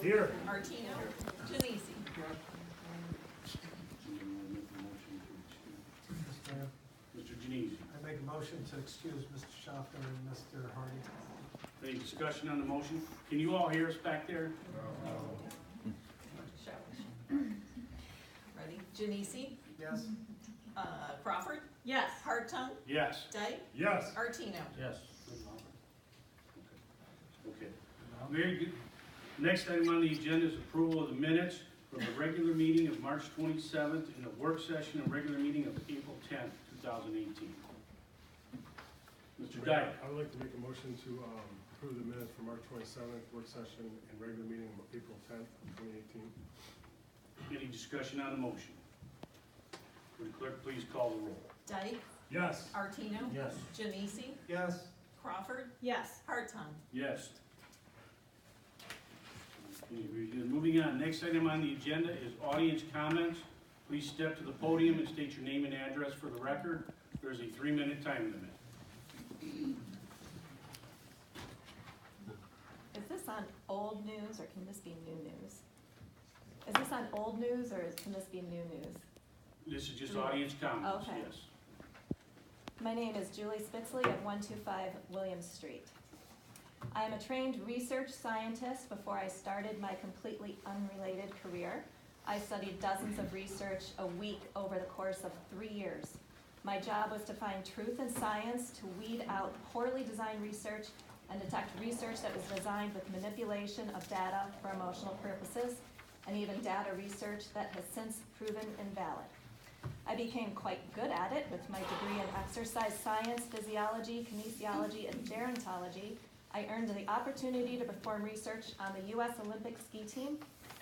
Here. Martino. Genesi. Mr. Genesi. I make a motion to excuse Mr. Schaffner and Mr. Hardy. Any discussion on the motion? Can you all hear us back there? Ready? Genesi. Yes? Crawford. Yes. Hartung. Yes. Dyke. Yes. Martino. Yes. Okay. Very good. Next item on the agenda is approval of the minutes from the regular meeting of March 27th and the work session and regular meeting of April 10th, 2018. Mr. Dyke. I would like to make a motion to approve the minutes for March 27th, work session, and regular meeting of April 10th, 2018. Any discussion on the motion? Would the clerk please call the roll? Dyke. Yes. Martino. Yes. Genesi. Yes? Crawford. Yes. Hartung. Yes. Okay, moving on, next item on the agenda is audience comments. Please step to the podium and state your name and address for the record. There's a 3-minute time limit. Is this on old news or can this be new news? Is this on old news or can this be new news? This is just audience comments, Okay. yes. My name is Julie Spitzley of 125 Williams Street. I am a trained research scientist before I started my completely unrelated career. I studied dozens of research a week over the course of 3 years. My job was to find truth in science, to weed out poorly designed research, and detect research that was designed with manipulation of data for emotional purposes, and even data research that has since proven invalid. I became quite good at it with my degree in exercise science, physiology, kinesiology, and gerontology. I earned the opportunity to perform research on the U.S. Olympic ski team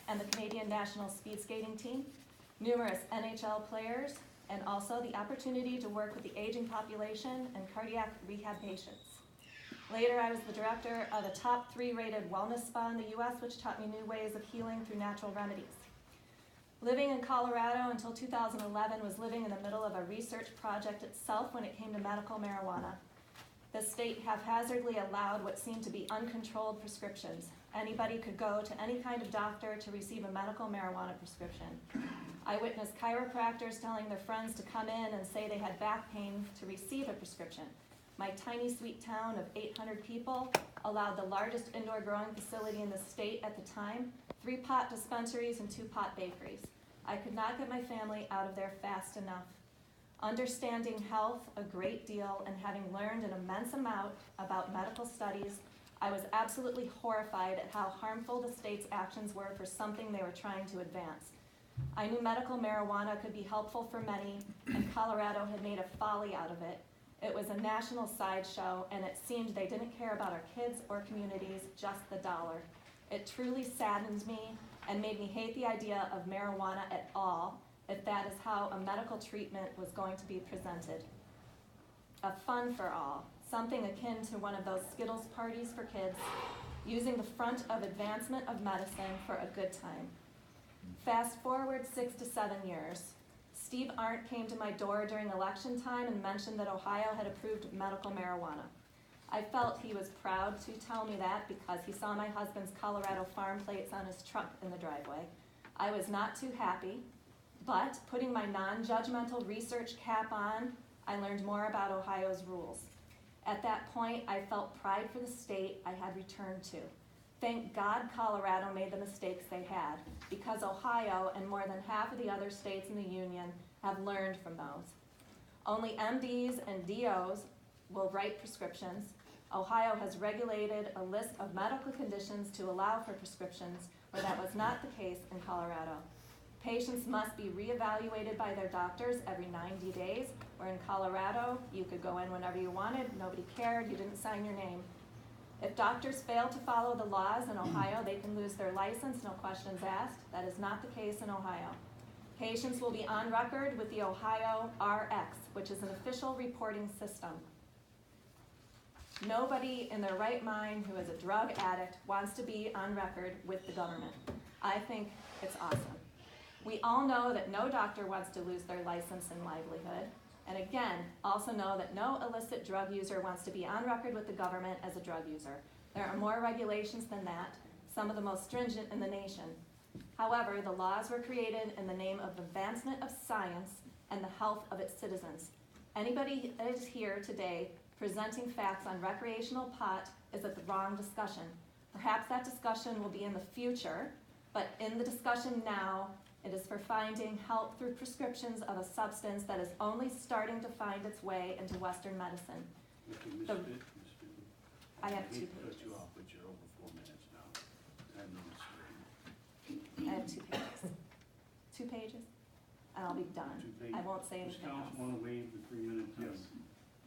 and the Canadian national speed skating team, numerous NHL players, and also the opportunity to work with the aging population and cardiac rehab patients. Later, I was the director of a top 3 rated wellness spa in the U.S., which taught me new ways of healing through natural remedies. Living in Colorado until 2011 was living in the middle of a research project itself when it came to medical marijuana. The state haphazardly allowed what seemed to be uncontrolled prescriptions. Anybody could go to any kind of doctor to receive a medical marijuana prescription. I witnessed chiropractors telling their friends to come in and say they had back pain to receive a prescription. My tiny sweet town of 800 people allowed the largest indoor growing facility in the state at the time, 3 pot dispensaries and 2 pot bakeries. I could not get my family out of there fast enough. Understanding health a great deal and having learned an immense amount about medical studies, I was absolutely horrified at how harmful the state's actions were for something they were trying to advance. I knew medical marijuana could be helpful for many, and Colorado had made a folly out of it. It was a national sideshow, and it seemed they didn't care about our kids or communities, just the dollar. It truly saddened me and made me hate the idea of marijuana at all, if that is how a medical treatment was going to be presented. A fun for all, something akin to one of those Skittles parties for kids, using the front of advancement of medicine for a good time. Fast forward 6 to 7 years. Steve Arndt came to my door during election time and mentioned that Ohio had approved medical marijuana. I felt he was proud to tell me that because he saw my husband's Colorado farm plates on his truck in the driveway. I was not too happy, but putting my non-judgmental research cap on, I learned more about Ohio's rules. At that point, I felt pride for the state I had returned to. Thank God Colorado made the mistakes they had, because Ohio and more than half of the other states in the union have learned from those. Only MDs and DOs will write prescriptions. Ohio has regulated a list of medical conditions to allow for prescriptions, where that was not the case in Colorado. Patients must be reevaluated by their doctors every 90 days, where in Colorado, you could go in whenever you wanted, nobody cared, you didn't sign your name. If doctors fail to follow the laws in Ohio, they can lose their license, no questions asked. That is not the case in Ohio. Patients will be on record with the Ohio RX, which is an official reporting system. Nobody in their right mind who is a drug addict wants to be on record with the government. I think it's awesome. We all know that no doctor wants to lose their license and livelihood. And again, also know that no illicit drug user wants to be on record with the government as a drug user. There are more regulations than that. some of the most stringent in the nation. However, the laws were created in the name of advancement of science and the health of its citizens. Anybody that is here today presenting facts on recreational pot is at the wrong discussion. Perhaps that discussion will be in the future, but in the discussion now, it is for finding help through prescriptions of a substance that is only starting to find its way into Western medicine. Okay, Ms. The- Ms. I have hate 2 to cut pages. you off, but you're over 4 minutes now. I know it's I have 2 pages. 2 pages, and I'll be done. 2 pages. I won't say Ms. anything Council, else. want to waive the 3-minute time? Yes.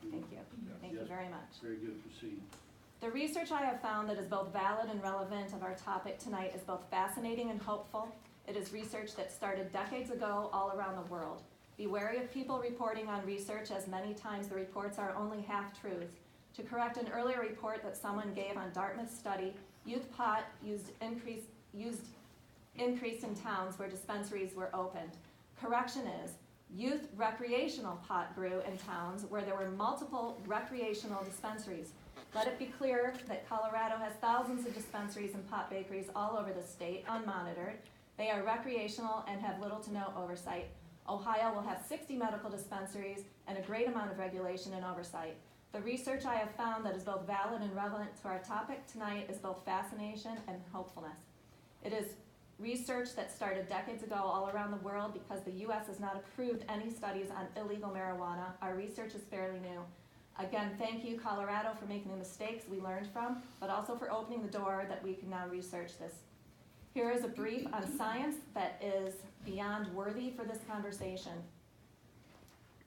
Thank you. Thank you Yes. very much. Very good, proceed. The research I have found that is both valid and relevant of our topic tonight is both fascinating and hopeful. It is research that started decades ago all around the world. Be wary of people reporting on research, as many times the reports are only half-truths. To correct an earlier report that someone gave on Dartmouth's study, youth pot increased in towns where dispensaries were opened. Correction is, youth recreational pot grew in towns where there were multiple recreational dispensaries. Let it be clear that Colorado has thousands of dispensaries and pot bakeries all over the state, unmonitored. They are recreational and have little to no oversight. Ohio will have 60 medical dispensaries and a great amount of regulation and oversight. The research I have found that is both valid and relevant to our topic tonight is both fascination and hopefulness. It is research that started decades ago all around the world because the U.S. has not approved any studies on illegal marijuana. Our research is fairly new. Again, thank you, Colorado, for making the mistakes we learned from, but also for opening the door that we can now research this. Here is a brief on science that is beyond worthy for this conversation.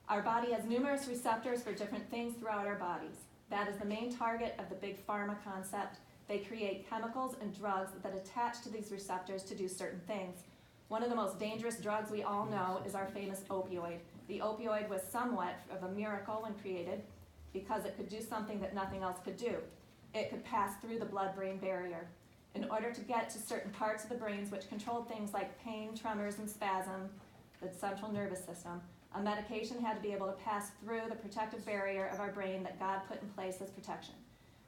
Our body has numerous receptors for different things throughout our bodies. That is the main target of the big pharma concept. They create chemicals and drugs that attach to these receptors to do certain things. One of the most dangerous drugs we all know is our famous opioid. The opioid was somewhat of a miracle when created because it could do something that nothing else could do. It could pass through the blood-brain barrier. In order to get to certain parts of the brains which controlled things like pain, tremors, and spasm, the central nervous system, a medication had to be able to pass through the protective barrier of our brain that God put in place as protection.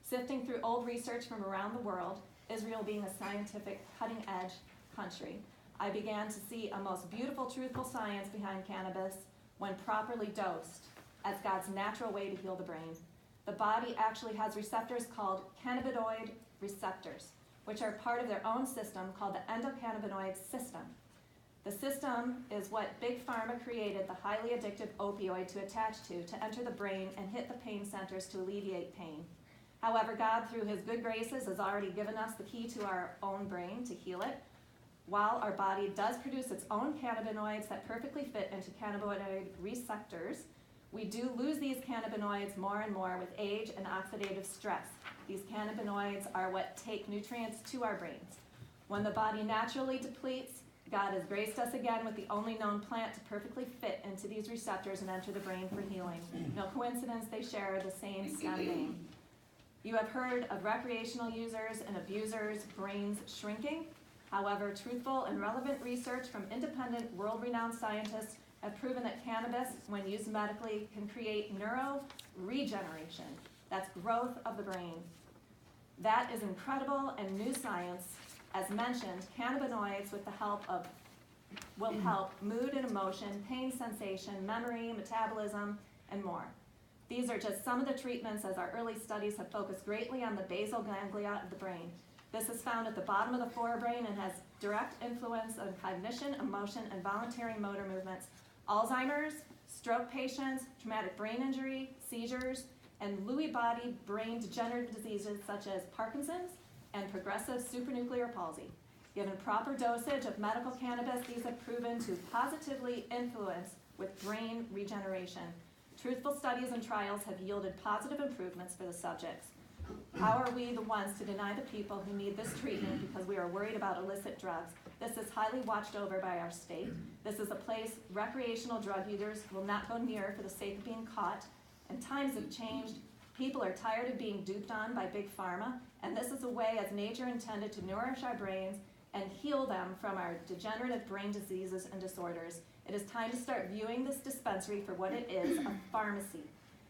Sifting through old research from around the world, Israel being a scientific cutting-edge country, I began to see a most beautiful, truthful science behind cannabis when properly dosed as God's natural way to heal the brain. The body actually has receptors called cannabinoid receptors, which are part of their own system called the endocannabinoid system. The system is what Big Pharma created the highly addictive opioid to attach to enter the brain and hit the pain centers to alleviate pain. However, God, through his good graces, has already given us the key to our own brain to heal it. While our body does produce its own cannabinoids that perfectly fit into cannabinoid receptors, we do lose these cannabinoids more and more with age and oxidative stress. These cannabinoids are what take nutrients to our brains. When the body naturally depletes, God has graced us again with the only known plant to perfectly fit into these receptors and enter the brain for healing. No coincidence, they share the same stem name. You have heard of recreational users and abusers' brains shrinking. However, truthful and relevant research from independent, world-renowned scientists have proven that cannabis, when used medically, can create neuroregeneration. That's growth of the brain. That is incredible and new science. As mentioned, cannabinoids will help mood and emotion, pain sensation, memory, metabolism, and more. These are just some of the treatments, as our early studies have focused greatly on the basal ganglia of the brain. This is found at the bottom of the forebrain and has direct influence on cognition, emotion, and voluntary motor movements. Alzheimer's, stroke patients, traumatic brain injury, seizures, and Lewy body brain degenerative diseases such as Parkinson's and progressive supranuclear palsy. Given proper dosage of medical cannabis, these have proven to positively influence with brain regeneration. Truthful studies and trials have yielded positive improvements for the subjects. How are we the ones to deny the people who need this treatment because we are worried about illicit drugs? This is highly watched over by our state. This is a place recreational drug users will not go near for the sake of being caught. And times have changed. People are tired of being duped on by Big Pharma, and this is a way as nature intended to nourish our brains and heal them from our degenerative brain diseases and disorders. It is time to start viewing this dispensary for what it is, a pharmacy.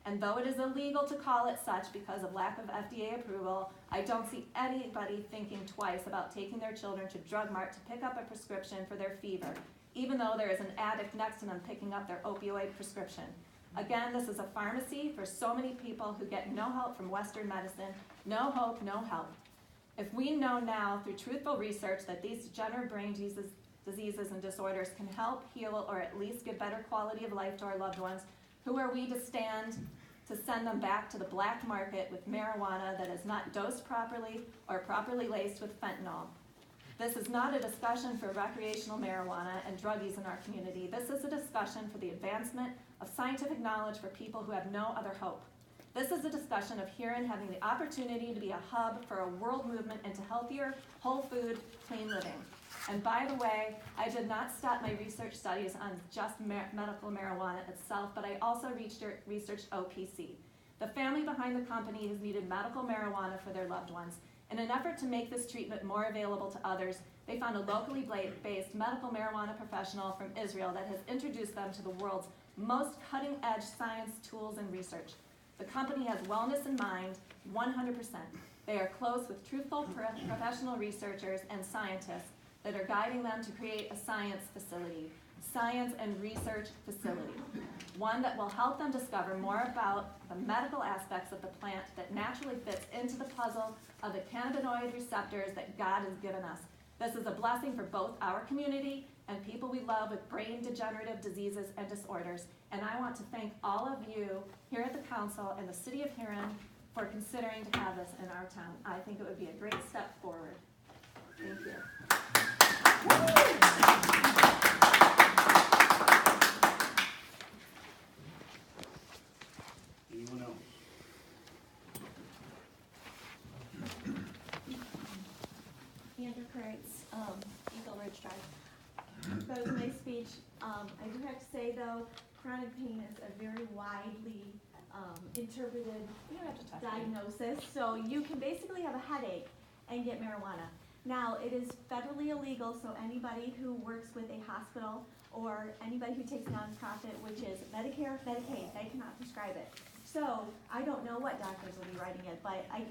And though it is illegal to call it such because of lack of FDA approval, I don't see anybody thinking twice about taking their children to Drug Mart to pick up a prescription for their fever, even though there is an addict next to them picking up their opioid prescription. Again, this is a pharmacy for so many people who get no help from Western medicine. No hope, no help. If we know now through truthful research that these degenerative brain diseases and disorders can help heal or at least give better quality of life to our loved ones, who are we to stand to send them back to the black market with marijuana that is not dosed properly or properly laced with fentanyl? This is not a discussion for recreational marijuana and druggies in our community. This is a discussion for the advancement of scientific knowledge for people who have no other hope. This is a discussion of Huron having the opportunity to be a hub for a world movement into healthier, whole food, clean living. And by the way, I did not stop my research studies on just medical marijuana itself, but I also researched OPC. The family behind the company has needed medical marijuana for their loved ones. In an effort to make this treatment more available to others, they found a locally based medical marijuana professional from Israel that has introduced them to the world's most cutting-edge science tools and research. The company has wellness in mind, 100%. They are close with truthful professional researchers and scientists that are guiding them to create a science and research facility, one that will help them discover more about the medical aspects of the plant that naturally fits into the puzzle of the cannabinoid receptors that God has given us. This is a blessing for both our community and people we love with brain degenerative diseases and disorders. And I want to thank all of you here at the council and the city of Huron for considering to have this in our town. I think it would be a great step forward. Thank you. Anyone else? Andrew Kurtz, Eagle Ridge Drive. That was my speech. I do have to say though, chronic pain is a very widely interpreted You don't have to touch me. diagnosis. So you can basically have a headache and get marijuana. Now, it is federally illegal, so anybody who works with a hospital or anybody who takes nonprofit, which is Medicare, Medicaid, they cannot prescribe it. So I don't know what doctors will be writing it, but I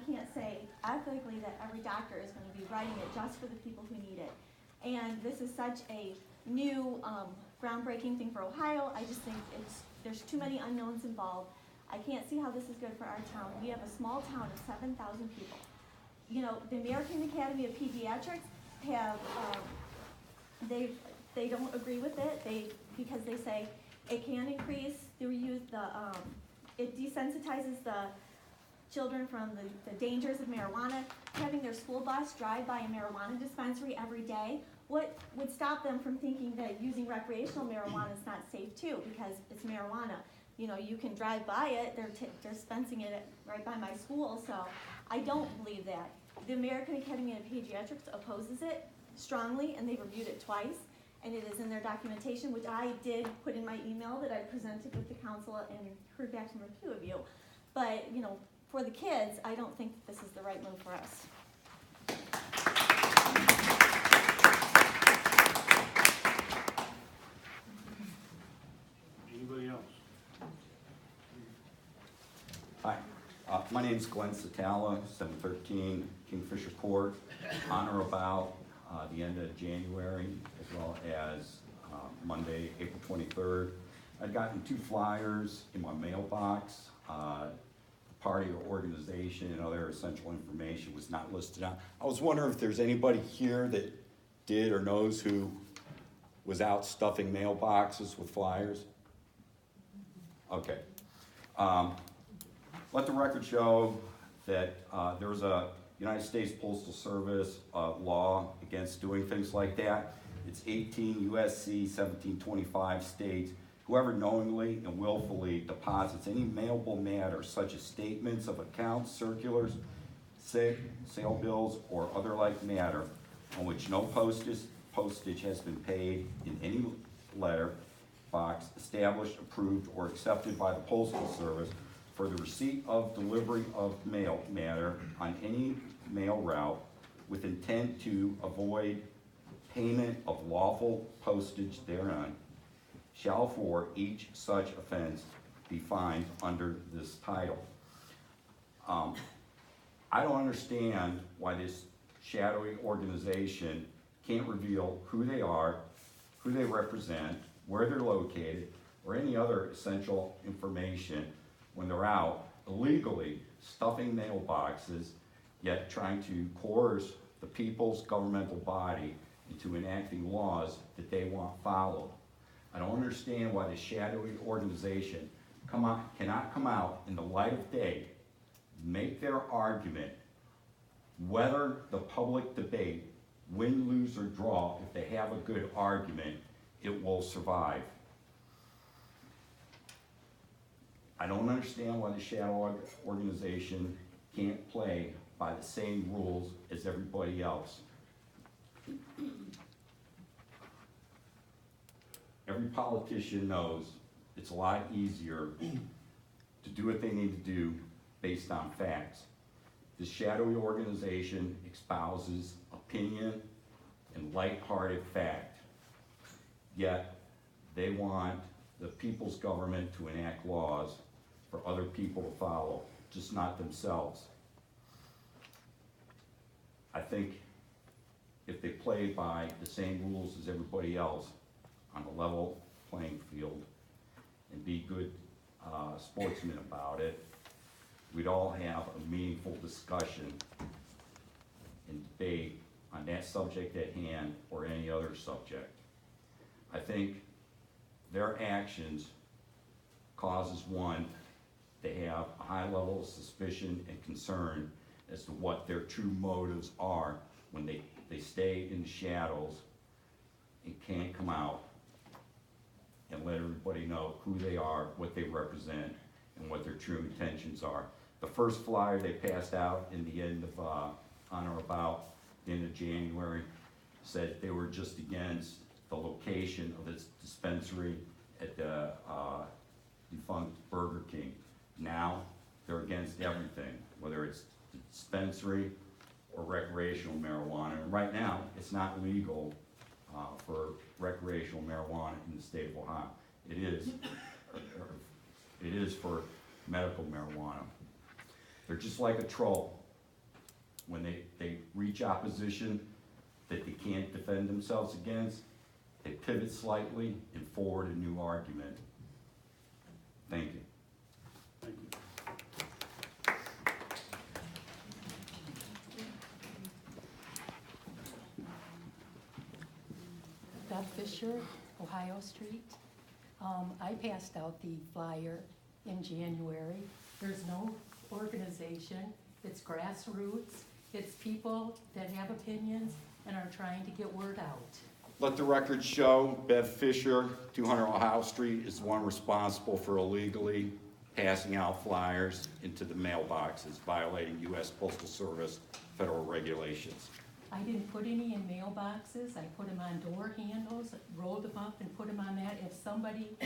can't say ethically that every doctor is going to be writing it just for the people who need it. And this is such a new, groundbreaking thing for Ohio. I just think there's too many unknowns involved. I can't see how this is good for our town. We have a small town of 7,000 people. You know, the American Academy of Pediatrics have, they don't agree with it. Because they say it can increase the youth, it desensitizes the children from the dangers of marijuana. Having their school bus drive by a marijuana dispensary every day, what would stop them from thinking that using recreational marijuana is not safe too, because it's marijuana. You know, you can drive by it, they're dispensing it right by my school, so I don't believe that. The American Academy of Pediatrics opposes it strongly, and they've reviewed it twice, and it is in their documentation, which I did put in my email that I presented with the council and heard back from a few of you. But, you know, for the kids, I don't think that this is the right move for us. Anybody else? Hi, my name's Glenn Satala, 713 Kingfisher Court, on or about the end of January, as well as Monday, April 23rd. I'd gotten 2 flyers in my mailbox. Party or organization and other essential information was not listed on. I was wondering if there's anybody here that did or knows who was out stuffing mailboxes with flyers. Okay. Let the record show that there was a United States Postal Service law against doing things like that. It's 18 USC 1725 states, whoever knowingly and willfully deposits any mailable matter such as statements of accounts, circulars, sale bills, or other like matter on which no postage has been paid in any letter box established, approved, or accepted by the Postal Service for the receipt of delivery of mail matter on any mail route with intent to avoid payment of lawful postage thereon, shall for each such offense defined under this title. I don't understand why this shadowy organization can't reveal who they are, who they represent, where they're located, or any other essential information when they're out illegally stuffing mailboxes, yet trying to coerce the people's governmental body into enacting laws that they want followed. I don't understand why the shadowy organization cannot come out in the light of day, make their argument, whether the public debate, win, lose, or draw. If they have a good argument, it will survive. I don't understand why the shadow organization can't play by the same rules as everybody else. Every politician knows it's a lot easier to do what they need to do based on facts. This shadowy organization espouses opinion and lighthearted fact, yet they want the people's government to enact laws for other people to follow, just not themselves. I think if they play by the same rules as everybody else on a level playing field and be good sportsmen about it, we'd all have a meaningful discussion and debate on that subject at hand or any other subject. I think their actions causes one to have a high level of suspicion and concern as to what their true motives are when they stay in the shadows and can't come out and let everybody know who they are, what they represent, and what their true intentions are. The first flyer they passed out in the end of, on or about the end of January, said they were just against the location of this dispensary at the defunct Burger King. Now, they're against everything, whether it's the dispensary or recreational marijuana. And right now, it's not legal for recreational marijuana in the state of Ohio. It is for medical marijuana. They're just like a troll. When they reach opposition that they can't defend themselves against, they pivot slightly and forward a new argument. Thank you. Thank you. Beth Fisher, Ohio Street. I passed out the flyer in January. There's no organization. It's grassroots. It's people that have opinions and are trying to get word out. Let the record show Bev Fisher, 200 Ohio Street, is the one responsible for illegally passing out flyers into the mailboxes, violating U.S. Postal Service federal regulations. I didn't put any in mailboxes. I put them on door handles, rolled them up and put them on that. If somebody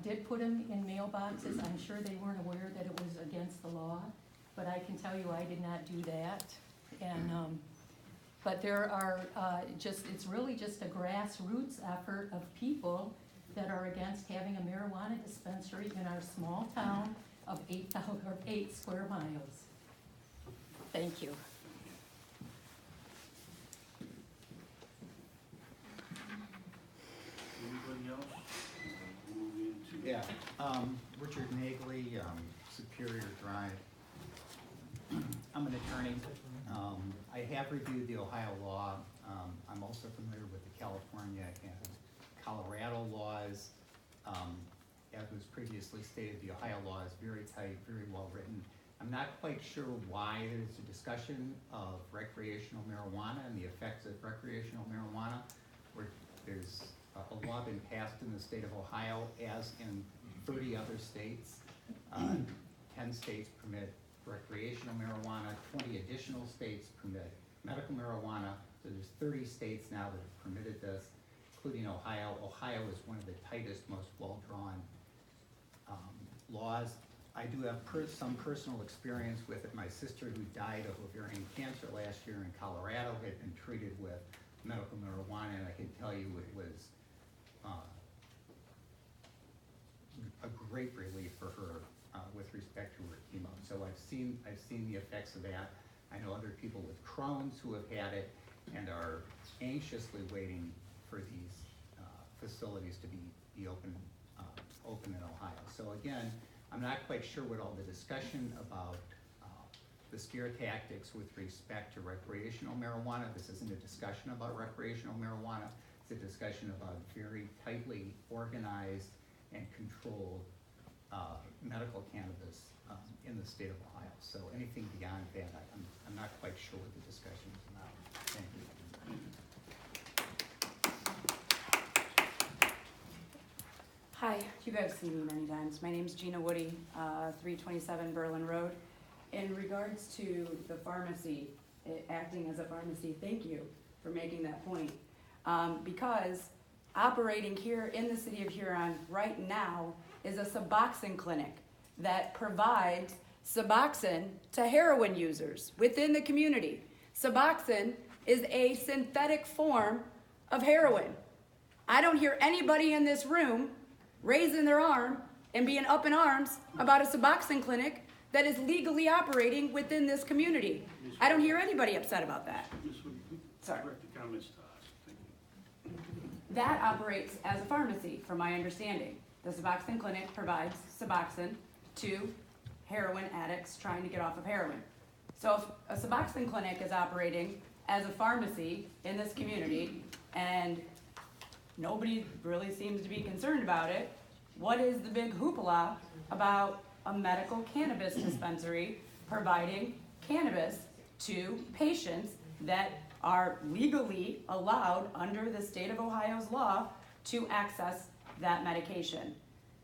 did put them in mailboxes, I'm sure they weren't aware that it was against the law. But I can tell you I did not do that. And but there are it's really just a grassroots effort of people that are against having a marijuana dispensary in our small town of 8 square miles. Thank you. Anybody else? We'll move into. Yeah, Richard Nagley, Superior Drive. I'm an attorney. I have reviewed the Ohio law. I'm also familiar with the California and Colorado laws. As was previously stated, the Ohio law is very tight, very well written. I'm not quite sure why there's a discussion of recreational marijuana and the effects of recreational marijuana, where there's a law been passed in the state of Ohio, as in 30 other states. 10 states permit recreational marijuana, 20 additional states permit medical marijuana, so there's 30 states now that have permitted this, including Ohio. Ohio is one of the tightest, most well-drawn laws. I do have some personal experience with it. My sister, who died of ovarian cancer last year in Colorado, had been treated with medical marijuana, and I can tell you it was a great relief for her with respect to her chemo. So I've seen the effects of that. I know other people with Crohn's who have had it and are anxiously waiting for these facilities to be open in Ohio. So again, I'm not quite sure what all the discussion about the scare tactics with respect to recreational marijuana. This isn't a discussion about recreational marijuana. It's a discussion about very tightly organized and controlled medical cannabis in the state of Ohio. So anything beyond that, I'm not quite sure what the discussion is about. Thank you. Hi, you guys have seen me many times. My name's Gina Woody, 327 Berlin Road. In regards to the pharmacy, acting as a pharmacy, thank you for making that point. Because operating here in the city of Huron right now is a Suboxone clinic that provides Suboxone to heroin users within the community. Suboxone is a synthetic form of heroin. I don't hear anybody in this room raising their arm and being up in arms about a Suboxone clinic that is legally operating within this community. I don't hear anybody upset about that. Sorry. Direct the comments to us. Thank you. That operates as a pharmacy, from my understanding. The Suboxone clinic provides Suboxone to heroin addicts trying to get off of heroin. So if a Suboxone clinic is operating as a pharmacy in this community and nobody really seems to be concerned about it, what is the big hoopla about a medical cannabis dispensary providing cannabis to patients that are legally allowed under the state of Ohio's law to access that medication?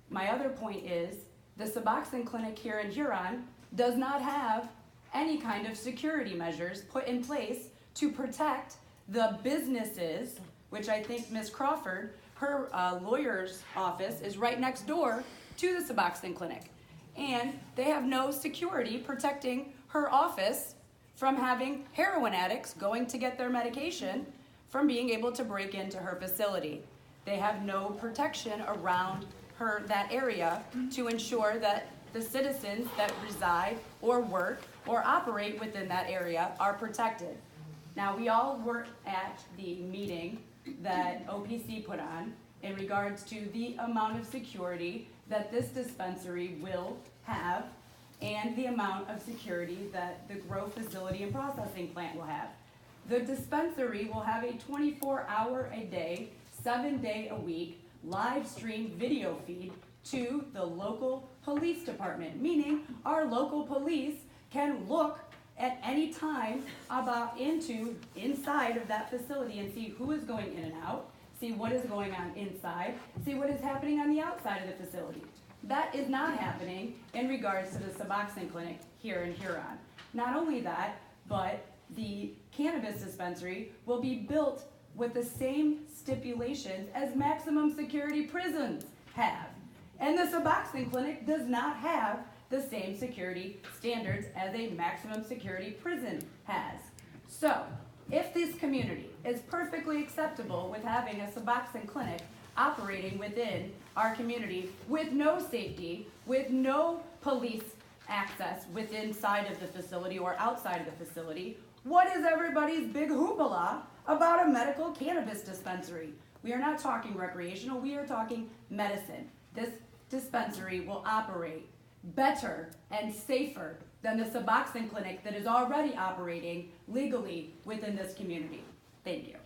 My other point is the Suboxone clinic here in Huron does not have any kind of security measures put in place to protect the businesses, which I think Ms. Crawford, her lawyer's office is right next door to the Suboxone clinic. And they have no security protecting her office from having heroin addicts going to get their medication from being able to break into her facility. They have no protection around that area to ensure that the citizens that reside or work or operate within that area are protected. Now, we all were at the meeting that OPC put on in regards to the amount of security that this dispensary will have and the amount of security that the grow facility and processing plant will have. The dispensary will have a 24-hour-a-day, 7-day-a-week live stream video feed to the local police department, meaning our local police can look at any time inside of that facility and see who is going in and out, see what is going on inside, see what is happening on the outside of the facility. That is not happening in regards to the Suboxone clinic here in Huron. Not only that, but the cannabis dispensary will be built with the same stipulations as maximum security prisons have. And the Suboxone clinic does not have the same security standards as a maximum security prison has. So, if this community is perfectly acceptable with having a Suboxone clinic operating within our community with no safety, with no police access within inside of the facility or outside of the facility, what is everybody's big hoopla about a medical cannabis dispensary? We are not talking recreational, we are talking medicine. This dispensary will operate better and safer than the Suboxone clinic that is already operating legally within this community. Thank you.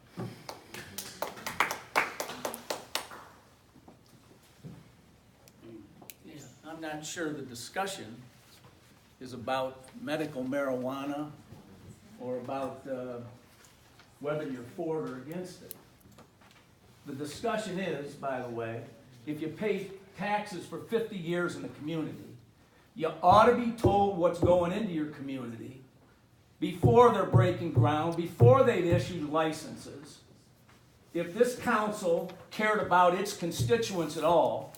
Yeah, I'm not sure the discussion is about medical marijuana or about whether you're for it or against it. The discussion is, by the way, if you pay taxes for 50 years in the community, you ought to be told what's going into your community before they're breaking ground, before they've issued licenses. If this council cared about its constituents at all,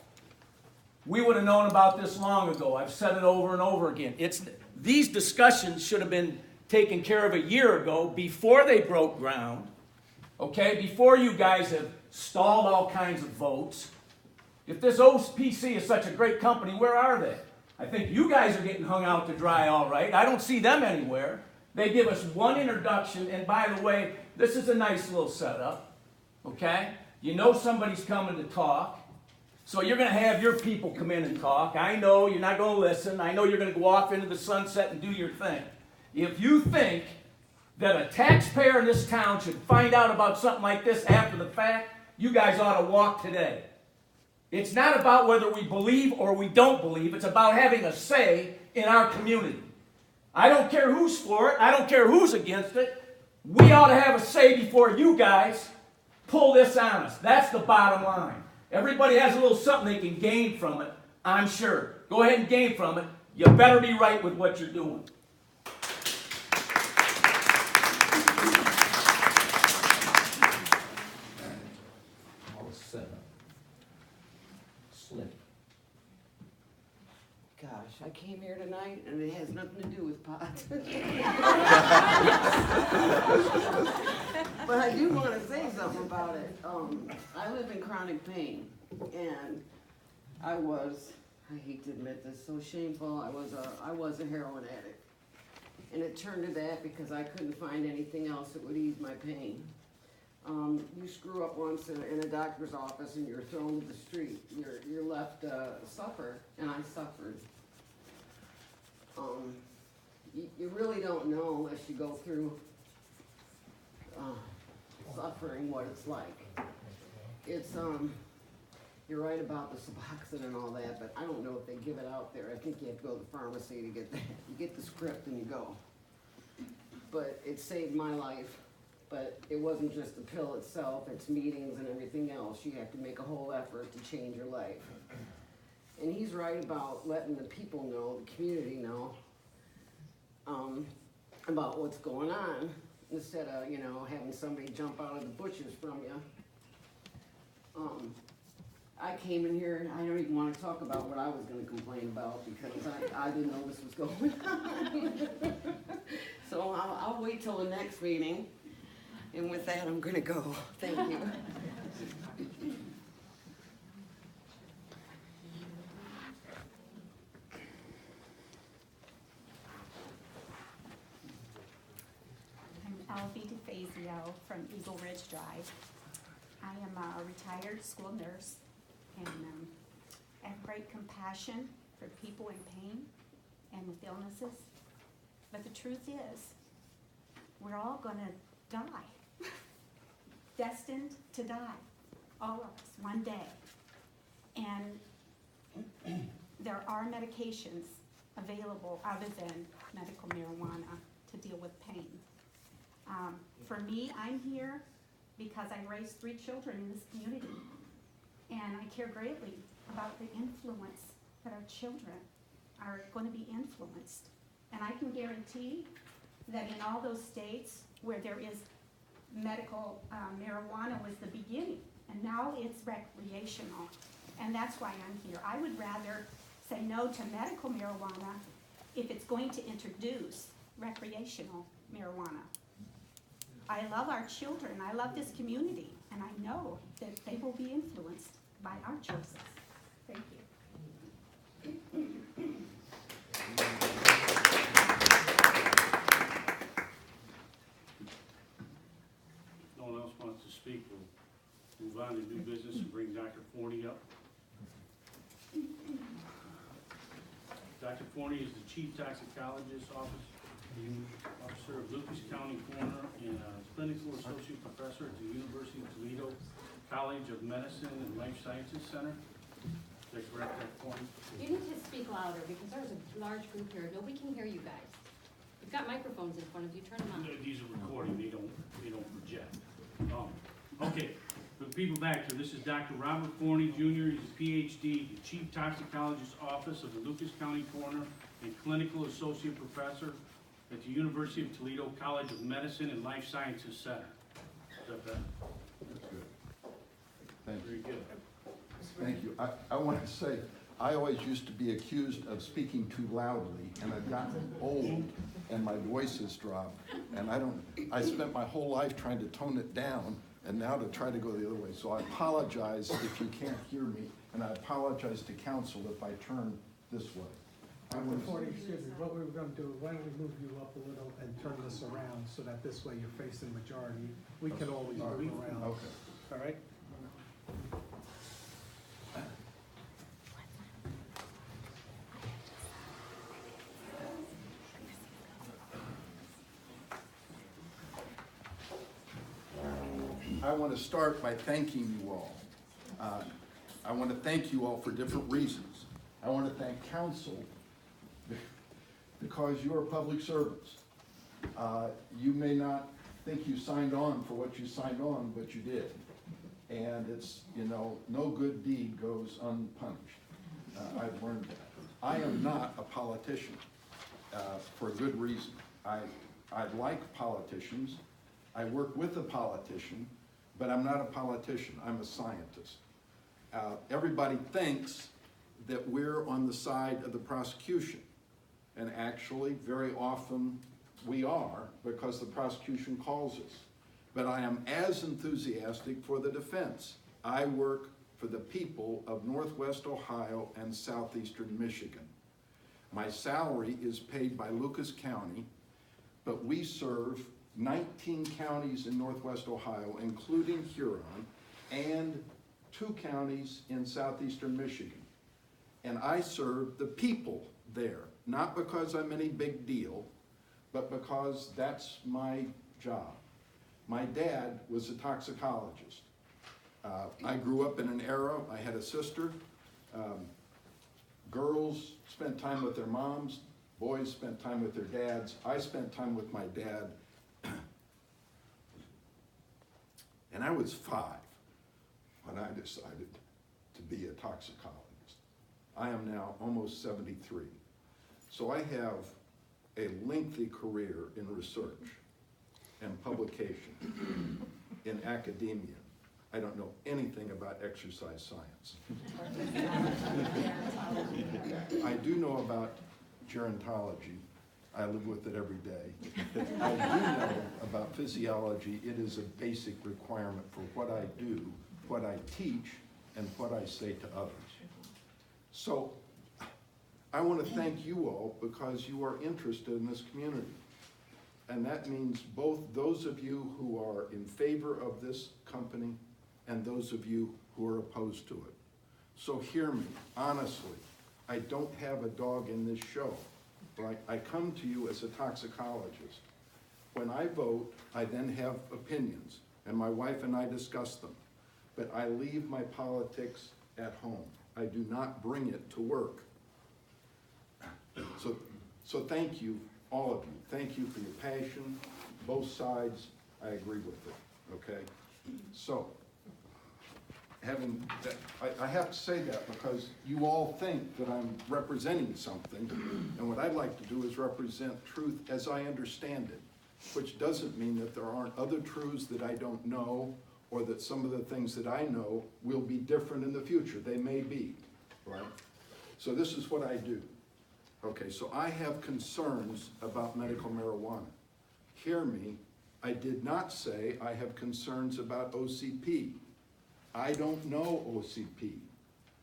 we would have known about this long ago. I've said it over and over again. These discussions should have been taken care of a year ago before they broke ground, okay? Before you guys have stalled all kinds of votes. If this OPC is such a great company, where are they? I think you guys are getting hung out to dry all right. I don't see them anywhere. They give us one introduction, and by the way, this is a nice little setup, okay? You know somebody's coming to talk, so you're going to have your people come in and talk. I know you're not going to listen. I know you're going to go off into the sunset and do your thing. If you think that a taxpayer in this town should find out about something like this after the fact, you guys ought to walk today. It's not about whether we believe or we don't believe. It's about having a say in our community. I don't care who's for it. I don't care who's against it. We ought to have a say before you guys pull this on us. That's the bottom line. Everybody has a little something they can gain from it, I'm sure. Go ahead and gain from it. You better be right with what you're doing. Gosh, I came here tonight and it has nothing to do with pot. But I do want to say something about it. I live in chronic pain, and I hate to admit this, so shameful, I was a heroin addict. And it turned to that because I couldn't find anything else that would ease my pain. You screw up once in a doctor's office and you're thrown to the street. You're left to suffer, and I suffered. You really don't know unless you go through suffering what it's like. It's, you're right about the Suboxone and all that, but I don't know if they give it out there. I think you have to go to the pharmacy to get that. You get the script and you go. But it saved my life. But it wasn't just the pill itself, it's meetings and everything else. You have to make a whole effort to change your life. And he's right about letting the people know, the community know, about what's going on, instead of, having somebody jump out of the bushes from you. I came in here, and I don't even want to talk about what I was going to complain about, because I didn't know this was going on. So I'll wait till the next meeting. And with that, I'm gonna go. Thank you. I'm Elvie DeFazio from Eagle Ridge Drive. I am a retired school nurse, and I have great compassion for people in pain and with illnesses. But the truth is, we're all gonna die. Destined to die, all of us, one day. And there are medications available other than medical marijuana to deal with pain. For me, I'm here because I raised 3 children in this community, and I care greatly about the influence that our children are going to be influenced. And I can guarantee that in all those states where there is medical marijuana was the beginning, and now it's recreational, and that's why I'm here. I would rather say no to medical marijuana if it's going to introduce recreational marijuana. I love our children, I love this community, and I know that they will be influenced by our choices. Thank you. No one else wants to speak, we'll move on to new business and bring Dr. Forney up. Dr. Forney is the Chief Toxicologist Officer of Lucas County Coroner and Clinical Associate Professor at the University of Toledo College of Medicine and Life Sciences Center. Is that correct, Dr. Forney? You need to speak louder because there's a large group here. Nobody can hear you guys. You've got microphones in front of you. Turn them on. These are recording, they don't project. Okay, for the people back here, this is Dr. Robert Forney Jr. He's a PhD, the Chief Toxicologist Office of the Lucas County Coroner and Clinical Associate Professor at the University of Toledo College of Medicine and Life Sciences Center. Is that better? That's good. Thank you. Very good. Thank you. I want to say, I always used to be accused of speaking too loudly, and I've gotten old, and my voice has dropped. And I spent my whole life trying to tone it down, and now to try to go the other way. So I apologize if you can't hear me, and I apologize to council if I turn this way. I Dr. was- Forney, excuse me, what we were gonna do, why don't we move you up a little and turn this around so that this way you're facing majority? We can always All right. move around, Okay. all right? I want to start by thanking you all. I want to thank you all for different reasons. I want to thank council because you are public servants. You may not think you signed on for what you signed on, but you did. And it's, you know, no good deed goes unpunished. I've learned that. I am not a politician for a good reason. I like politicians. I work with a politician, but I'm not a politician. I'm a scientist. Everybody thinks that we're on the side of the prosecution. And actually, very often we are, because the prosecution calls us. But I am as enthusiastic for the defense. I work for the people of Northwest Ohio and Southeastern Michigan. My salary is paid by Lucas County, but we serve 19 counties in Northwest Ohio, including Huron, and 2 counties in Southeastern Michigan. And I serve the people there, not because I'm any big deal, but because that's my job. My dad was a toxicologist. I grew up in an era, I had a sister. Girls spent time with their moms, boys spent time with their dads. I spent time with my dad. And I was 5 when I decided to be a toxicologist. I am now almost 73. So I have a lengthy career in research and publication in academia. I don't know anything about exercise science. I do know about gerontology. I live with it every day. I do know about physiology. It is a basic requirement for what I do, what I teach, and what I say to others. So I want to thank you all because you are interested in this community. And that means both those of you who are in favor of this company and those of you who are opposed to it. So hear me, honestly, I don't have a dog in this show. Right? I come to you as a toxicologist. When I vote, I then have opinions, and my wife and I discuss them. But I leave my politics at home. I do not bring it to work. So thank you, all of you. Thank you for your passion, both sides. I agree with it, okay? So, having that, I have to say that because you all think that I'm representing something, and what I'd like to do is represent truth as I understand it, which doesn't mean that there aren't other truths that I don't know, or that some of the things that I know will be different in the future. They may be, right? So this is what I do. Okay, so I have concerns about medical marijuana. Hear me, I did not say I have concerns about OCP. I don't know OCP.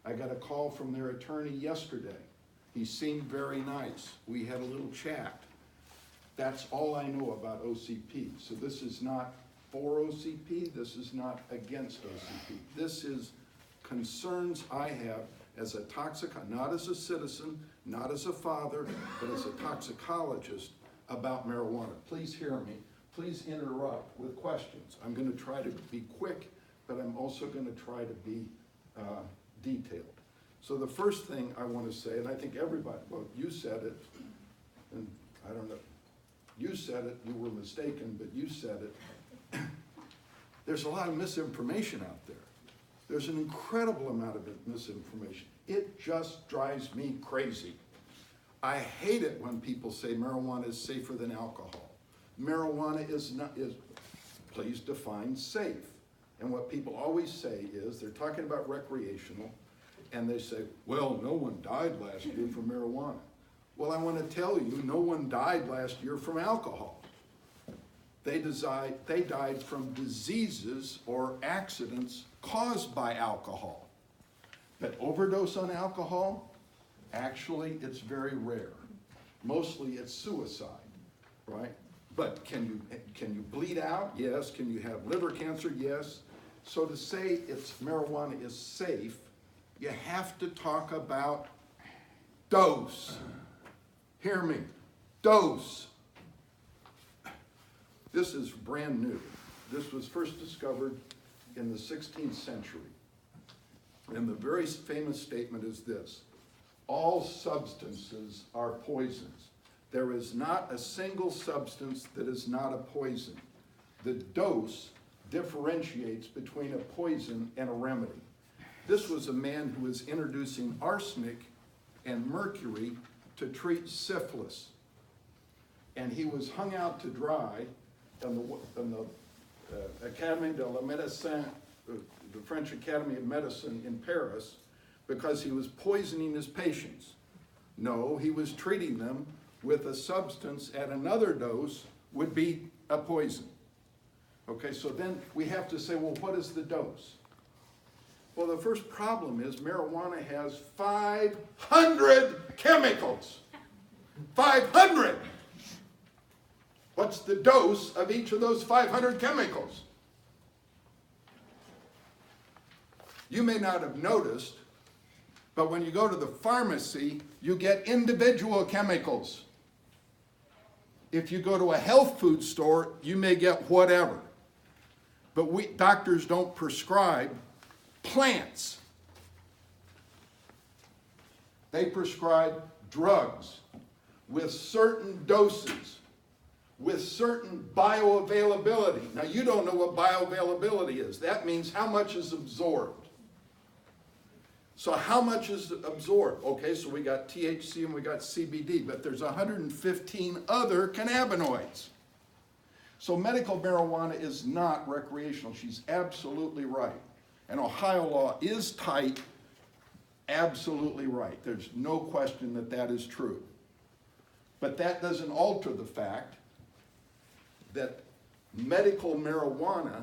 I got a call from their attorney yesterday. He seemed very nice. We had a little chat. That's all I know about OCP. So this is not for OCP. This is not against OCP. This is concerns I have as a not as a citizen, not as a father, but as a toxicologist about marijuana. Please hear me. Please interrupt with questions. I'm going to try to be quick, but I'm also going to try to be detailed. So the first thing I want to say, and I think everybody, well, you said it, and I don't know, you said it, you were mistaken, but you said it. There's a lot of misinformation out there. There's an incredible amount of misinformation. It just drives me crazy. I hate it when people say marijuana is safer than alcohol. Marijuana is not, please define safe. And what people always say is, they're talking about recreational, and they say, well, no one died last year from marijuana. Well, I want to tell you, no one died last year from alcohol. They died from diseases or accidents caused by alcohol. But overdose on alcohol, actually, it's very rare. Mostly it's suicide, right? But can you bleed out? Yes. Can you have liver cancer? Yes. So to say marijuana is safe, you have to talk about dose. Hear me, dose. This is brand new. This was first discovered in the 16th century. And the very famous statement is this: all substances are poisons. There is not a single substance that is not a poison. The dose differentiates between a poison and a remedy. This was a man who was introducing arsenic and mercury to treat syphilis. And he was hung out to dry in the Académie de la Médecine, the French Academy of Medicine in Paris, because he was poisoning his patients. No, he was treating them with a substance at another dose would be a poison. Okay, so then we have to say, well, what is the dose? Well, the first problem is marijuana has 500 chemicals. 500! What's the dose of each of those 500 chemicals? You may not have noticed, but when you go to the pharmacy, you get individual chemicals. If you go to a health food store, you may get whatever. But doctors don't prescribe plants. They prescribe drugs with certain doses, with certain bioavailability. Now, you don't know what bioavailability is. That means how much is absorbed. So how much is absorbed? Okay, so we got THC and we got CBD, but there's 115 other cannabinoids. So medical marijuana is not recreational. She's absolutely right. And Ohio law is tight, absolutely right. There's no question that that is true. But that doesn't alter the fact that medical marijuana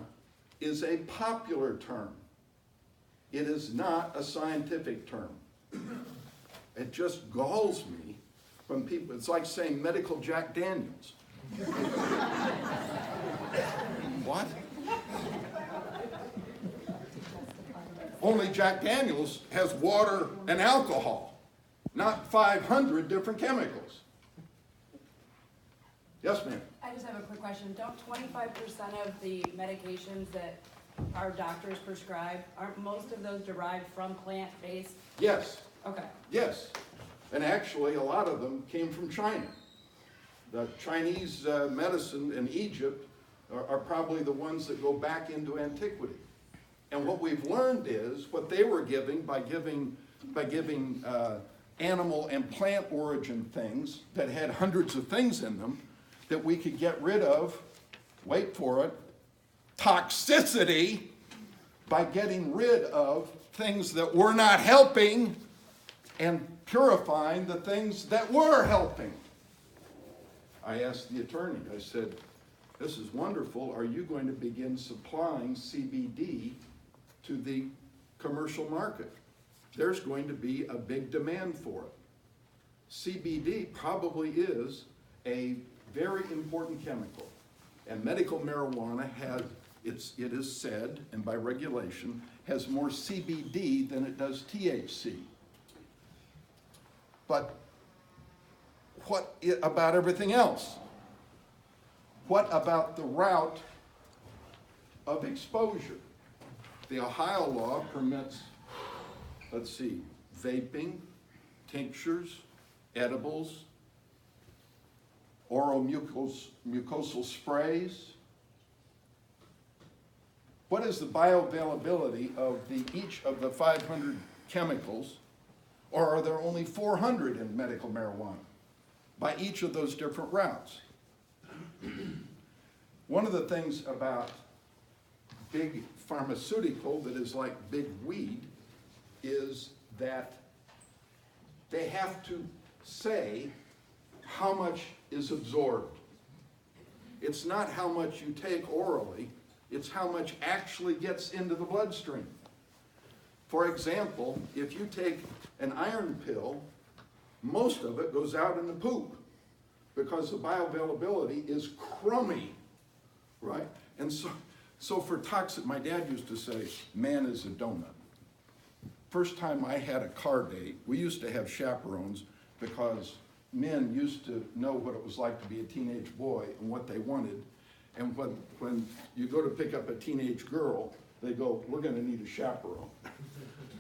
is a popular term. It is not a scientific term. It just galls me when people, it's like saying medical Jack Daniels. What? Only Jack Daniels has water and alcohol, not 500 different chemicals. Yes, ma'am? I just have a quick question. Don't 25% of the medications that our doctors prescribe, aren't most of those derived from plant-based? Yes. Okay. Yes. And actually, a lot of them came from China. The Chinese medicine in Egypt are probably the ones that go back into antiquity. And what we've learned is what they were giving by giving animal and plant origin things that had hundreds of things in them, that we could get rid of, wait for it, toxicity by getting rid of things that were not helping and purifying the things that were helping. I asked the attorney, I said, this is wonderful. Are you going to begin supplying CBD to the commercial market? There's going to be a big demand for it. CBD probably is a very important chemical. And medical marijuana has, it is said, and by regulation, has more CBD than it does THC. But what about everything else? What about the route of exposure? The Ohio law permits, let's see, vaping, tinctures, edibles, oral mucosal sprays. What is the bioavailability of each of the 500 chemicals, or are there only 400 in medical marijuana by each of those different routes? One of the things about big pharmaceutical that is like big weed is that they have to say how much is absorbed. It's not how much you take orally, it's how much actually gets into the bloodstream. For example, if you take an iron pill, most of it goes out in the poop because the bioavailability is crummy, right? And so for toxic, my dad used to say, man is a donut. First time I had a car date, we used to have chaperones because men used to know what it was like to be a teenage boy and what they wanted. And when you go to pick up a teenage girl, they go, we're gonna need a chaperone.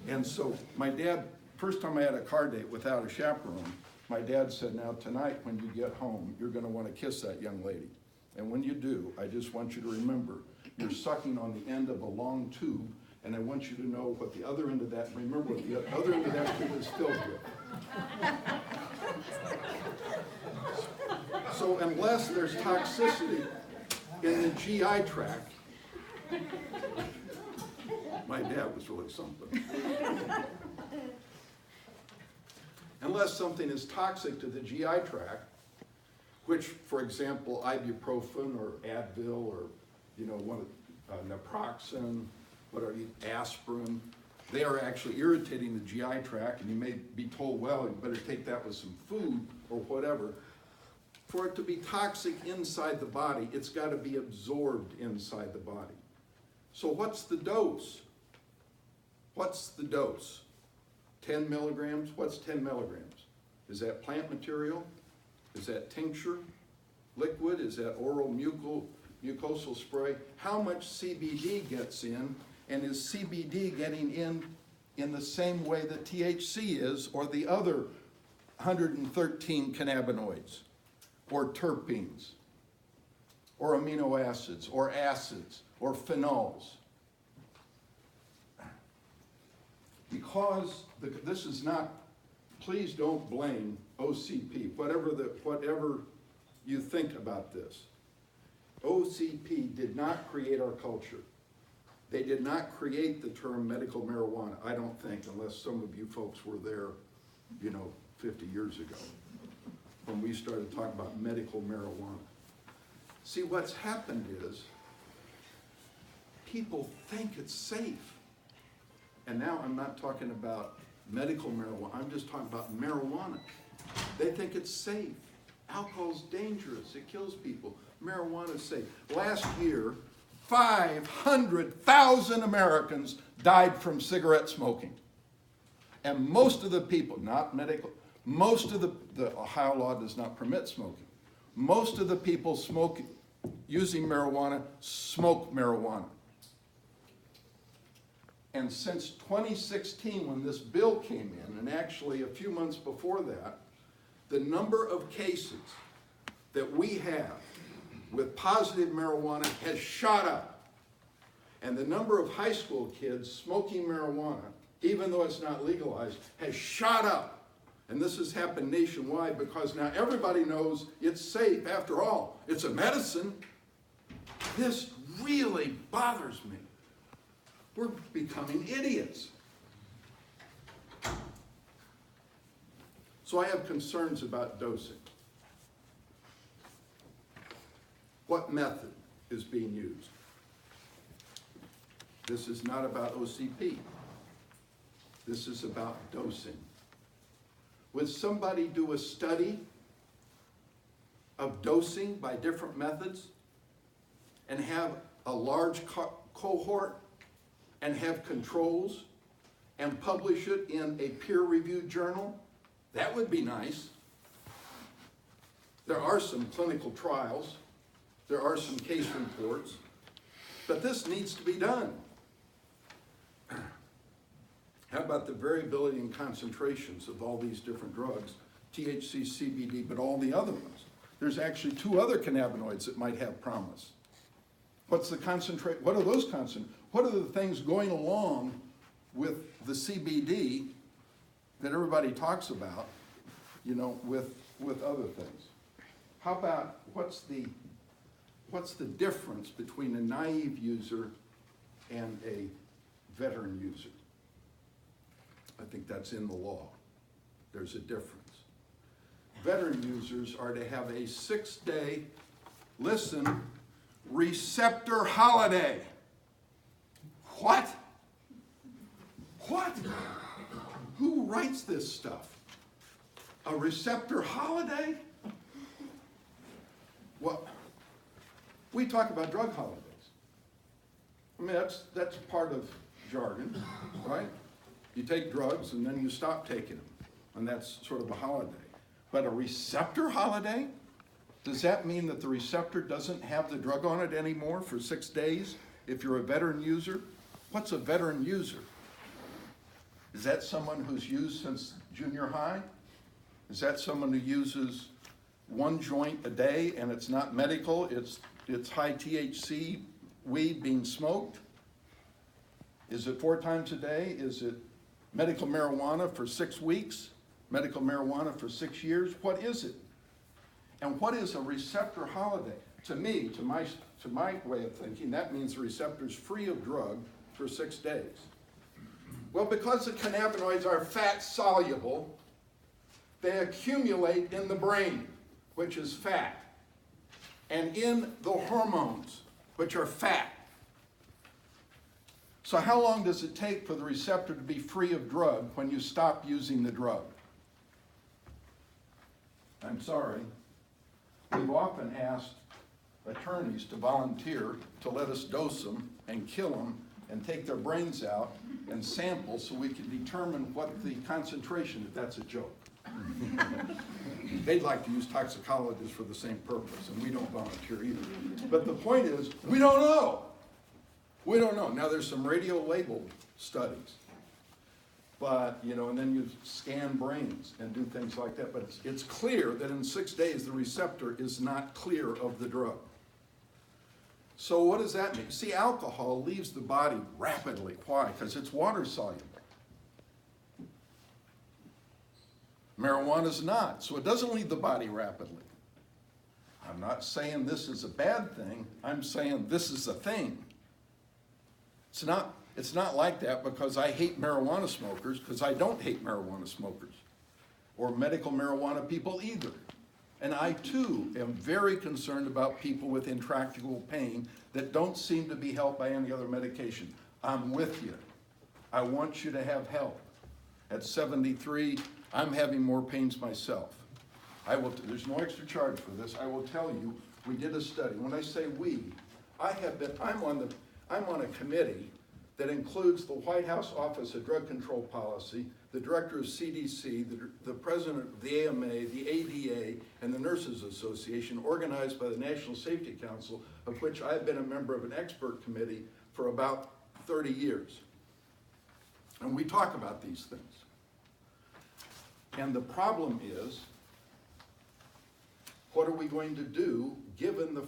And so my dad, first time I had a car date without a chaperone, my dad said, now tonight when you get home, you're gonna wanna kiss that young lady. And when you do, I just want you to remember, you're sucking on the end of a long tube, and I want you to know what the other end of that, remember what the other end of that tube is filled with. So unless there's toxicity in the GI tract, my dad was really something. Unless something is toxic to the GI tract, which, for example, ibuprofen or Advil or, naproxen, aspirin, they are actually irritating the GI tract, and you may be told, well, you better take that with some food or whatever. For it to be toxic inside the body, it's got to be absorbed inside the body. So what's the dose? What's the dose? 10 milligrams? What's 10 milligrams? Is that plant material? Is that tincture? Liquid? Is that oral mucosal spray? How much CBD gets in? And is CBD getting in the same way that THC is, or the other 113 cannabinoids, or terpenes, or amino acids, or phenols? Because this is not, please don't blame OCP, whatever you think about this. OCP did not create our culture. They did not create the term medical marijuana, I don't think, unless some of you folks were there, 50 years ago, when we started talking about medical marijuana. See, what's happened is people think it's safe. And now I'm not talking about medical marijuana, I'm just talking about marijuana. They think it's safe. Alcohol's dangerous, it kills people. Marijuana's safe. Last year, 500,000 Americans died from cigarette smoking. And most of the people, not medical, most of the Ohio law does not permit smoking. Most of the people using marijuana smoke marijuana. And since 2016, when this bill came in, and actually a few months before that, the number of cases that we have with positive marijuana has shot up. And the number of high school kids smoking marijuana, even though it's not legalized, has shot up. And this has happened nationwide because now everybody knows it's safe. After all, it's a medicine. This really bothers me. We're becoming idiots. So I have concerns about dosing. What method is being used? This is not about OCP. This is about dosing. Would somebody do a study of dosing by different methods and have a large cohort and have controls and publish it in a peer-reviewed journal? That would be nice. There are some clinical trials. There are some case reports. But this needs to be done. How about the variability in concentrations of all these different drugs, THC, CBD, but all the other ones? There's actually 2 other cannabinoids that might have promise. What's the concentrate? What are those what are the things going along with the CBD that everybody talks about, with other things? How about what's the difference between a naive user and a veteran user? I think that's in the law. There's a difference. Veteran users are to have a 6-day listen, receptor holiday. What? What? Who writes this stuff? A receptor holiday? Well, we talk about drug holidays. I mean, that's part of jargon, right? You take drugs and then you stop taking them, and that's sort of a holiday. But a receptor holiday? Does that mean that the receptor doesn't have the drug on it anymore for 6 days if you're a veteran user? What's a veteran user? Is that someone who's used since junior high? Is that someone who uses one joint a day and it's not medical, it's high THC weed being smoked? Is it 4 times a day? Is it medical marijuana for 6 weeks? Medical marijuana for 6 years? What is it? And what is a receptor holiday? To me, to my way of thinking, that means the receptor's free of drug for 6 days. Well, because the cannabinoids are fat soluble, they accumulate in the brain, which is fat, and in the hormones, which are fat. So how long does it take for the receptor to be free of drug when you stop using the drug? I'm sorry. We've often asked attorneys to volunteer to let us dose them and kill them and take their brains out and sample so we can determine what the concentration, if that's a joke. They'd like to use toxicologists for the same purpose, and we don't volunteer either. But the point is, we don't know. We don't know. Now, there's some radio labeled studies, but, you know, and then you scan brains and do things like that. But it's clear that in 6 days, the receptor is not clear of the drug. So what does that mean? See, alcohol leaves the body rapidly. Why? Because it's water soluble. Marijuana's not, so it doesn't leave the body rapidly. I'm not saying this is a bad thing. I'm saying this is a thing. It's not like that because I hate marijuana smokers, because I don't hate marijuana smokers or medical marijuana people either. And I too am very concerned about people with intractable pain that don't seem to be helped by any other medication. I'm with you. I want you to have help. At 73, I'm having more pains myself. There's no extra charge for this. I will tell you, we did a study. When I say we, I'm on a committee that includes the White House Office of Drug Control Policy, the director of CDC, the president of the AMA, the ADA, and the Nurses Association, organized by the National Safety Council, of which I've been a member of an expert committee for about 30 years. And we talk about these things. And the problem is, what are we going to do given the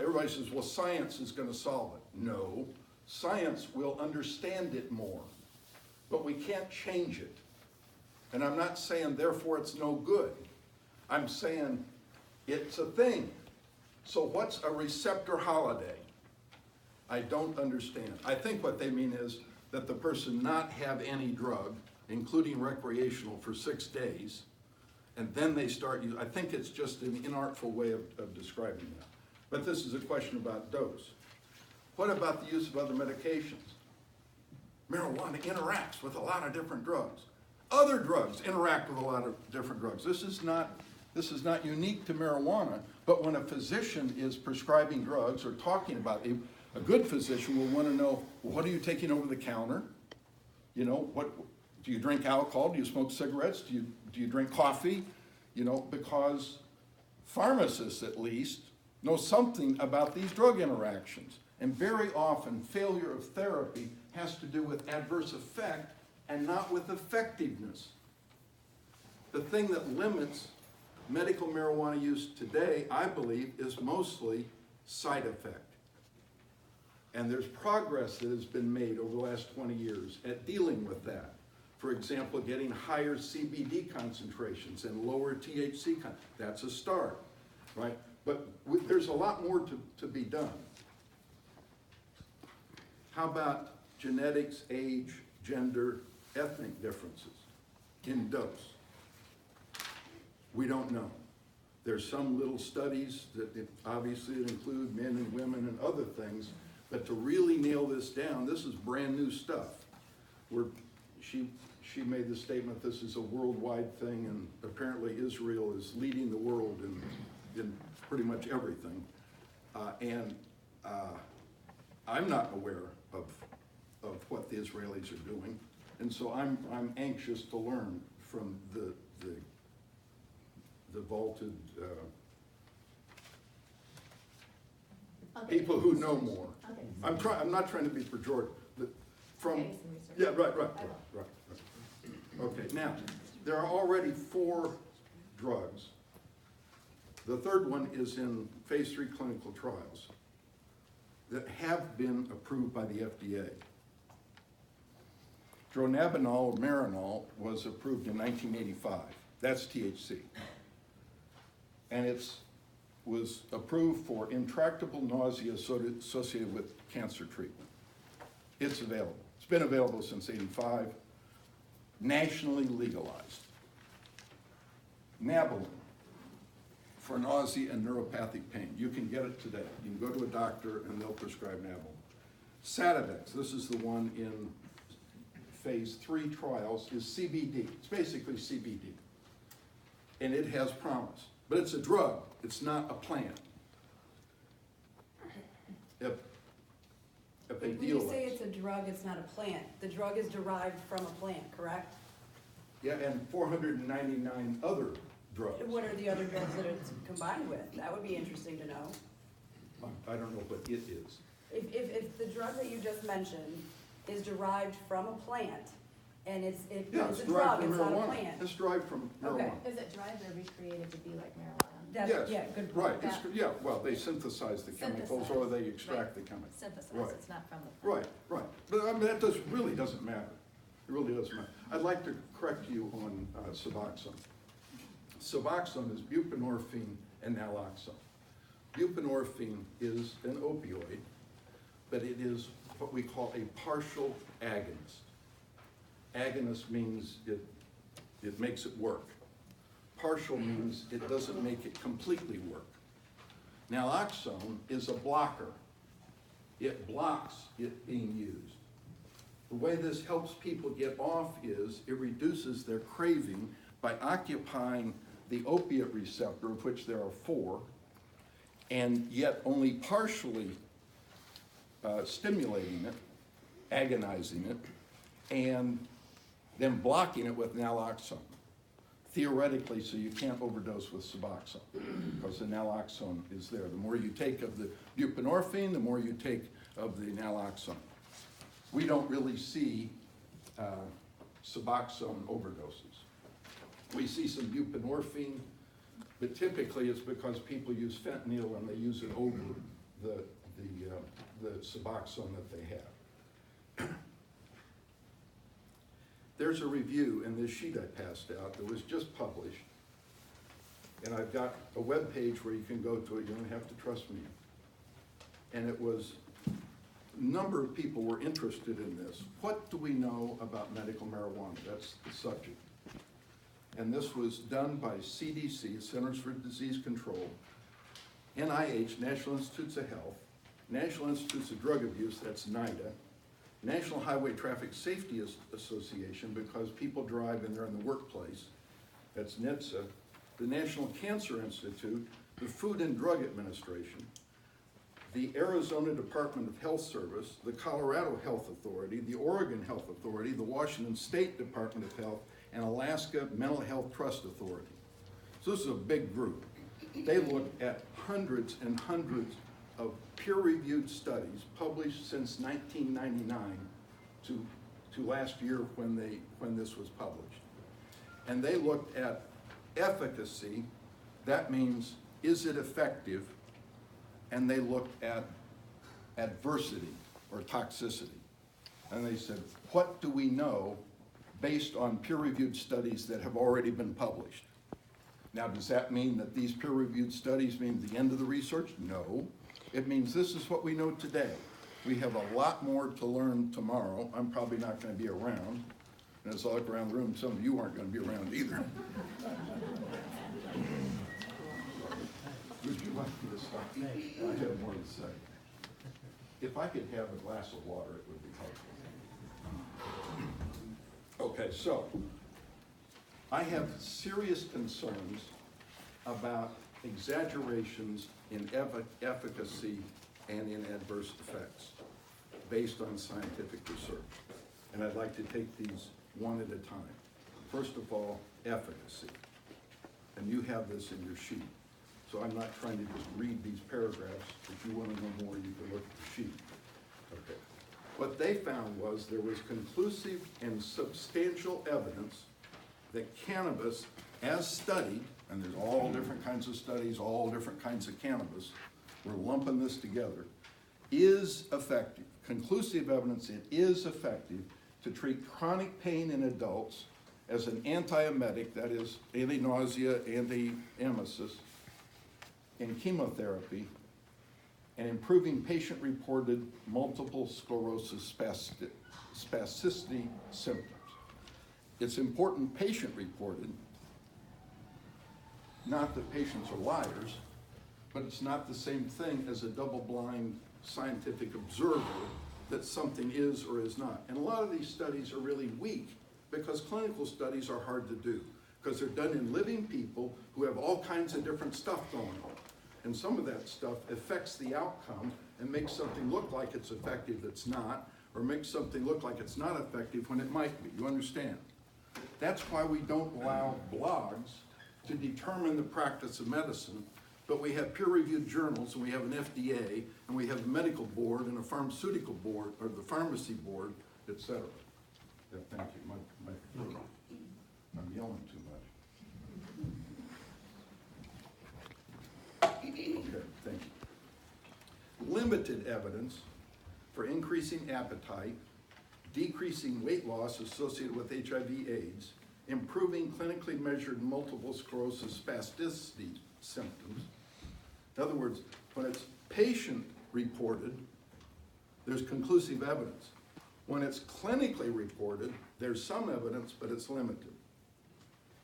everybody says, well, science is going to solve it. No, science will understand it more, but we can't change it. And I'm not saying, therefore, it's no good. I'm saying it's a thing. So what's a receptor holiday? I don't understand. I think what they mean is that the person not have any drug, including recreational, for 6 days, and then they start using. I think it's just an inartful way of describing that. But this is a question about dose. What about the use of other medications? Marijuana interacts with a lot of different drugs. Other drugs interact with a lot of different drugs. This is not unique to marijuana, but when a physician is prescribing drugs or talking about it, a good physician will want to know, well, what are you taking over the counter? You know, do you drink alcohol? Do you smoke cigarettes? Do you drink coffee? You know, because pharmacists, at least, know something about these drug interactions. And very often, failure of therapy has to do with adverse effect and not with effectiveness. The thing that limits medical marijuana use today, I believe, is mostly side effect. And there's progress that has been made over the last 20 years at dealing with that. For example, getting higher CBD concentrations and lower THC that's a start, right? But there's a lot more to be done. How about genetics, age, gender, ethnic differences in dose? We don't know. There's some little studies that obviously include men and women and other things, but to really nail this down, this is brand new stuff. She made the statement, this is a worldwide thing, and apparently Israel is leading the world in pretty much everything. I'm not aware of what the Israelis are doing, and so I'm anxious to learn from the vaulted people who know more. I'm not trying to be pejorative, but from, yeah, right. Okay, now, there are already 4 drugs. The third one is in phase 3 clinical trials that have been approved by the FDA. Dronabinol or Marinol was approved in 1985. That's THC. And it was approved for intractable nausea associated with cancer treatment. It's available. It's been available since '85, nationally legalized. Nabilon for nausea and neuropathic pain. You can get it today. You can go to a doctor and they'll prescribe Nabilon. Sativex, this is the one in phase 3 trials, is CBD. It's basically CBD. And it has promise. But it's a drug. It's not a plant. If they When deal you say with it's a drug, it's not a plant. The drug is derived from a plant, correct? yeah, and 499 other drugs. What are the other drugs that it's combined with? That would be interesting to know. I don't know what it is. If the drug that you just mentioned is derived from a plant, and it's Yeah, a it's drug, derived from it's not a marijuana. plant. It's derived from Okay. marijuana. Is it derived or recreated to be like marijuana? That's, yeah, Yes, good point. right, yeah, well, they synthesize the chemicals or they extract the chemicals. Synthesized, Right. it's not from the plant. Right. But I mean, that really doesn't matter. It really doesn't matter. I'd like to correct you on Suboxone. Suboxone is buprenorphine and naloxone. Buprenorphine is an opioid, but it is what we call a partial agonist. Agonist means it makes it work. Partial means it doesn't make it completely work. Naloxone is a blocker. It blocks it being used. The way this helps people get off is it reduces their craving by occupying the opiate receptor, of which there are 4, and yet only partially stimulating it, agonizing it, and then blocking it with naloxone. Theoretically, so you can't overdose with Suboxone, because the naloxone is there. The more you take of the buprenorphine, the more you take of the naloxone. We don't really see Suboxone overdoses. We see some buprenorphine, but typically it's because people use fentanyl and they use it over the Suboxone that they have. There's a review in this sheet I passed out that was just published, and I've got a web page where you can go to it. You don't have to trust me. And it was, a number of people were interested in this. What do we know about medical marijuana? That's the subject. And this was done by CDC, Centers for Disease Control, NIH, National Institutes of Health, National Institutes of Drug Abuse, that's NIDA, National Highway Traffic Safety Association, because people drive and they're in the workplace, that's NHTSA, the National Cancer Institute, the Food and Drug Administration, the Arizona Department of Health Service, the Colorado Health Authority, the Oregon Health Authority, the Washington State Department of Health, and Alaska Mental Health Trust Authority. So this is a big group. They looked at hundreds and hundreds of peer-reviewed studies published since 1999 to last year when this was published. And they looked at efficacy, that means is it effective, and they looked at adversity or toxicity. And they said, what do we know based on peer-reviewed studies that have already been published? Now, does that mean that these peer-reviewed studies mean the end of the research? No. It means this is what we know today. We have a lot more to learn tomorrow. I'm probably not going to be around. And as I look around the room, some of you aren't going to be around either. Would you like me to stop? I have more to say. If I could have a glass of water, it would be helpful. Okay, so I have serious concerns about exaggerations in efficacy and in adverse effects based on scientific research. And I'd like to take these one at a time. First of all, efficacy. And you have this in your sheet. So I'm not trying to just read these paragraphs. If you want to know more, you can look at the sheet. Okay. What they found was there was conclusive and substantial evidence that cannabis, as studied, and there's all different kinds of studies, all different kinds of cannabis, we're lumping this together, is effective. Conclusive evidence it is effective to treat chronic pain in adults as an antiemetic, that is anti-nausea, anti-emesis, in chemotherapy, and improving patient-reported multiple sclerosis spasticity symptoms. It's important patient-reported, not that patients are liars, but it's not the same thing as a double-blind scientific observer that something is or is not. And a lot of these studies are really weak because clinical studies are hard to do because they're done in living people who have all kinds of different stuff going on. And some of that stuff affects the outcome and makes something look like it's effective that's not, or makes something look like it's not effective when it might be. You understand? That's why we don't allow blogs to determine the practice of medicine, but we have peer-reviewed journals, and we have an FDA, and we have a medical board, and a pharmaceutical board, or the pharmacy board, etc. Yeah, thank you. I'm yelling too much. Okay, thank you. Limited evidence for increasing appetite, decreasing weight loss associated with HIV/AIDS, improving clinically measured multiple sclerosis spasticity symptoms. In other words, when it's patient-reported, there's conclusive evidence. When it's clinically reported, there's some evidence, but it's limited.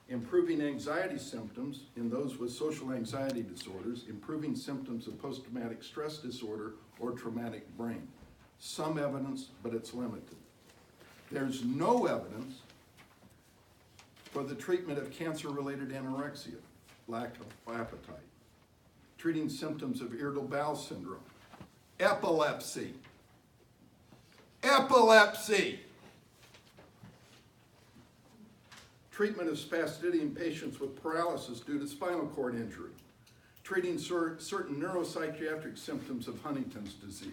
Improving anxiety symptoms in those with social anxiety disorders, improving symptoms of post-traumatic stress disorder or traumatic brain. Some evidence, but it's limited. There's no evidence for the treatment of cancer-related anorexia, lack of appetite, treating symptoms of irritable bowel syndrome, epilepsy, treatment of spasticity in patients with paralysis due to spinal cord injury, treating certain neuropsychiatric symptoms of Huntington's disease.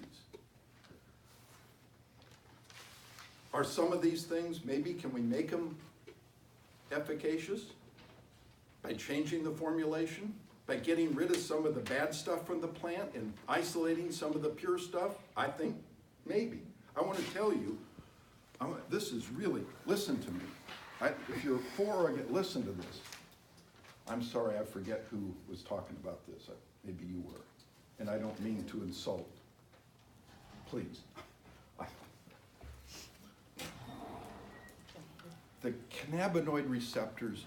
Are some of these things, maybe, can we make them efficacious by changing the formulation, by getting rid of some of the bad stuff from the plant and isolating some of the pure stuff? I think maybe. I want to tell you, this is really, listen to me. If you're for or against, listen to this. I'm sorry, I forget who was talking about this. Maybe you were. And I don't mean to insult. Please. The cannabinoid receptors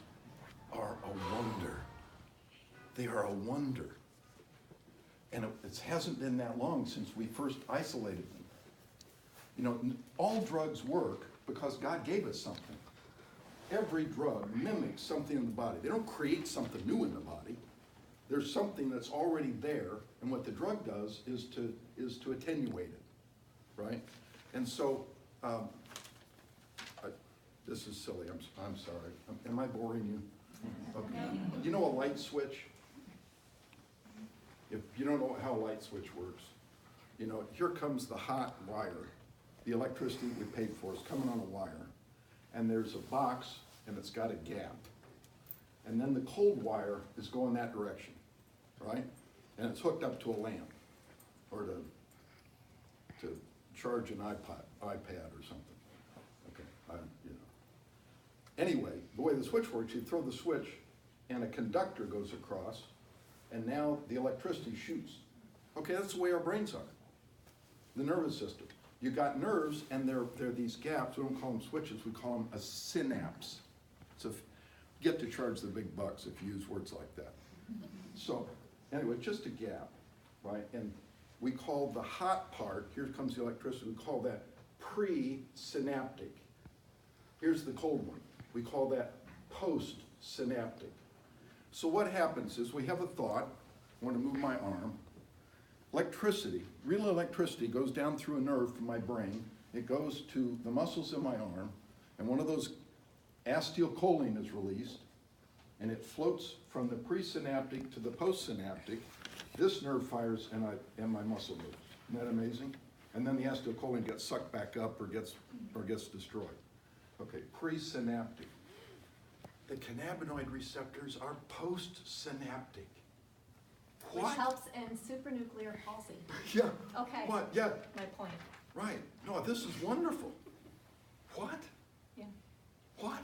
are a wonder. They are a wonder. And it hasn't been that long since we first isolated them. You know, all drugs work because God gave us something. Every drug mimics something in the body. They don't create something new in the body. There's something that's already there, and what the drug does is to attenuate it, right? And so, this is silly, I'm sorry. Am I boring you? Okay. You know a light switch? If you don't know how a light switch works, you know, here comes the hot wire. The electricity we paid for is coming on a wire, and there's a box, and it's got a gap. And then the cold wire is going that direction, right? And it's hooked up to a lamp, or to charge an iPad or something. Okay, you know. Anyway, the way the switch works, you throw the switch, and a conductor goes across, and now the electricity shoots. Okay, that's the way our brains are. The nervous system. You got nerves, and they're these gaps. We don't call them switches. We call them a synapse. So get to charge the big bucks if you use words like that. So anyway, just a gap, right? And we call the hot part, here comes the electricity, we call that pre-synaptic. Here's the cold one. We call that post-synaptic. So what happens is we have a thought, I want to move my arm. Electricity, real electricity goes down through a nerve from my brain. It goes to the muscles in my arm, and one of those acetylcholine is released, and it floats from the presynaptic to the postsynaptic. This nerve fires and my muscle moves. Isn't that amazing? And then the acetylcholine gets sucked back up or gets destroyed. Okay, presynaptic. The cannabinoid receptors are postsynaptic. Which What? helps in supranuclear palsy. Yeah. Okay. What? Yeah. My point. Right. No, this is wonderful. What? Yeah. What?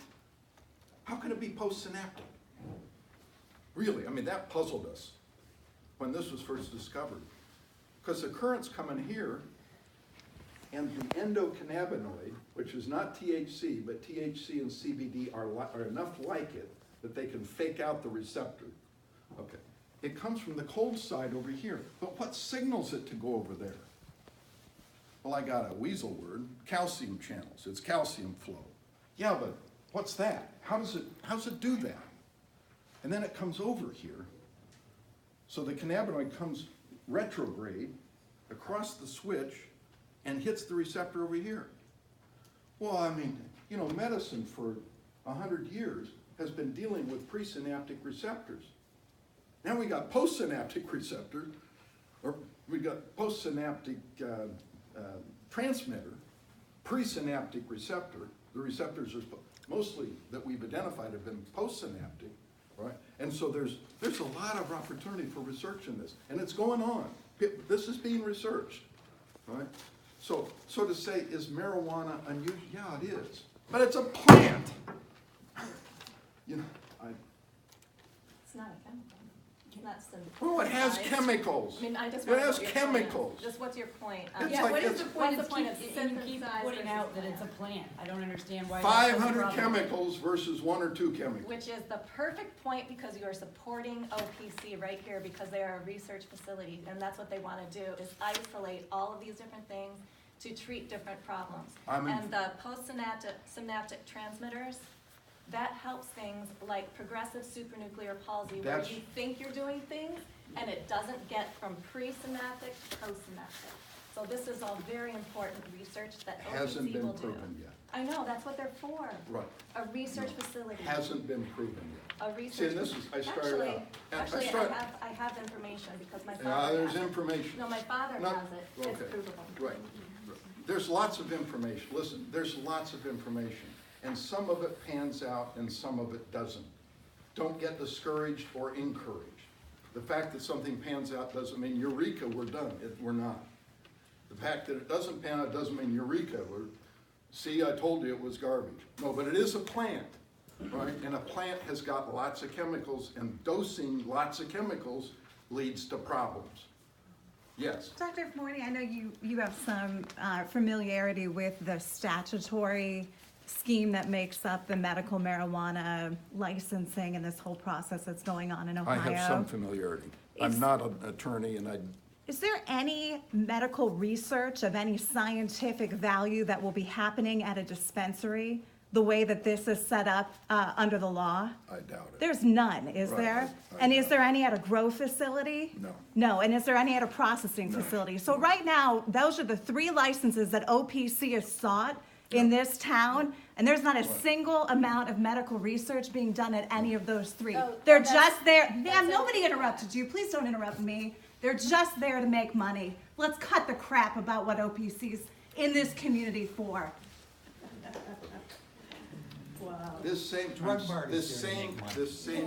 How can it be postsynaptic? Really, I mean, that puzzled us when this was first discovered. Because the currents come in here, and the endocannabinoid, which is not THC, but THC and CBD are enough like it that they can fake out the receptor. Okay. It comes from the cold side over here, but what signals it to go over there? Well, I got a weasel word, calcium channels. It's calcium flow. Yeah, but what's that? How does it do that? And then it comes over here. So the cannabinoid comes retrograde across the switch and hits the receptor over here. Well, I mean, you know, medicine for 100 years has been dealing with presynaptic receptors. Now we got postsynaptic receptor, or we got postsynaptic transmitter, presynaptic receptor. The receptors are mostly that we've identified have been postsynaptic, right? And so there's a lot of opportunity for research in this, and it's going on. This is being researched, right? So to say, is marijuana unusual? Yeah, it is, but it's a plant. You know, It's not a chemical. That's the. Oh, it has chemicals. I mean, I just It want to know has what your point is. chemicals. Just what's your point? It's Yeah, like what is it's- the point What's of the point of you keep synthesized putting out that versus it's a plant? I don't understand why. 500 that's a problem. chemicals versus 1 or 2 chemicals. Which is the perfect point because you are supporting OPC right here because they are a research facility and that's what they want to do is isolate all of these different things to treat different problems. And the postsynaptic transmitters, that helps things like progressive supranuclear palsy where That's- you think you're doing things and it doesn't get from presynaptic to postsynaptic. So this is all very important research that Hasn't OPC been will do. proven yet. I know, that's what they're for. Right. A research facility. Hasn't been proven yet. A research. See, and this is, I started out. and Actually, start- I have information because my Yeah, father there's has it. information. No, my father Not- has it. It's okay. provable. Right. There's lots of information. Listen, there's lots of information. And some of it pans out and some of it doesn't. Don't get discouraged or encouraged. The fact that something pans out doesn't mean eureka, we're done. We're not. The fact that it doesn't pan out doesn't mean eureka, see, I told you it was garbage. No, but it is a plant, right? And a plant has got lots of chemicals, and dosing lots of chemicals leads to problems. Yes. Dr. Forney, I know you have some familiarity with the statutory scheme that makes up the medical marijuana licensing and this whole process that's going on in Ohio. I have some familiarity. I'm not an attorney, and Is there any medical research of any scientific value that will be happening at a dispensary the way that this is set up under the law? I doubt it. There's none, is Right, there? I And is doubt there any at a grow facility? No. No, and is there any at a processing facility? So right now, those are the 3 licenses that OPC has sought in this town, and there's not a single amount of medical research being done at any of those 3. They're just there, ma'am, nobody interrupted you, please don't interrupt me. They're just there to make money. Let's cut the crap about what OPC's in this community for. This same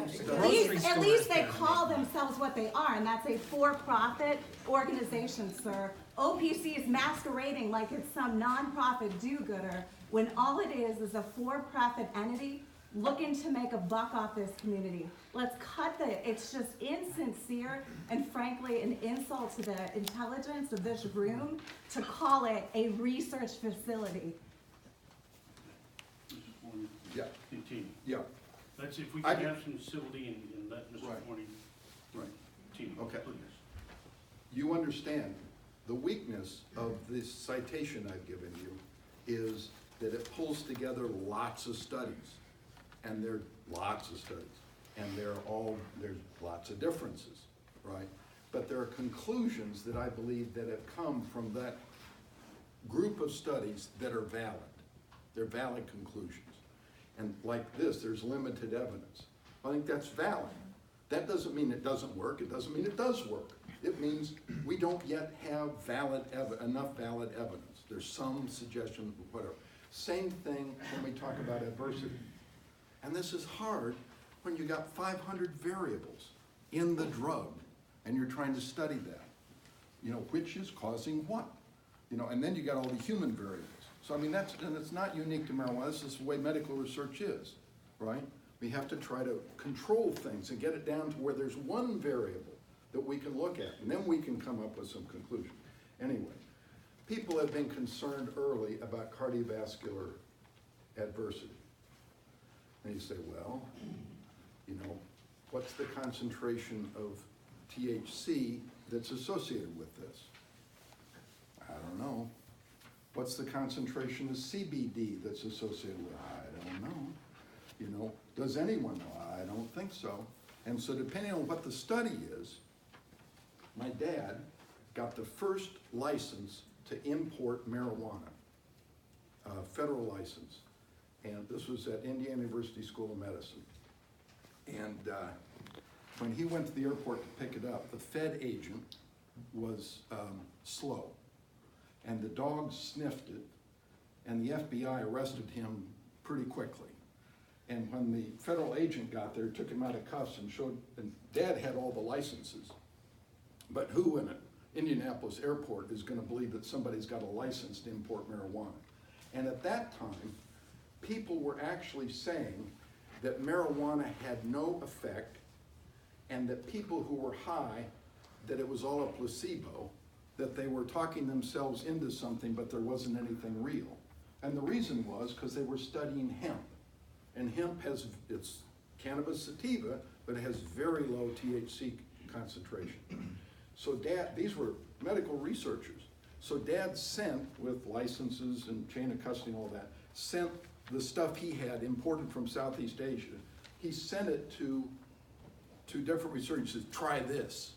stuff. At least they call themselves what they are, and that's a for-profit organization, sir. OPC is masquerading like it's some nonprofit do-gooder, when all it is a for-profit entity looking to make a buck off this community. Let's cut it's just insincere and frankly an insult to the intelligence of this room to call it a research facility. Yeah. Continue. Yeah. Let's see if we can have some civility and let Mr. Right. Forney continue, Okay. please. You understand, the weakness of this citation I've given you is that it pulls together lots of studies. And there are lots of studies. And there's lots of differences, right? But there are conclusions that I believe that have come from that group of studies that are valid. They're valid conclusions. And like this, there's limited evidence. I think that's valid. That doesn't mean it doesn't work. It doesn't mean it does work. It means we don't yet have enough valid evidence. There's some suggestion, whatever. Same thing when we talk about adversity. And this is hard when you got 500 variables in the drug and you're trying to study that. You know, which is causing what? You know, and then you got all the human variables. So I mean, and it's not unique to marijuana. This is the way medical research is, right? We have to try to control things and get it down to where there's one variable that we can look at, and then we can come up with some conclusion. Anyway, people have been concerned early about cardiovascular adversity. And you say, well, you know, what's the concentration of THC that's associated with this? I don't know. What's the concentration of CBD that's associated with it? I don't know. You know, does anyone know? I don't think so. And so depending on what the study is, my dad got the first license to import marijuana, federal license. And this was at Indiana University School of Medicine. And when he went to the airport to pick it up, the Fed agent was slow. And the dog sniffed it, and the FBI arrested him pretty quickly. And when the federal agent got there, took him out of cuffs and showed, and Dad had all the licenses. But who in an Indianapolis airport is gonna believe that somebody's got a license to import marijuana? And at that time, people were actually saying that marijuana had no effect, and that people who were high, that it was all a placebo, that they were talking themselves into something, but there wasn't anything real. And the reason was because they were studying hemp. And hemp has, it's cannabis sativa, but it has very low THC concentration. So Dad, these were medical researchers. So Dad sent, with licenses and chain of custody and all that, sent the stuff he had imported from Southeast Asia. He sent it to different researchers. He said, try this.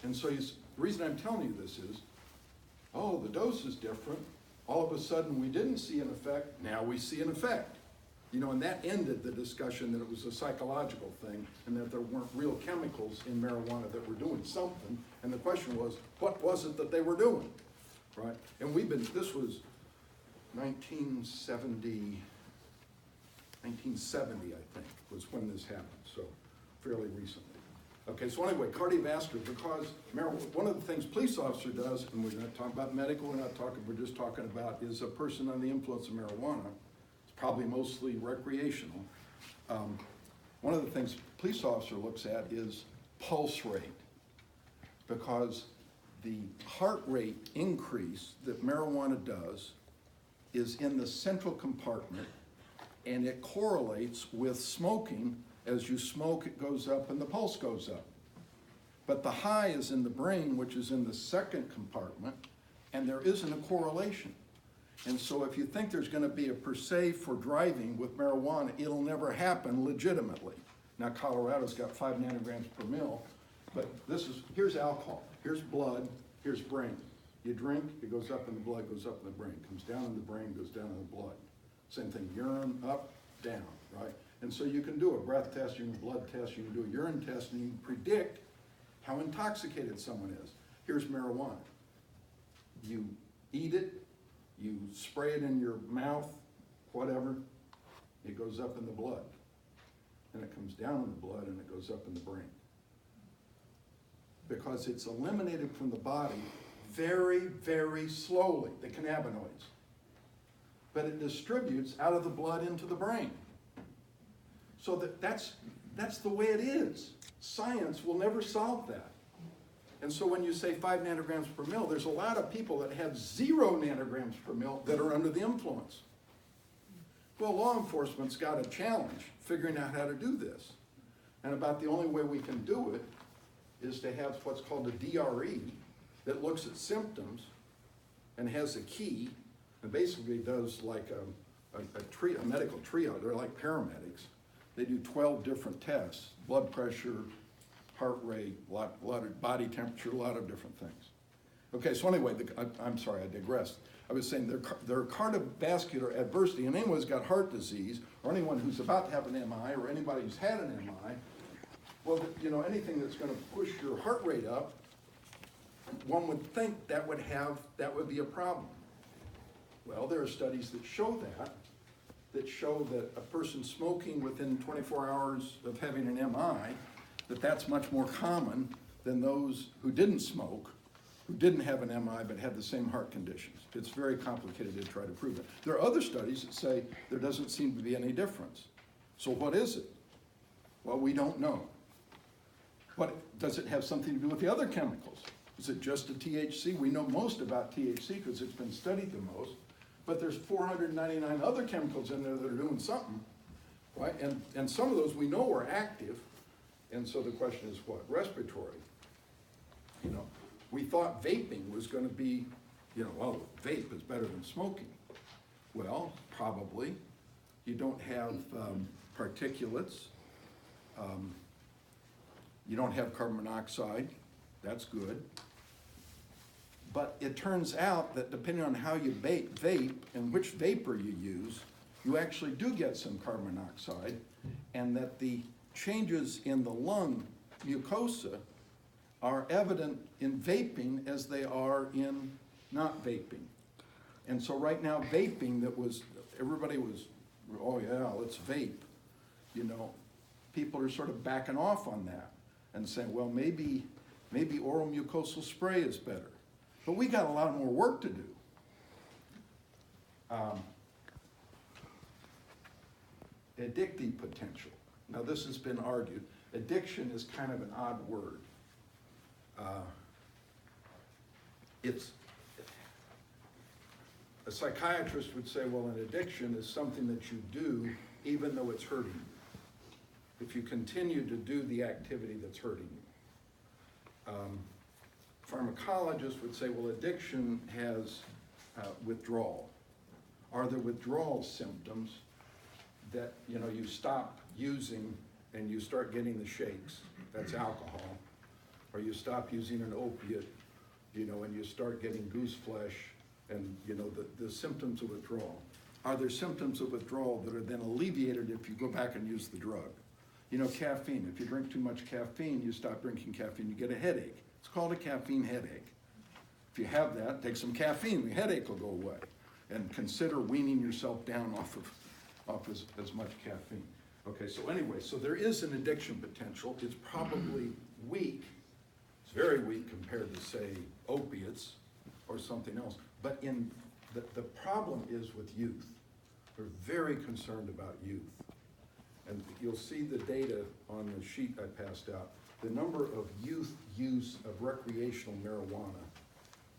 And so the reason I'm telling you this is, oh, the dose is different. All of a sudden we didn't see an effect, now we see an effect. You know, and that ended the discussion that it was a psychological thing and that there weren't real chemicals in marijuana that were doing something. And the question was, what was it that they were doing, right? And this was 1970, I think, was when this happened, so fairly recently. Okay, so anyway, cardiovascular, because one of the things police officer does, and we're not talking about medical, we're just talking about is a person under the influence of marijuana. It's probably mostly recreational. One of the things police officer looks at is pulse rate, because the heart rate increase that marijuana does is in the central compartment, and it correlates with smoking. As you smoke, it goes up and the pulse goes up. But the high is in the brain, which is in the second compartment, and there isn't a correlation. And so if you think there's gonna be a per se for driving with marijuana, it'll never happen legitimately. Now Colorado's got 5 nanograms per mil, but here's alcohol, here's blood, here's brain. You drink, it goes up in the blood, goes up in the brain, comes down in the brain, goes down in the blood. Same thing, urine, up, down, right? And so you can do a breath test, you can do a blood test, you can do a urine test, and you can predict how intoxicated someone is. Here's marijuana. You eat it, you spray it in your mouth, whatever, it goes up in the blood. And it comes down in the blood and it goes up in the brain. Because it's eliminated from the body very, very slowly, the cannabinoids. But it distributes out of the blood into the brain. So that's the way it is. Science will never solve that. And so when you say 5 nanograms per mil, there's a lot of people that have 0 nanograms per mil that are under the influence. Well, law enforcement's got a challenge figuring out how to do this. And about the only way we can do it is to have what's called a DRE that looks at symptoms and has a key and basically does like a medical triage. They're like paramedics. They do 12 different tests: blood pressure, heart rate, a lot of body temperature, a lot of different things. Okay, so anyway, I'm sorry, I digressed. I was saying their cardiovascular adversity, and anyone who's got heart disease, or anyone who's about to have an MI, or anybody who's had an MI, well, you know, anything that's going to push your heart rate up, one would think that would be a problem. Well, there are studies that show that a person smoking within 24 hours of having an MI, that's much more common than those who didn't smoke, who didn't have an MI but had the same heart conditions. It's very complicated to try to prove it. There are other studies that say there doesn't seem to be any difference. So what is it? Well, we don't know. But does it have something to do with the other chemicals? Is it just the THC? We know most about THC because it's been studied the most, but there's 499 other chemicals in there that are doing something, right? And some of those we know are active, and so the question is what? Respiratory. You know, we thought vaping was going to be, you know, well, vape is better than smoking. Well, probably. You don't have particulates. You don't have carbon monoxide. That's good. But it turns out that depending on how you vape and which vapor you use, you actually do get some carbon monoxide, and that the changes in the lung mucosa are evident in vaping as they are in not vaping. And so right now, vaping everybody was, oh yeah, let's vape. You know, people are sort of backing off on that and saying, well, maybe oral mucosal spray is better. But we got a lot more work to do. Addictive potential. Now this has been argued. Addiction is kind of an odd word. A psychiatrist would say, well, an addiction is something that you do even though it's hurting you. If you continue to do the activity that's hurting you. Pharmacologists would say, well, addiction has withdrawal. Are there withdrawal symptoms that, you know, you stop using and you start getting the shakes? That's alcohol. Or you stop using an opiate, you know, and you start getting goose flesh and, you know, the symptoms of withdrawal. Are there symptoms of withdrawal that are then alleviated if you go back and use the drug? You know, caffeine. If you drink too much caffeine, you stop drinking caffeine, you get a headache. It's called a caffeine headache. If you have that, take some caffeine, the headache will go away. And consider weaning yourself down off as much caffeine. Okay, so anyway, so there is an addiction potential. It's probably weak. It's very weak compared to, say, opiates or something else. But the problem is with youth. We're very concerned about youth. And you'll see the data on the sheet I passed out. The number of youth use of recreational marijuana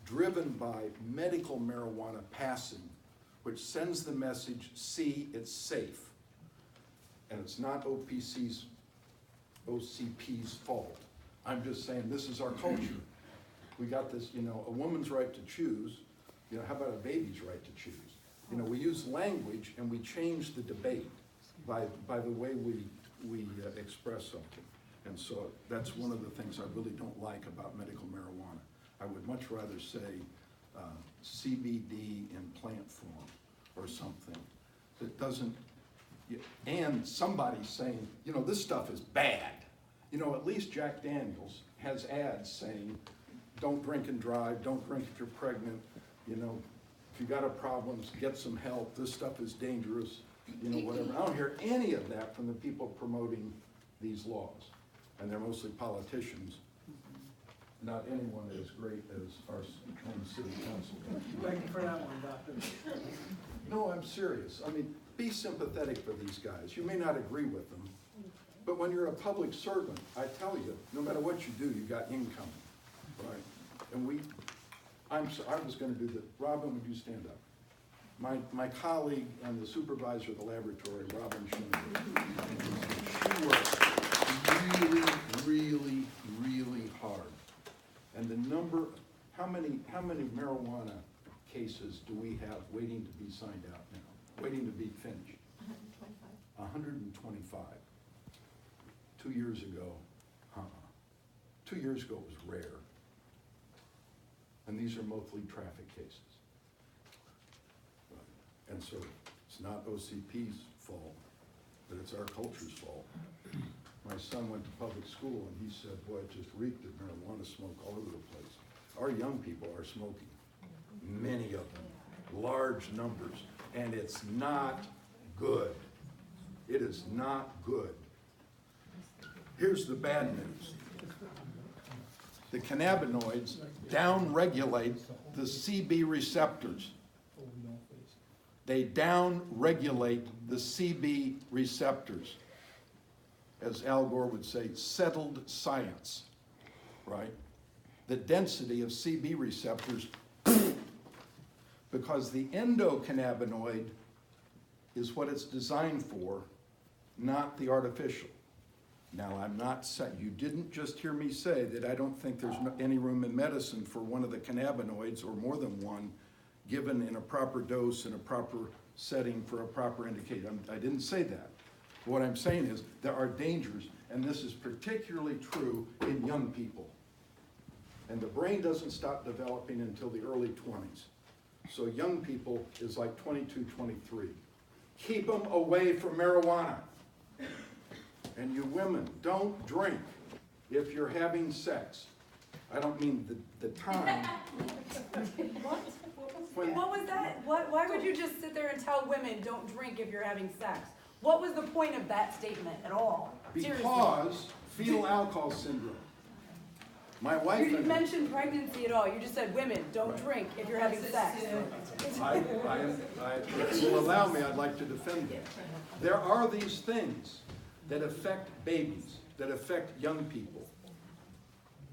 driven by medical marijuana passing, which sends the message, see, it's safe. And it's not OCP's fault. I'm just saying this is our culture. We got this, you know, a woman's right to choose. You know, how about a baby's right to choose? You know, we use language and we change the debate by the way we express something. And so that's one of the things I really don't like about medical marijuana. I would much rather say CBD in plant form or something that doesn't, and somebody's saying, you know, this stuff is bad. You know, at least Jack Daniels has ads saying, don't drink and drive, don't drink if you're pregnant, you know, if you got a problem, get some help, this stuff is dangerous, you know, whatever. I don't hear any of that from the people promoting these laws. And they're mostly politicians, not anyone as great as our own city council. Thank you for that one, Doctor. No, I'm serious. I mean, be sympathetic for these guys. You may not agree with them, but when you're a public servant, I tell you, no matter what you do, you got income, right? And I was going to do that. Robin, would you stand up? My colleague and the supervisor of the laboratory, Robin Schindler, she works really, really, really And the number, how many marijuana cases do we have waiting to be signed out now, waiting to be finished? 125. 2 years ago, 2 years ago it was rare. And these are mostly traffic cases. And so it's not OCP's fault, but it's our culture's fault. My son went to public school and he said, boy, it just reeked of marijuana smoke all over the place. Our young people are smoking, many of them, large numbers, and it's not good. It is not good. Here's the bad news. The cannabinoids downregulate the CB receptors. They downregulate the CB receptors. As Al Gore would say, settled science, right? The density of CB receptors, because the endocannabinoid is what it's designed for, not the artificial. Now, I'm not saying, you didn't just hear me say that I don't think there's any room in medicine for one of the cannabinoids or more than one given in a proper dose in a proper setting for a proper indication. I didn't say that. What I'm saying is there are dangers, and this is particularly true in young people. And the brain doesn't stop developing until the early 20s. So young people is like 22, 23. Keep them away from marijuana. And you women, don't drink if you're having sex. I don't mean the time. What was that? Why would you just sit there and tell women don't drink if you're having sex? What was the point of that statement at all? Because fetal alcohol syndrome. My wife. You didn't mention pregnancy at all. You just said women don't drink if you're having sex. If you will allow me, I'd like to defend it. There are these things that affect babies, that affect young people.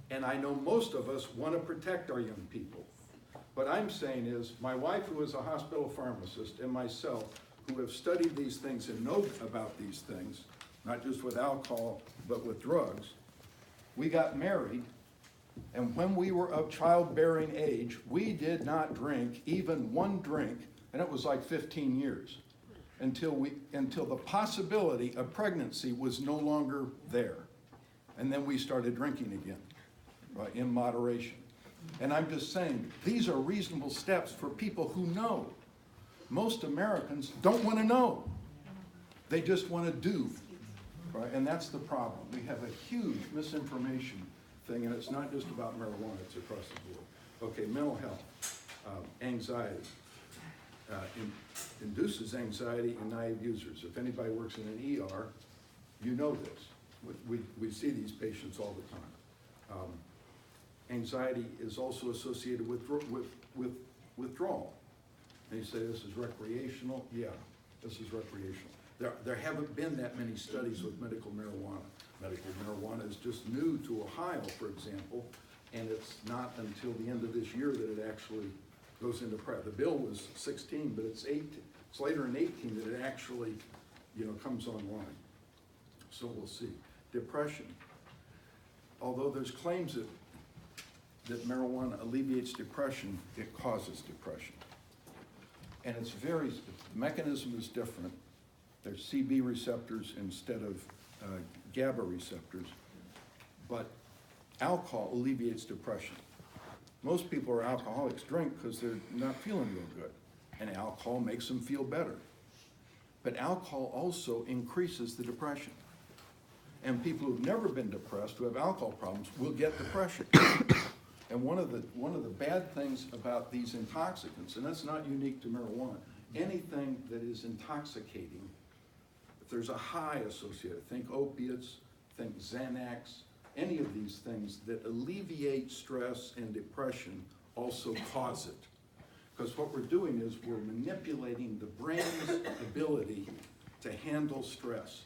And I know most of us want to protect our young people. What I'm saying is, my wife, who is a hospital pharmacist, and myself, who have studied these things and know about these things, not just with alcohol, but with drugs, we got married, and when we were of childbearing age, we did not drink even one drink, and it was like 15 years, until the possibility of pregnancy was no longer there. And then we started drinking again, right, in moderation. And I'm just saying, these are reasonable steps for people who know. Most Americans don't want to know. They just want to do, right? And that's the problem. We have a huge misinformation thing, and it's not just about marijuana, it's across the board. Okay, mental health, anxiety. Induces anxiety in naive users. If anybody works in an ER, you know this. We see these patients all the time. Anxiety is also associated with withdrawal. And you say, this is recreational? Yeah, this is recreational. There haven't been that many studies with medical marijuana. Medical marijuana is just new to Ohio, for example, and it's not until the end of this year that it actually goes into practice. The bill was 16, but it's 18. It's later in 18 that it actually, comes online. So we'll see. Depression. Although there's claims that marijuana alleviates depression, it causes depression. And the mechanism is different. There's CB receptors instead of GABA receptors. But alcohol alleviates depression. Most people who are alcoholics drink because they're not feeling real good, and alcohol makes them feel better. But alcohol also increases the depression. And people who've never been depressed, who have alcohol problems, will get depression. And one of the bad things about these intoxicants, and that's not unique to marijuana, anything that is intoxicating, if there's a high associated, think opiates, think Xanax, any of these things that alleviate stress and depression also cause it. Because what we're doing is we're manipulating the brain's ability to handle stress.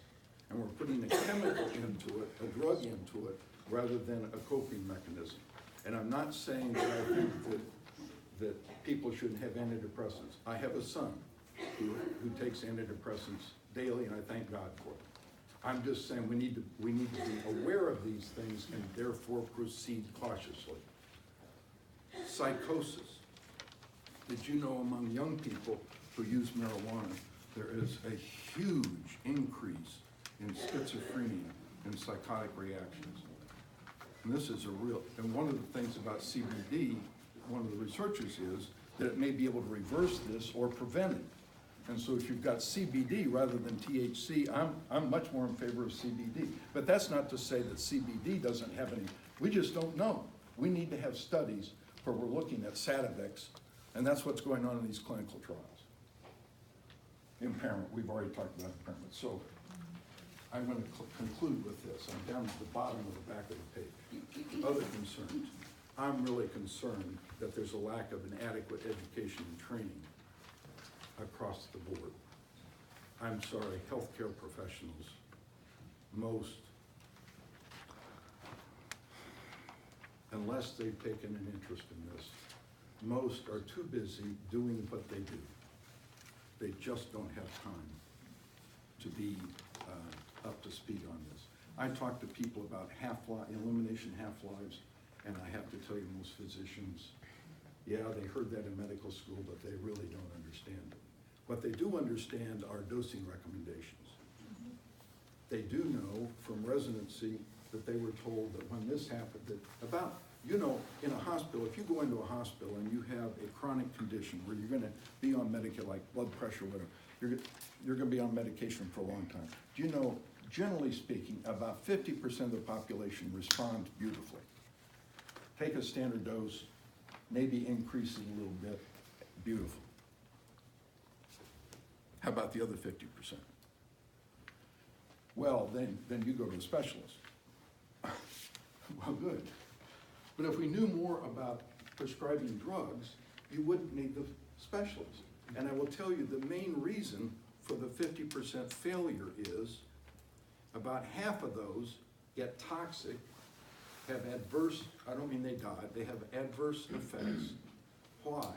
And we're putting a chemical into it, a drug into it, rather than a coping mechanism. And I'm not saying that I think that people shouldn't have antidepressants. I have a son who takes antidepressants daily, and I thank God for it. I'm just saying we need to be aware of these things and therefore proceed cautiously. psychosis. Did you know among young people who use marijuana, there is a huge increase in schizophrenia and psychotic reactions? And this is a real, and one of the things about CBD, one of the researchers is that it may be able to reverse this or prevent it. And so if you've got CBD rather than THC, I'm much more in favor of CBD. But that's not to say that CBD doesn't have any, we just don't know. We need to have studies where we're looking at side effects, and that's what's going on in these clinical trials. Impairment, we've already talked about impairment. So I'm going to conclude with this. I'm down at the bottom of the back of the page. Other concerns. I'm really concerned that there's a lack of an adequate education and training across the board. I'm sorry, healthcare professionals, most, unless they've taken an interest in this, most are too busy doing what they do. They just don't have time to be up to speed on this. I talk to people about elimination half-lives, and I have to tell you, most physicians, yeah, they heard that in medical school, but they really don't understand it. What they do understand are dosing recommendations. They do know from residency that they were told that when this happened, that about, you know, in a hospital, if you go into a hospital and you have a chronic condition where you're gonna be on medication, like blood pressure, whatever, you're gonna be on medication for a long time. Do you know, generally speaking, about 50% of the population responds beautifully. Take a standard dose, maybe increase it a little bit, beautiful. How about the other 50%? Well, then you go to a specialist. Well, good. But if we knew more about prescribing drugs, you wouldn't need the specialist. And I will tell you the main reason for the 50% failure is about half of those get toxic, have adverse, I don't mean they die, they have adverse effects. Why?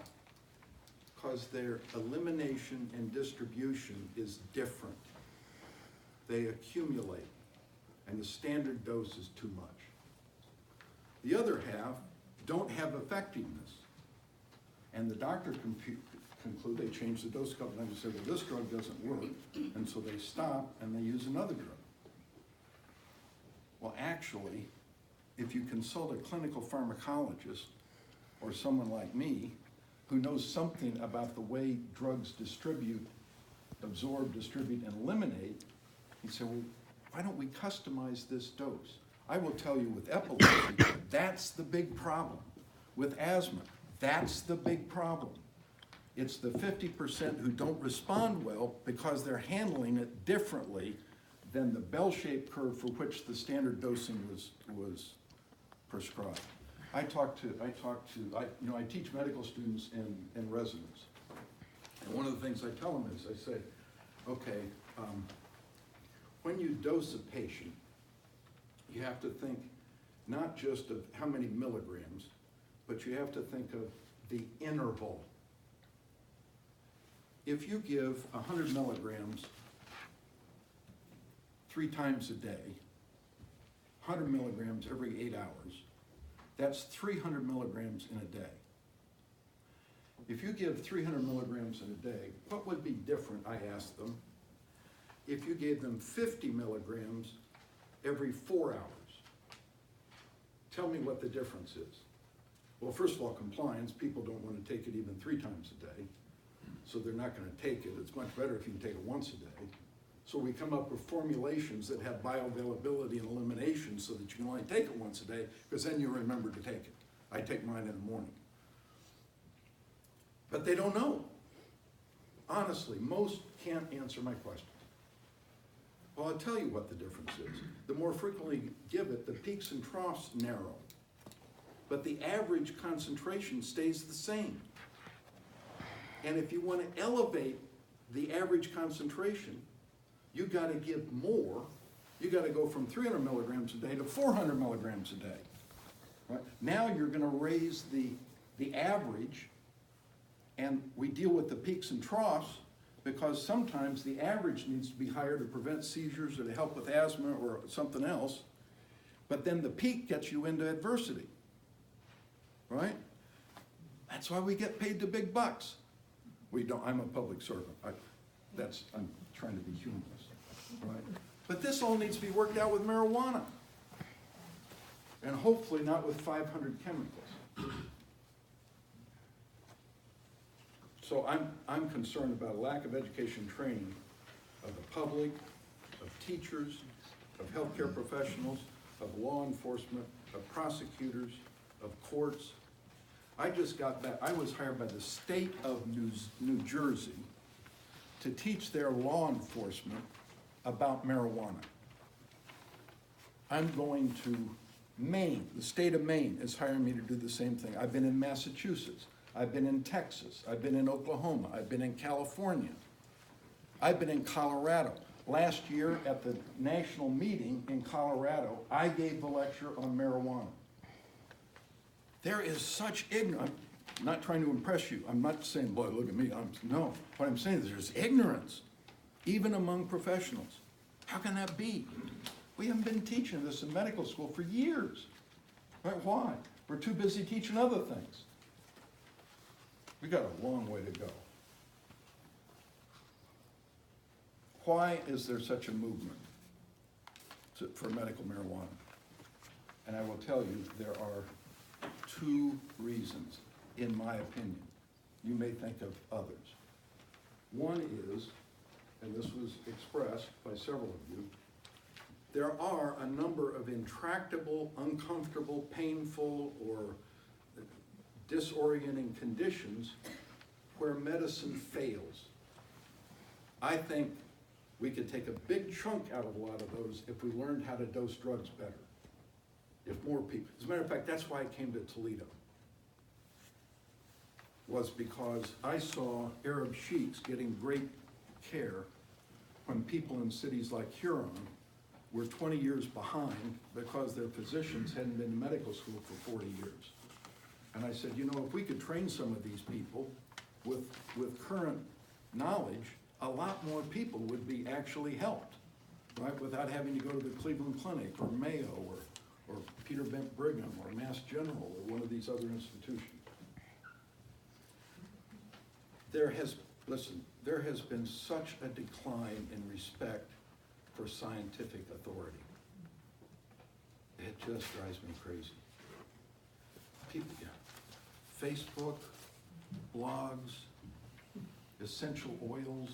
Because their elimination and distribution is different. They accumulate, and the standard dose is too much. The other half don't have effectiveness. And the doctor conclude, they change the dose a couple times and say, well, this drug doesn't work, and so they stop and they use another drug. Well, actually, if you consult a clinical pharmacologist or someone like me who knows something about the way drugs distribute, absorb, distribute, and eliminate, you say, well, why don't we customize this dose? I will tell you with epilepsy, that's the big problem. With asthma, that's the big problem. It's the 50% who don't respond well because they're handling it differently than the bell-shaped curve for which the standard dosing was prescribed. I teach medical students and residents. And one of the things I tell them is, I say, okay, when you dose a patient, you have to think not just of how many milligrams, but you have to think of the interval. If you give 100 milligrams 3 times a day, 100 milligrams every 8 hours, that's 300 milligrams in a day. If you give 300 milligrams in a day, what would be different, I asked them, if you gave them 50 milligrams every 4 hours? Tell me what the difference is. Well, first of all, compliance. People don't want to take it even 3 times a day, so they're not going to take it. It's much better if you can take it once a day. So we come up with formulations that have bioavailability and elimination so that you can only take it once a day, because then you remember to take it. I take mine in the morning. But they don't know. Honestly, most can't answer my questions. Well, I'll tell you what the difference is. The more frequently you give it, the peaks and troughs narrow. But the average concentration stays the same. And if you want to elevate the average concentration, you got to give more. You got to go from 300 milligrams a day to 400 milligrams a day. Right? Now you're going to raise the average, and we deal with the peaks and troughs because sometimes the average needs to be higher to prevent seizures or to help with asthma or something else, but then the peak gets you into adversity, right? That's why we get paid the big bucks. We don't, I'm a public servant. I'm trying to be humorous, right? But this all needs to be worked out with marijuana. And hopefully not with 500 chemicals. So I'm concerned about a lack of education training of the public, of teachers, of healthcare professionals, of law enforcement, of prosecutors, of courts. I just got back, I was hired by the state of New Jersey to teach their law enforcement about marijuana. I'm going to Maine, the state of Maine is hiring me to do the same thing. I've been in Massachusetts, I've been in Texas, I've been in Oklahoma, I've been in California, I've been in Colorado. Last year at the national meeting in Colorado, I gave the lecture on marijuana. There is such ignorance. I'm not trying to impress you. I'm not saying, boy, look at me. No, what I'm saying is there's ignorance, even among professionals. How can that be? We haven't been teaching this in medical school for years. Right? Why? We're too busy teaching other things. We got a long way to go. Why is there such a movement for medical marijuana? And I will tell you, there are two reasons, in my opinion. You may think of others. One is, and this was expressed by several of you, there are a number of intractable, uncomfortable, painful, or disorienting conditions where medicine fails. I think we could take a big chunk out of a lot of those if we learned how to dose drugs better. If more people, as a matter of fact, that's why I came to Toledo, was because I saw Arab sheiks getting great care when people in cities like Huron were 20 years behind because their physicians hadn't been to medical school for 40 years. And I said, you know, if we could train some of these people with current knowledge, a lot more people would be actually helped, right? Without having to go to the Cleveland Clinic or Mayo or Peter Bent Brigham or Mass General or one of these other institutions. There has been such a decline in respect for scientific authority. It just drives me crazy. People, Facebook, blogs, essential oils,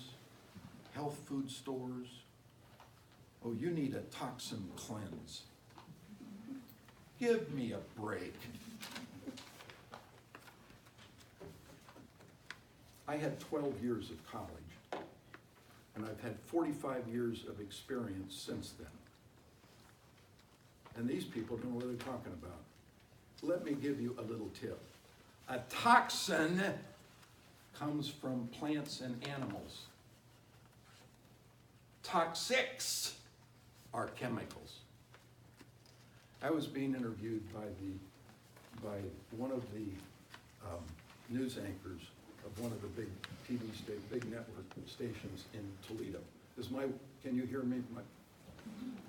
health food stores. Oh, you need a toxin cleanse. Give me a break. I had 12 years of college, and I've had 45 years of experience since then. And these people don't know what they're talking about. Let me give you a little tip. A toxin comes from plants and animals. Toxics are chemicals. I was being interviewed by one of the news anchors of one of the big big network stations in Toledo. Can you hear me?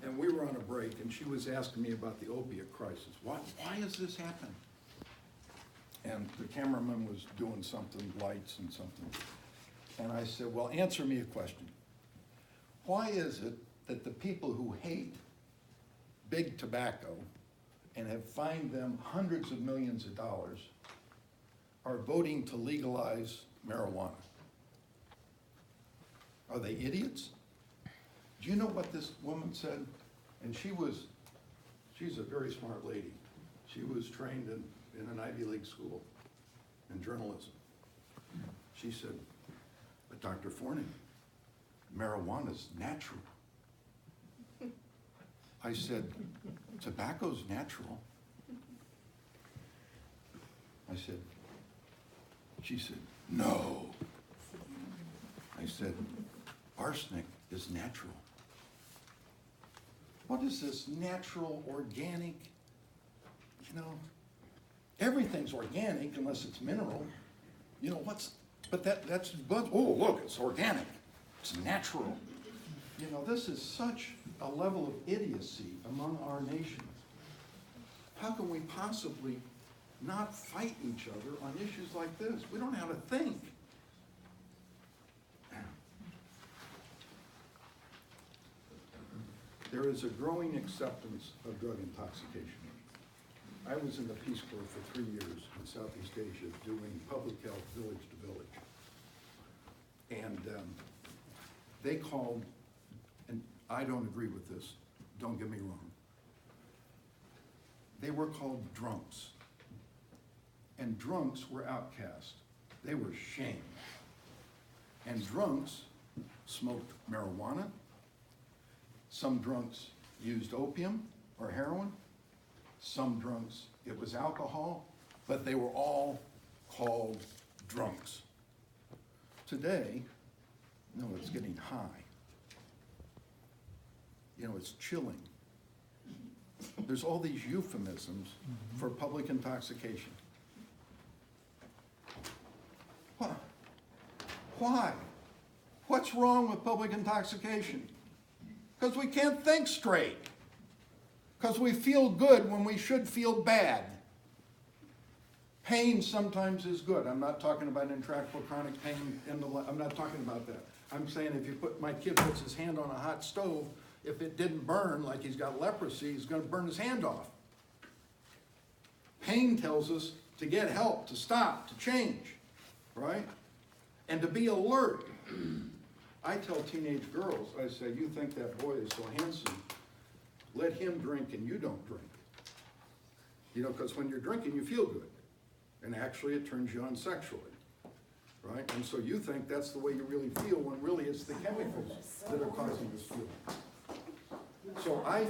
And we were on a break, and she was asking me about the opiate crisis. Why is this happening? And the cameraman was doing something, lights and something. And I said, well, answer me a question. Why is it that the people who hate big tobacco and have fined them hundreds of millions of dollars are voting to legalize marijuana? Are they idiots? Do you know what this woman said? And she's a very smart lady. She was trained in an Ivy League school in journalism. She said, but Dr. Forney, marijuana's natural. I said, tobacco's natural. She said, no. I said, arsenic is natural. What is this natural, organic, everything's organic unless it's mineral. That's, oh, look, it's organic. It's natural. This is such a level of idiocy among our nation. How can we possibly not fight each other on issues like this. We don't know how to think. There is a growing acceptance of drug intoxication. I was in the Peace Corps for 3 years in Southeast Asia doing public health village to village. And they called, and I don't agree with this, don't get me wrong. They were called drunks. And drunks were outcast. They were shamed. And drunks smoked marijuana. Some drunks used opium or heroin. Some drunks, it was alcohol, but they were all called drunks. Today, no, it's getting high. You know, it's chilling. There's all these euphemisms for public intoxication. Why? What's wrong with public intoxication? Because we can't think straight. Because we feel good when we should feel bad. Pain sometimes is good. I'm not talking about intractable chronic pain I'm not talking about that. I'm saying if you my kid puts his hand on a hot stove, if it didn't burn, like he's got leprosy, he's going to burn his hand off. Pain tells us to get help, to stop, to change, right? And to be alert. I tell teenage girls, I say, you think that boy is so handsome, let him drink and you don't drink. You know, because when you're drinking, you feel good. And actually, it turns you on sexually, right? And so you think that's the way you really feel, when really it's the chemicals that are causing this feeling. So I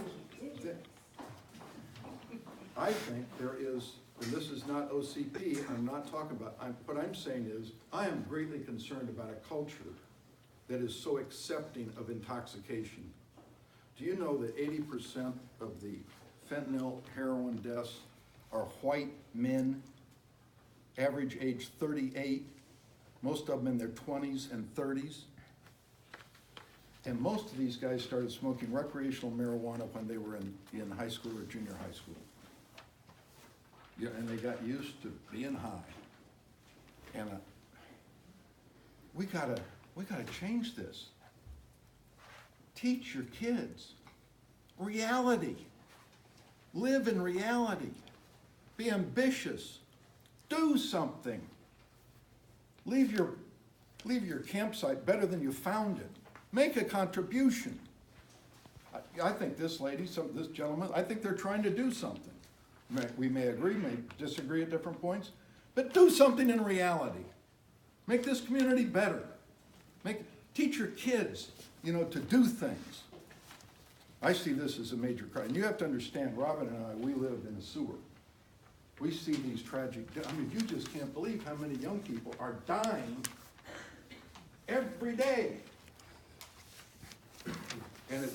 think there is, and this is not OCP, I'm not talking about, what I'm saying is, I am greatly concerned about a culture that is so accepting of intoxication. Do you know that 80% of the fentanyl heroin deaths are white men, average age 38, most of them in their 20s and 30s? And most of these guys started smoking recreational marijuana when they were in high school or junior high school. Yeah, and they got used to being high. And we gotta change this. Teach your kids reality. Live in reality. Be ambitious. Do something. Leave your campsite better than you found it. Make a contribution. I think this lady, this gentleman, I think they're trying to do something. We may agree, may disagree at different points, but do something in reality. Make this community better. Teach your kids, to do things. I see this as a major crime. And you have to understand, Robin and I, we lived in the sewer. We see these tragic, you just can't believe how many young people are dying every day. And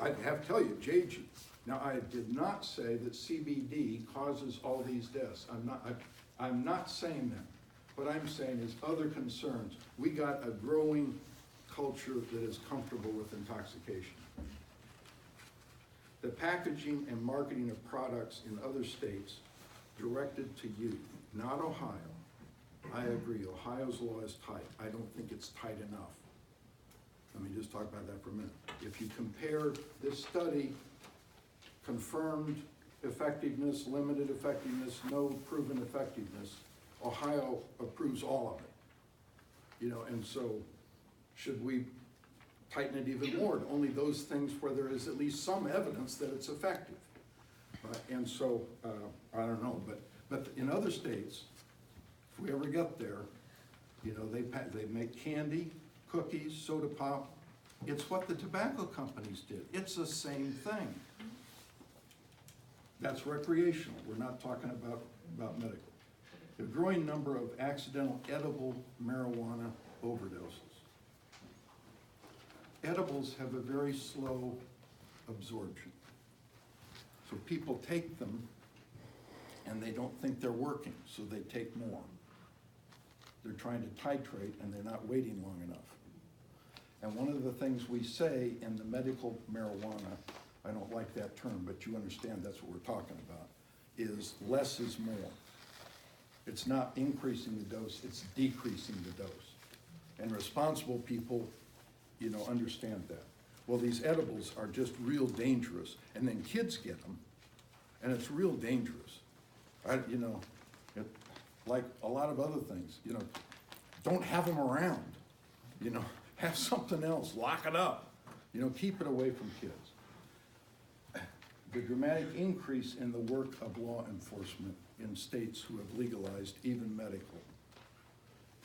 I have to tell you, JG. Now, I did not say that CBD causes all these deaths. I'm not saying that. What I'm saying is other concerns. We got a growing culture that is comfortable with intoxication. The packaging and marketing of products in other states directed to youth, not Ohio. I agree, Ohio's law is tight. I don't think it's tight enough. Let me just talk about that for a minute. If you compare this study, confirmed effectiveness, limited effectiveness, no proven effectiveness, Ohio approves all of it. And so should we tighten it even more? Only those things where there is at least some evidence that it's effective. And so, I don't know, but in other states, if we ever get there, they make candy, cookies, soda pop. It's what the tobacco companies did. It's the same thing. That's recreational. We're not talking about medical. A growing number of accidental edible marijuana overdoses. Edibles have a very slow absorption. So people take them and they don't think they're working, so they take more. They're trying to titrate and they're not waiting long enough. And one of the things we say in the medical marijuana, I don't like that term, but you understand that's what we're talking about, is less is more. It's not increasing the dose, it's decreasing the dose. And responsible people, you know, understand that. Well, these edibles are just real dangerous, and then kids get them, and it's real dangerous. You know, like a lot of other things, you know, don't have them around. You know, have something else, lock it up. You know, keep it away from kids. The dramatic increase in the work of law enforcement in states who have legalized even medical.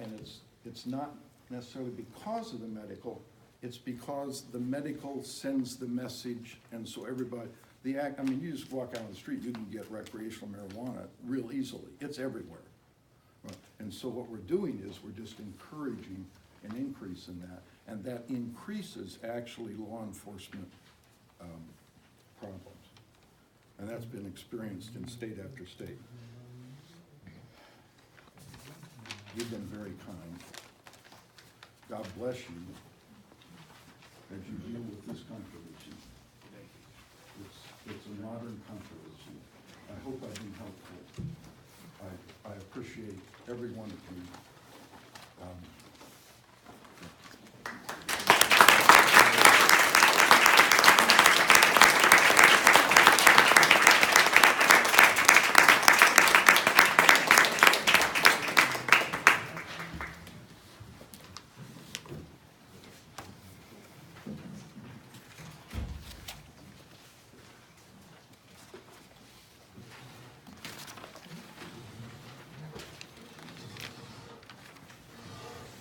And it's not necessarily because of the medical, it's because the medical sends the message, and so everybody, I mean, you just walk out on the street, you can get recreational marijuana real easily. It's everywhere. And so what we're doing is we're just encouraging an increase in that, and that increases actually law enforcement problems. And that's been experienced in state after state. You've been very kind. God bless you as you deal with this controversy. It's a modern controversy. I hope I've been helpful. I appreciate every one of you.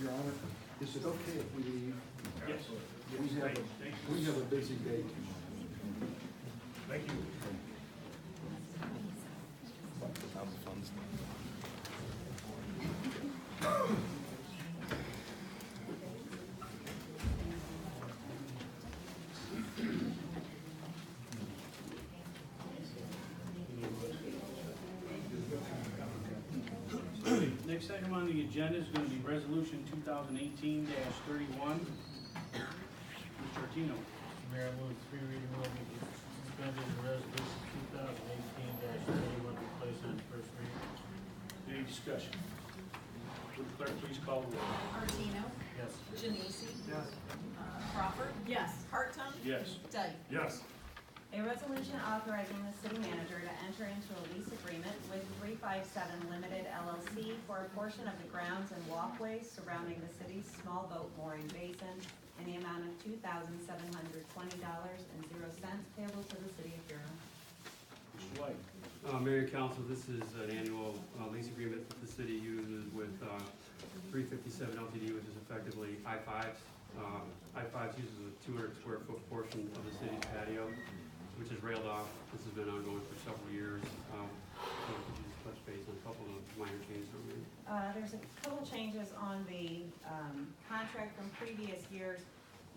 Your Honor, is it okay if we leave? Yes. We have a busy day tomorrow. Thank you. Next item on the agenda is going to be Resolution 2018-31. Mr. Artino. Mayor, I move three reading rule be suspended and resolution 2018-31 be placed on first reading. Any discussion? Would the clerk please call the roll? Artino. Yes. Janisi. Yes. Crawford. Yes. Hartung. Yes. Dyke. Yes. A resolution authorizing the city manager to enter into a lease agreement with 357 Limited LLC for a portion of the grounds and walkways surrounding the city's small boat mooring basin in the amount of $2,720.00 payable to the city of Huron. Mr. White. Mayor and Council, this is an annual lease agreement that the city uses with 357 LTD, which is effectively I-5s. I-5s uses a 200 square foot portion of the city's patio, which is railed off. This has been ongoing for several years. So could you just touch base on a couple of minor changes from here? There's a couple changes on the contract from previous years.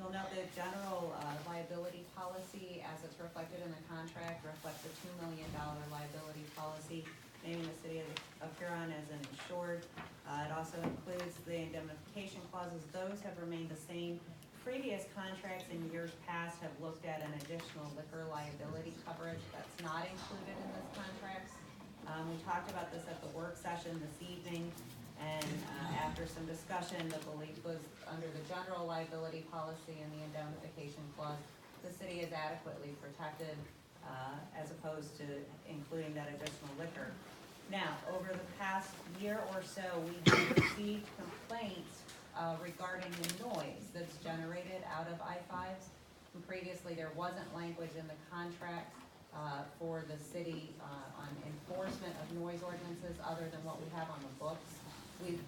You'll note that general liability policy, as it's reflected in the contract, reflects a $2 million liability policy, naming the city of Huron as an insured. It also includes the indemnification clauses. Those have remained the same. Previous contracts in years past have looked at an additional liquor liability coverage that's not included in this contract. We talked about this at the work session this evening, and after some discussion, the belief was under the general liability policy and the indemnification clause, the city is adequately protected as opposed to including that additional liquor. Now, over the past year or so, we have received complaints regarding the noise that's generated out of I-5s. And previously, there wasn't language in the contract for the city on enforcement of noise ordinances other than what we have on the books. We've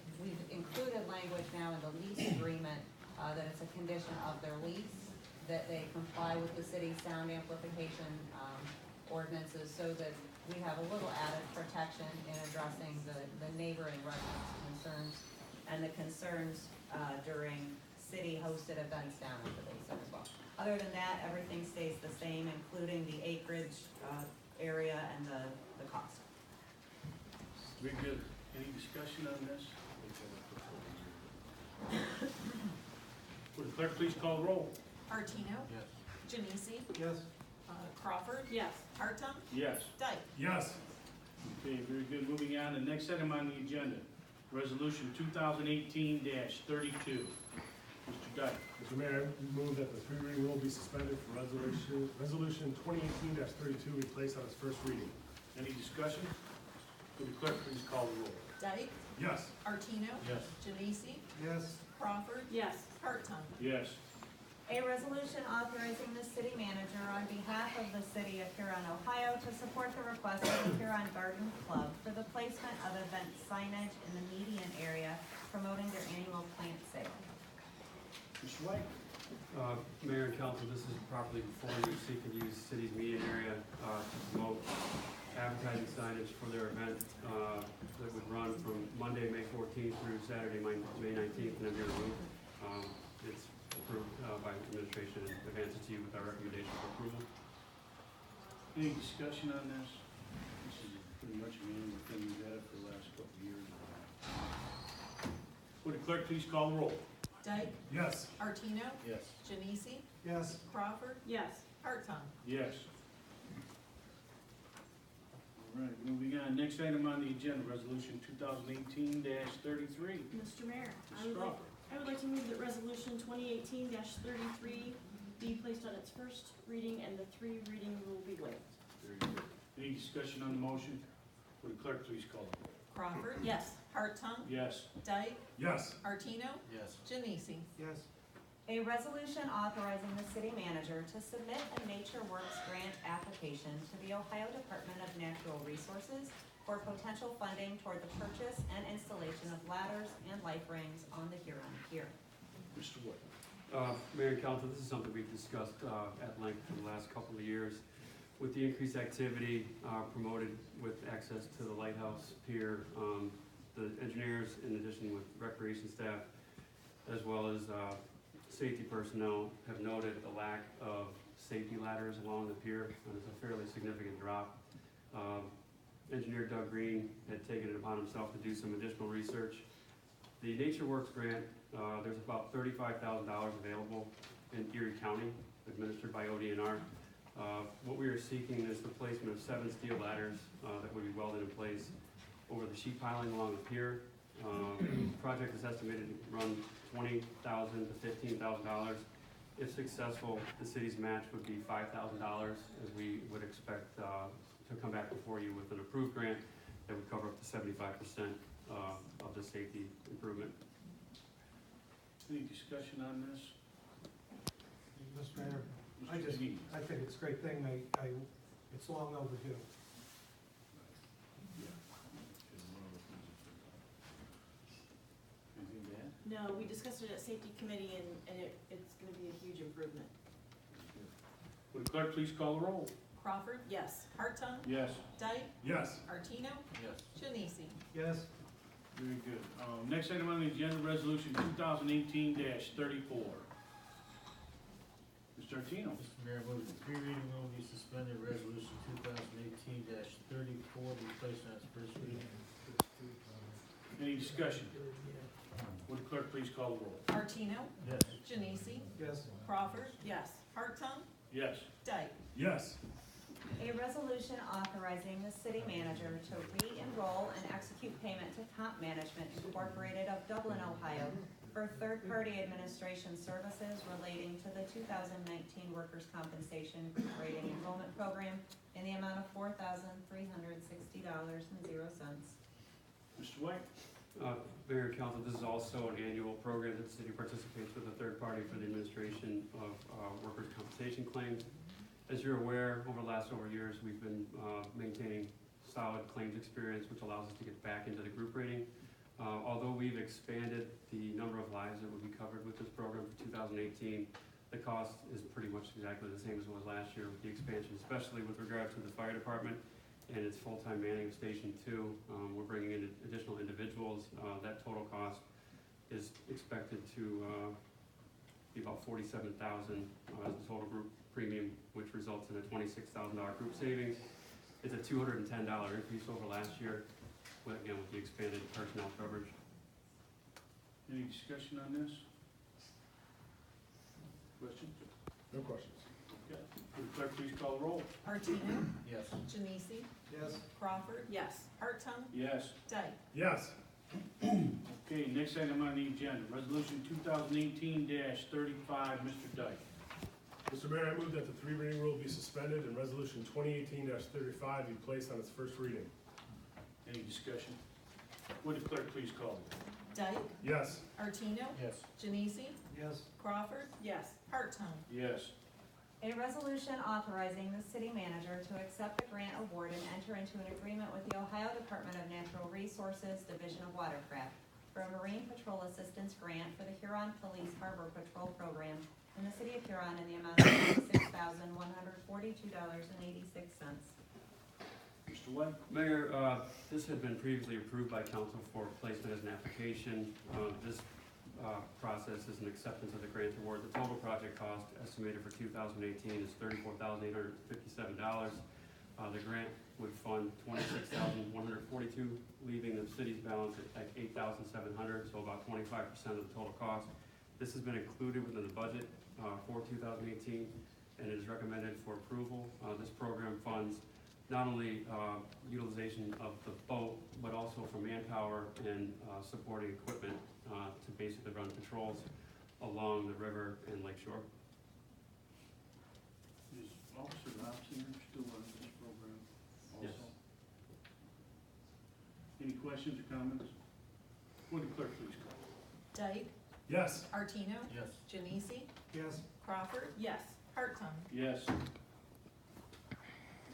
included language now in the lease agreement that it's a condition of their lease that they comply with the city's sound amplification ordinances so that we have a little added protection in addressing the neighboring residents' concerns and the concerns during city-hosted events down at the basin as well. Other than that, everything stays the same, including the acreage area and the cost. Very good. Any discussion on this? Would the clerk please call the roll? Artino. Yes. Janisi. Yes. Crawford. Yes. Hartung. Yes. Dyke. Yes. Okay, very good. Moving on, the next item on the agenda, Resolution 2018-32. Mr. Dyke. Mr. Mayor, I move that the three reading rule be suspended for resolution 2018-32 be placed on its first reading. Any discussion? Would the clerk please call the roll? Dyke. Yes. Artino. Yes. Genesi. Yes. Crawford. Yes. Hartung. Yes. A resolution authorizing the city manager on behalf of the city of Huron, Ohio to support the request of the Huron Garden Club for the placement of event signage in the median area promoting their annual plant sale. Mr. White. Mayor and council, this is properly before you seeking to use the city's median area to promote advertising signage for their event that would run from Monday, May 14th through Saturday, May 19th in Amir Room. It's approved by administration and advances to you with our recommendation for approval. Any discussion on this? This is pretty much an annual thing we've had it for the last couple of years. Would the clerk please call the roll? Dyke. Yes. Artino. Yes. Genesi. Yes. Crawford. Yes. Hartung. Yes. All right, moving on. Next item on the agenda, Resolution 2018-33. Mr. Mayor, Ms. Crawford. I would like to move that resolution 2018-33 be placed on its first reading and the three reading rule be waived. Very good. Any discussion on the motion? Would the clerk please call the roll? Crawford. Yes. Hartung. Yes. Dyke. Yes. Artino. Yes. Genesi. Yes. A resolution authorizing the city manager to submit a Nature Works grant application to the Ohio Department of Natural Resources for potential funding toward the purchase and installation of ladders and life rings on the Huron Pier. Mr. Wood. Mayor and council, this is something we've discussed at length for the last couple of years. With the increased activity promoted with access to the lighthouse pier, the engineers, in addition with recreation staff, as well as safety personnel, have noted the lack of safety ladders along the pier, and it's a fairly significant drop. Engineer Doug Green had taken it upon himself to do some additional research. The Nature Works grant, there's about $35,000 available in Erie County, administered by ODNR. What we are seeking is the placement of 7 steel ladders that would be welded in place over the sheet piling along the pier. The project is estimated to run $20,000 to $15,000. If successful, the city's match would be $5,000, as we would expect to come back before you with an approved grant that would cover up to 75% of the safety improvement. Any discussion on this? Mr. Mayor, I think it's a great thing. It's long overdue. Anything to add? No, we discussed it at safety committee and it's gonna be a huge improvement. Would the clerk please call the roll? Crawford. Yes. Hartung. Yes. Dyke. Yes. Artino. Yes. Genesi. Yes. Very good. Next item on the agenda, Resolution 2018-34. Mr. Artino. Mr. Mayor, I move the three reading rule be suspended, resolution 2018-34 be placed on its first reading. Any discussion? Would the clerk please call the roll? Artino. Yes. Genesi. Yes. Crawford. Yes. Hartung. Yes. Dyke. Yes. A resolution authorizing the city manager to re-enroll and execute payment to Comp Management Incorporated of Dublin, Ohio for third-party administration services relating to the 2019 Workers' Compensation Group Rating Enrollment Program in the amount of $4,360.00. Mr. White. Mayor and council, this is also an annual program that the city participates with a third party for the administration of workers' compensation claims. As you're aware, over the last several years, we've been maintaining solid claims experience, which allows us to get back into the group rating. Although we've expanded the number of lives that would be covered with this program for 2018, the cost is pretty much exactly the same as it was last year with the expansion, especially with regard to the fire department and its full-time manning of Station 2. We're bringing in additional individuals. That total cost is expected to be about $47,000 as the total group premium, which results in a $26,000 group savings. It's a $210 increase over last year, again, with the expanded personnel coverage. Any discussion on this? Questions? No questions. Okay. Would the clerk please call the roll? Martino, Yes. Genesi, Yes. Crawford, Yes. Hartung, Yes. Dyke. Yes. Okay, next item on the agenda, resolution 2018-35, Mr. Dyke. Mr. Mayor, I move that the three reading rule be suspended and resolution 2018-35 be placed on its first reading. Any discussion? Would the clerk please call the roll? Dyke, Yes. Martino, Yes. Genesi, Yes. Crawford, Yes. Hartung. Yes. A resolution authorizing the city manager to accept a grant award and enter into an agreement with the Ohio Department of Natural Resources Division of Watercraft for a Marine Patrol Assistance Grant for the Huron Police Harbor Patrol Program in the city of Huron in the amount of $6,142.86. Mr. White? Mayor, this had been previously approved by council for placement as an application. This process is an acceptance of the grant award. The total project cost estimated for 2018 is $34,857. The grant would fund $26,142, leaving the city's balance at $8,700, so about 25% of the total cost. This has been included within the budget for 2018 and is recommended for approval. This program funds not only utilization of the boat, but also for manpower and supporting equipment to basically run patrols along the river and lake shore. Is Officer Robson still on this program also? Yes. Any questions or comments? Would the clerk please call? Dyke, Yes. Martino, Yes. Genesi, Yes. Crawford, Yes. Hartung. Yes.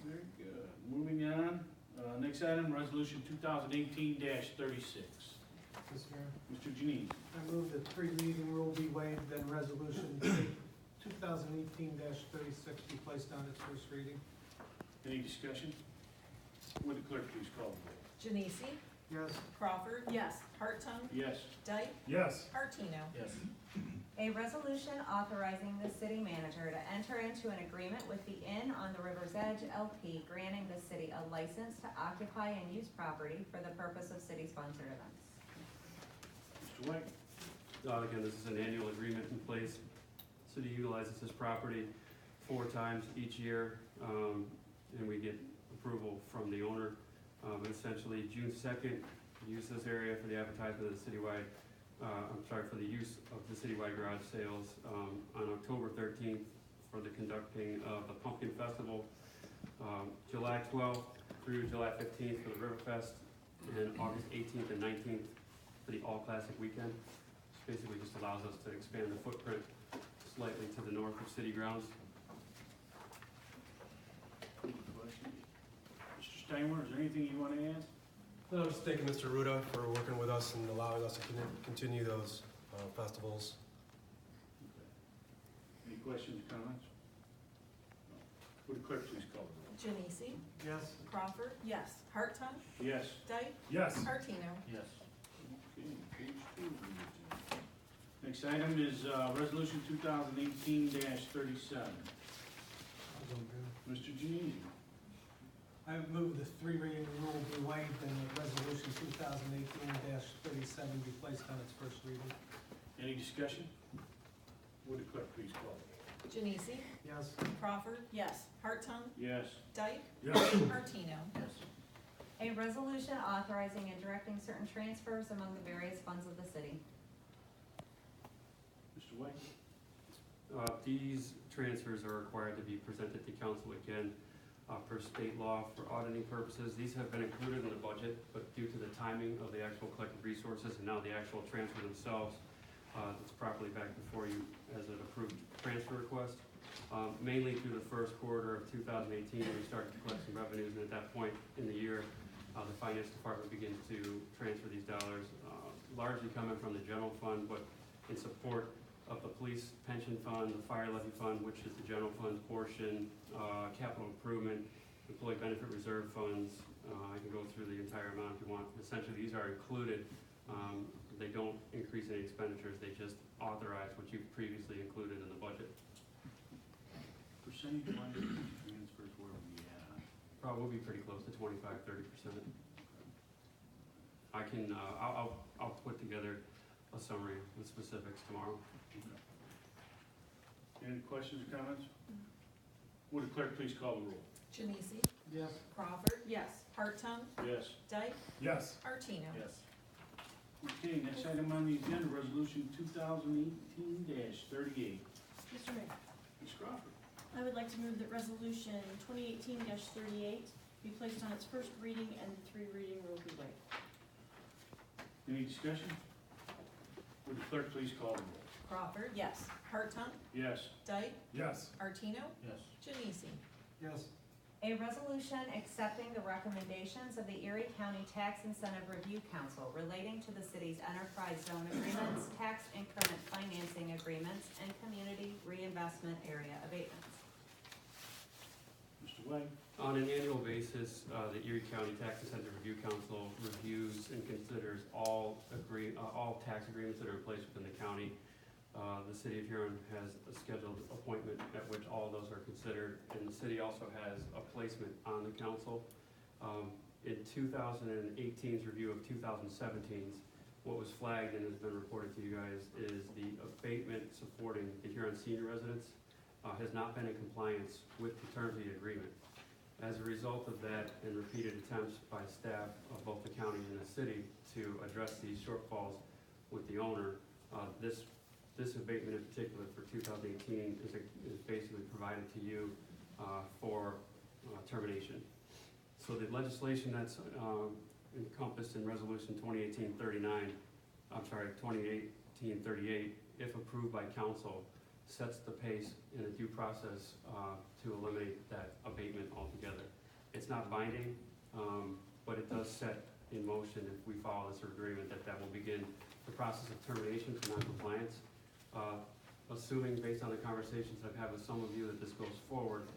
Very good. Moving on, next item, resolution 2018-36. Mr. Mayor, Mr. Janine. I move that three reading rule be waived and resolution 2018-36 be placed on its first reading. Any discussion? Would the clerk please call the roll? Genesi, Yes. Crawford, Yes. Hartung, Yes. Dyke, Yes. Martino. Yes. A resolution authorizing the city manager to enter into an agreement with the Inn on the River's Edge LP, granting the city a license to occupy and use property for the purpose of city-sponsored events. Mr. White? Again, this is an annual agreement in place. City utilizes this property 4 times each year, and we get approval from the owner. But essentially, June 2nd, use this area for the advertisement of the citywide, for the use of the citywide garage sales. On October 13th, for the conducting of the Pumpkin Festival. July 12th through July 15th for the River Fest, and August 18th and 19th for the All Classic Weekend. This basically just allows us to expand the footprint slightly to the north of city grounds. Any questions? Mr. Steinmeier, is there anything you want to add? No, just thanking Mr. Ruda for working with us and allowing us to continue those festivals. Any questions or comments? Would the clerk please call the roll? Genesi, Yes. Crawford, Yes. Hartung, Yes. Dyke, Yes. Martino. Yes. Okay, page 2. Next item is resolution 2018-37. Mr. Janine. I move the three reading rule be waived and the resolution 2018-37 be placed on its first reading. Any discussion? Would the clerk please call? Genesi, Yes. Crawford, Yes. Hartung, Yes. Dyke, Yes. Martino. Yes. A resolution authorizing and directing certain transfers among the various funds of the city. Mr. White? These transfers are required to be presented to council again per state law for auditing purposes. These have been included in the budget, but due to the timing of the actual collected resources and now the actual transfer themselves, it's properly back before you as an approved transfer request. Mainly through the first quarter of 2018, we started to collect some revenues, and at that point in the year, the finance department begins to transfer these dollars, largely coming from the general fund, but in support of the police pension fund, the fire levy fund, which is the general fund portion, capital improvement, employee benefit reserve funds. I can go through the entire amount if you want. Essentially, these are included. They don't increase any expenditures. They just authorize what you've previously included in the budget. Percentage-wise, transfers, where are we at? Probably will be pretty close to 25–30%. I can, I'll put together a summary with specifics tomorrow. Any questions or comments? Would the clerk please call the roll? Genesi, Yes. Crawford, Yes. Hartung, Yes. Dyke, Yes. Artino. Yes. Okay, next item on the agenda, resolution 2018-38. Mr. Mayor, Ms. Crawford. I would like to move that resolution 2018-38 be placed on its first reading and the three reading rule be waived. Any discussion? Would the clerk please call the roll? Crawford, Yes. Hartung, Yes. Dyke, Yes. Artino, Yes. Genesi. Yes. A resolution accepting the recommendations of the Erie County Tax Incentive Review Council relating to the city's enterprise zone agreements, tax increment financing agreements, and community reinvestment area abatements. Mr. White. On an annual basis, the Erie County Tax Incentive Review Council reviews and considers all tax agreements that are in place within the county. The city of Huron has a scheduled appointment at which all of those are considered, and the city also has a placement on the council. In 2018's review of 2017's, what was flagged and has been reported to you guys is the abatement supporting the Huron senior residents has not been in compliance with the terms of the agreement. As a result of that and repeated attempts by staff of both the county and the city to address these shortfalls with the owner, this abatement in particular for 2018 is basically provided to you for termination. So the legislation that's encompassed in resolution 2018-38, if approved by council, sets the pace in a due process to eliminate that abatement altogether. It's not binding, but it does set in motion, if we follow this agreement, that will begin the process of termination for noncompliance. Assuming, based on the conversations I've had with some of you, that this goes forward,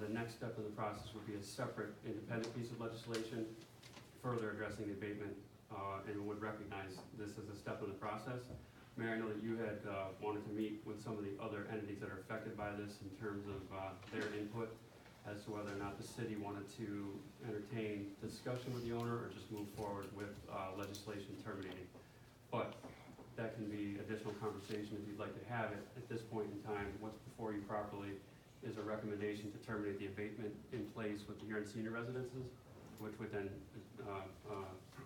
the next step in the process would be a separate independent piece of legislation further addressing the abatement, and would recognize this as a step in the process. Mayor, I know that you had wanted to meet with some of the other entities that are affected by this in terms of their input as to whether or not the city wanted to entertain discussion with the owner or just move forward with legislation terminating. But that can be additional conversation if you'd like to have it. At this point in time, what's before you properly is a recommendation to terminate the abatement in place with the Huron senior residences, which would then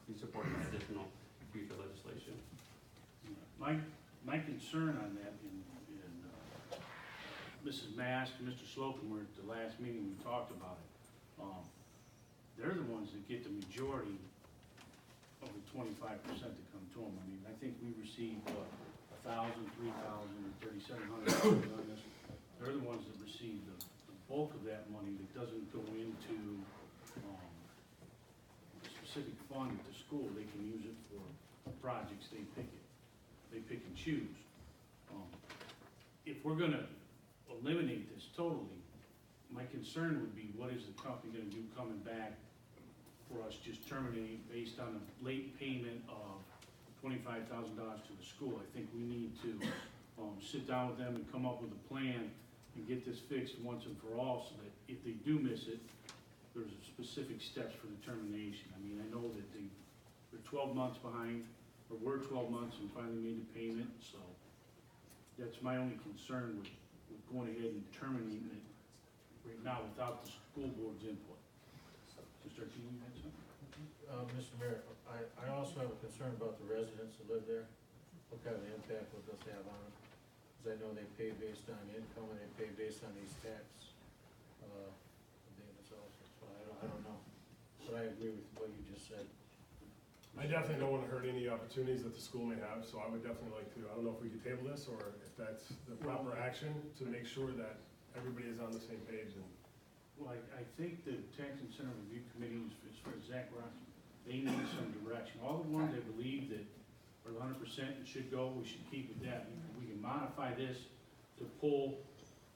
be supported by additional future legislation. My concern on that, and Mrs. Mask and Mr. Slocum were at the last meeting, we talked about it. They're the ones that get the majority of the 25% that come to them. I mean, I think we received 1,000, 3,000, or 3,700 on this. They're the ones that receive the bulk of that money that doesn't go into a specific fund at the school. They can use it for projects they pick and choose. If we're gonna eliminate this totally, my concern would be, what is the company gonna do coming back for us just terminating based on a late payment of $25,000 to the school? I think we need to sit down with them and come up with a plan and get this fixed once and for all, so that if they do miss it, there's specific steps for the termination. I mean, I know that they're 12 months behind, or we're 12 months and finally made the payment, so that's my only concern with going ahead and terminating it right now without the school board's input. Mr. Artino, you had something? Mr. Mayor, I also have a concern about the residents that live there. What kind of impact will this have on them? Because I know they pay based on income and they pay based on these tax abatements also. So I don't know. But I agree with what you just said. I definitely don't want to hurt any opportunities that the school may have, so I would definitely like to, I don't know if we could table this, or if that's the proper action to make sure that everybody is on the same page. And Well, I think the Tax Incentive Review Committee, as far as Zach Ross, they need some direction. All the ones that believe that are 100% and should go, we should keep with that. We can modify this to pull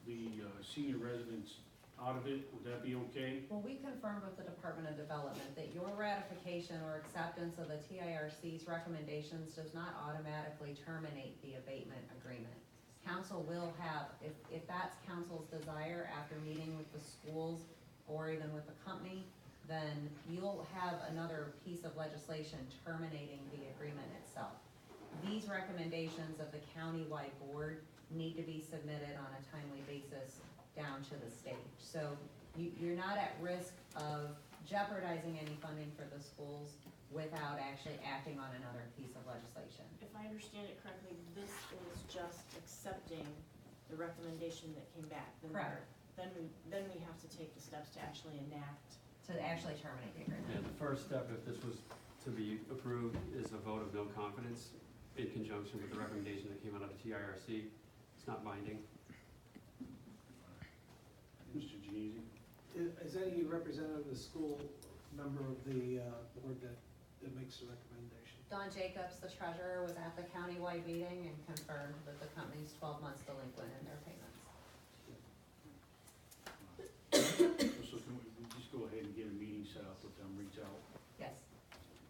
the senior residents out of it. Would that be okay? Well, we confirmed with the Department of Development that your ratification or acceptance of the TIRC's recommendations does not automatically terminate the abatement agreement. Council will have, if that's council's desire after meeting with the schools or even with the company, then you'll have another piece of legislation terminating the agreement itself. These recommendations of the county-wide board need to be submitted on a timely basis down down to the state. So you're not at risk of jeopardizing any funding for the schools without actually acting on another piece of legislation. If I understand it correctly, this is just accepting the recommendation that came back. Correct. Then we have to take the steps to actually enact. To actually terminate the agreement. Yeah, Yeah, the the first first step, if this was to be approved, is a vote of no confidence in conjunction with the recommendation that came out of the TIRC. It's not binding. Mr. Genesi? Is any representative of the school member of the board that makes the recommendation? Don Jacobs, the treasurer, was at the countywide meeting and confirmed that the company's 12 months delinquent in their payments. So can we just go ahead and get a meeting set up with them, reach out, Yes.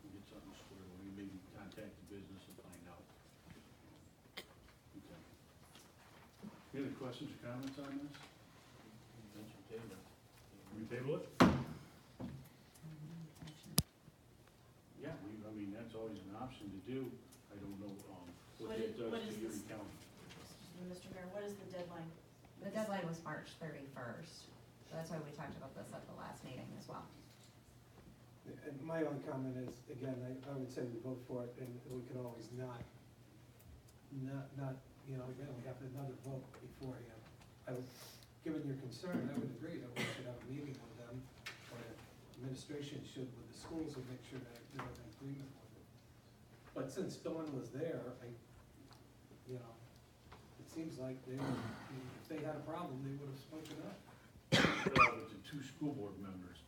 and get something squared away, maybe contact the business and find out. Okay. Any other questions or comments on this? We table it? Yeah, I mean, that's always an option to do. I don't know, what What that is- does what to is your this? account. Mr. Mayor, what is the deadline? The deadline was March 31st. That's why we talked about this at the last meeting as well. And my only comment is, again, I would say we vote for it, and we could always not, again, we have another vote beforehand. Given your concern, I would agree that we should have a meeting with them, or administration should with the schools and make sure that they're in agreement with it. But since Dawn was there, it seems like if they had a problem, they would have spoken up. With the two school board members,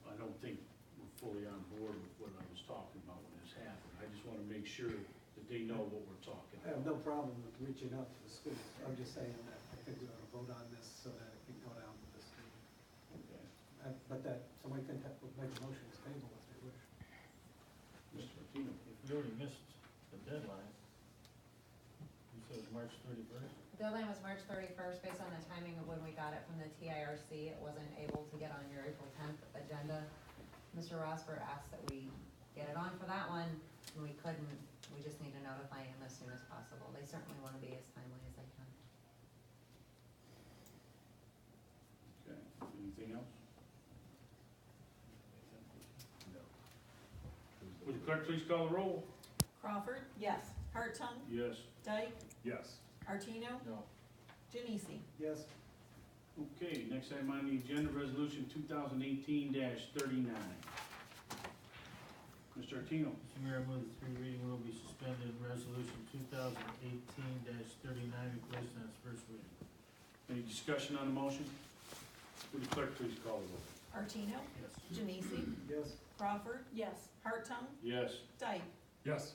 I don't think we're fully on board with what I was talking about when this happened. I just wanna make sure that they know what we're talking I have about. no problem with reaching out to the schools. I'm just saying that I think we're gonna vote on this so that it can go down to the state. Okay. But that, somebody can make a motion to table if they wish. Mr. Martino? If we already missed the deadline, you said it was March 31st? The deadline was March 31st. Based on the timing of when we got it from the TIRC, it wasn't able to get on your April 10th agenda. Mr. Rosberg asked that we get it on for that one, and we couldn't. We just need to notify him as soon as possible. They certainly want to be as timely as they can. Okay, anything else? Would the clerk please call the roll? Crawford, Yes. Hartung, Yes. Dyke, Yes. Artino, No. Genesi. Yes, Okay, next item on the agenda, resolution 2018-39. Mr. Artino? Mr. Mayor, I move the three reading rule be suspended and resolution 2018-39 be placed on its first reading. Any discussion on the motion? Would the clerk please call the roll? Artino, Yes. Genesi, yes, Crawford. Yes. Hartung, Yes. Dyke. Yes.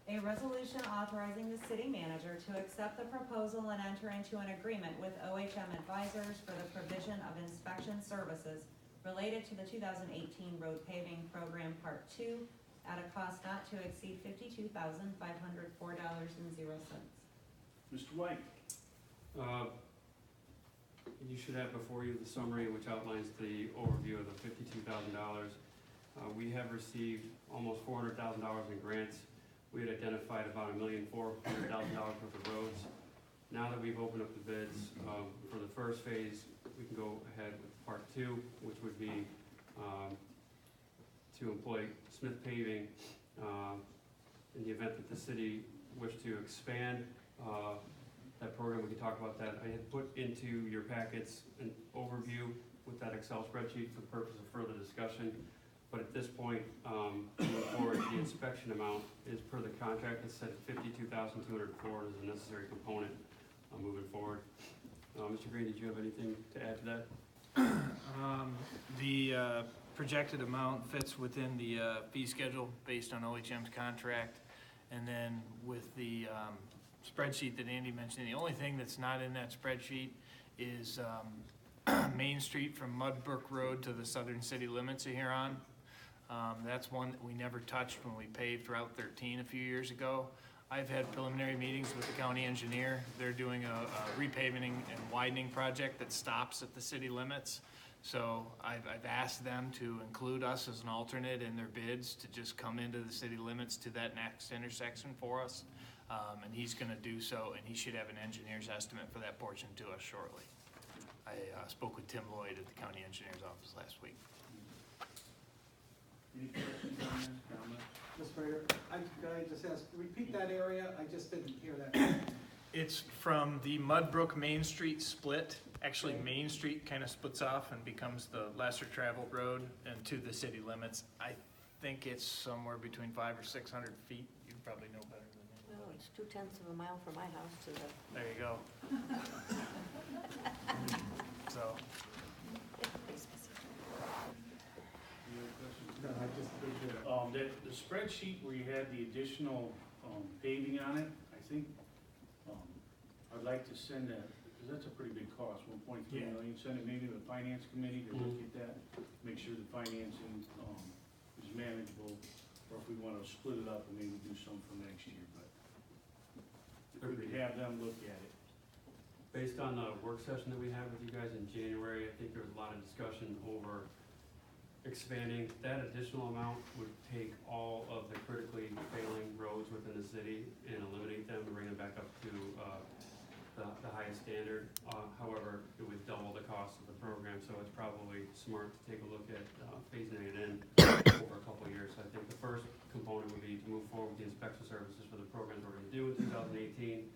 A resolution authorizing the city manager to accept the proposal and enter into an agreement with OHM Advisors for the provision of inspection services related to the 2018 road paving program Part 2 at a cost not to exceed $52,504.00. Mr. White? You should have before you the summary which outlines the overview of the $52,000. We have received almost $400,000 in grants. We had identified about $1,400,000 worth of roads. Now that we've opened up the bids for the first phase, we can go ahead with Part 2, which would be to employ Smith Paving in the event that the city wished to expand that program. We can talk about that. I had put into your packets an overview with that Excel spreadsheet for the purpose of further discussion. But at this point, moving forward, the inspection amount is per the contract. It's set at $52,204 as a necessary component moving forward. Mr. Green, did you have anything to add to that? The projected amount fits within the fee schedule based on OHM's contract. And then with the spreadsheet that Andy mentioned, the only thing that's not in that spreadsheet is Main Street from Mudbrook Road to the southern city limits of Huron. That's one that we never touched when we paved Route 13 a few years ago. I've had preliminary meetings with the county engineer. They're doing a repaving and widening project that stops at the city limits. So I've asked them to include us as an alternate in their bids to just come into the city limits to that next intersection for us. And he's gonna do so, and he should have an engineer's estimate for that portion to us shortly. I spoke with Tim Lloyd at the county engineer's office last week. Any questions on this, comments? Mr. Mayor, can I just ask, repeat that area? I just didn't hear that. It's from the Mudbrook Main Street split. Actually, Main Street kind of splits off and becomes the lesser traveled road and to the city limits. I think it's somewhere between 500 or 600 feet. You probably know better than me. No, it's 2/10 of a mile from my house to the. There you go. So, Any other questions? No, I just didn't hear it. The spreadsheet where you had the additional, paving on it, I think, I'd like to send that, because that's a pretty big cost, 1.3 Yeah. million. Send it maybe to the finance committee to look at that, make sure the financing, is manageable, or if we want to split it up and maybe do some for next year, but if we could have them look at it. Based on the work session that we had with you guys in January, I think there was a lot of discussion over expanding. That additional amount would take all of the critically failing roads within the city and eliminate them and bring them back up to the highest standard. However, it would double the cost of the program, so it's probably smart to take a look at phasing it in over a couple of years. So I think the first component would be to move forward with the inspection services for the programs we're going to do in 2018,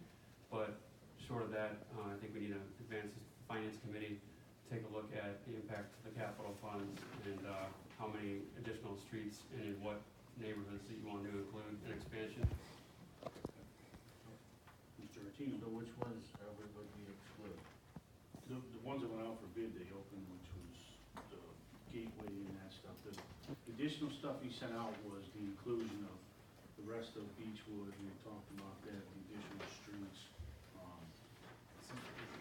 but short of that, I think we need to advance the finance committee, take a look at the impact to the capital funds and how many additional streets and in what neighborhoods that you want to include an expansion. Mr. Artino, So which ones would we exclude? the ones that went out for bid, they opened, which was the gateway and that stuff. The additional stuff he sent out was the inclusion of the rest of Beechwood, we talked about that, the additional streets.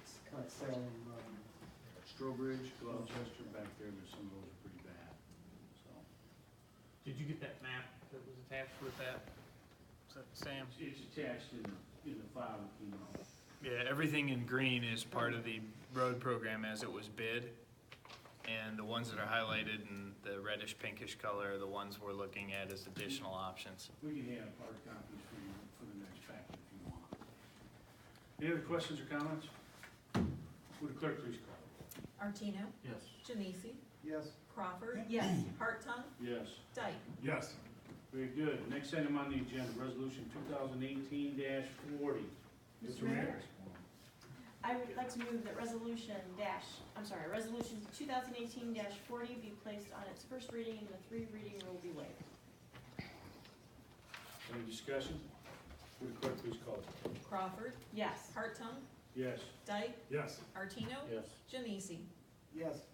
It's cut Salem, Strobridge, Gloucester, back there, there's some of those are pretty bad, so. did you get that map that was attached with that? Is that Sam? It's attached in the file that came out. Yeah, everything in green is part of the road program as it was bid. And the ones that are highlighted in the reddish pinkish color are the ones we're looking at as additional options. We can have hard copies for the next packet if you want. Any other questions or comments? Would the clerk please call? Artino? Yes. Janisi? Yes. Crawford? Yes. Hartung? Yes. Dyke? Yes. Very good. Next item on the agenda, resolution 2018-40. Mr. Mayor? I would like to move that resolution 2018-40 be placed on its first reading and the 3 reading rule be waived. Any discussion? Would the clerk please call? Crawford? Yes. Hartung? Yes. Dyke? Yes. Artino? Yes. Janisi? Yes.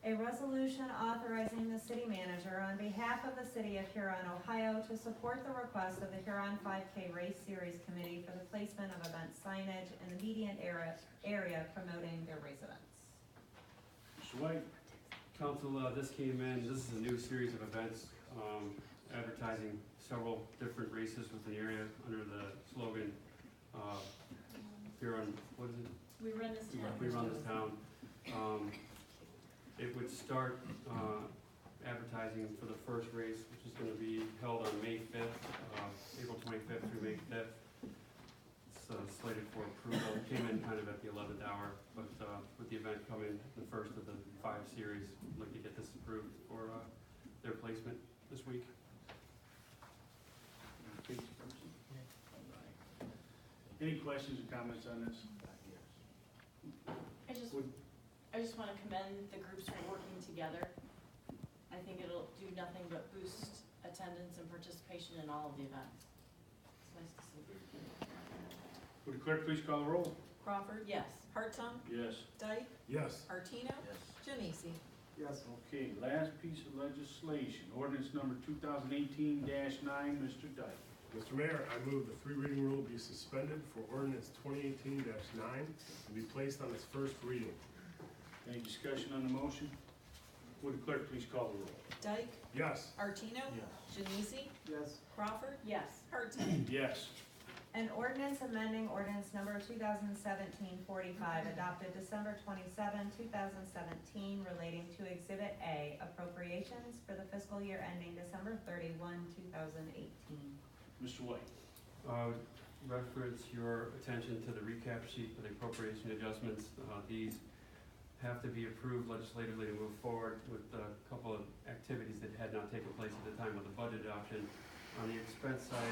A resolution authorizing the city manager on behalf of the city of Huron, Ohio, to support the request of the Huron 5K Race Series Committee for the placement of event signage in the median area promoting their race events. Mr. White? Council, this came in, this is a new series of events, advertising several different races within the area under the slogan, Huron, what is it? We run this town. We run this town. It would start advertising for the first race, which is going to be held on May 5th, April 25th through May 5th. It's slated for approval. It came in kind of at the 11th hour, but with the event coming, the first of the 5 series, I'd like to get this approved for their placement this week. Any questions or comments on this? I just want to commend the groups for working together. I think it'll do nothing but boost attendance and participation in all of the events. It's nice to see. Would the clerk please call the roll? Crawford? Yes. Hartung? Yes. Dyke? Yes. Artino? Yes. Janisi? Yes. Okay, last piece of legislation, ordinance number 2018-9, Mr. Dyke. Mr. Mayor, I move the 3 reading rule be suspended for ordinance 2018-9 and be placed on its first reading. Any discussion on the motion? Would the clerk please call the roll? Dyke? Yes. Artino? Yes. Janisi? Yes. Crawford? Yes. Hartung? Yes. An ordinance amending ordinance number 2017-45 adopted December 27, 2017 relating to Exhibit A appropriations for the fiscal year ending December 31, 2018. Mr. White. Reference your attention to the recap sheet for the appropriation adjustments. These have to be approved legislatively to move forward with a couple of activities that had not taken place at the time of the budget adoption. On the expense side,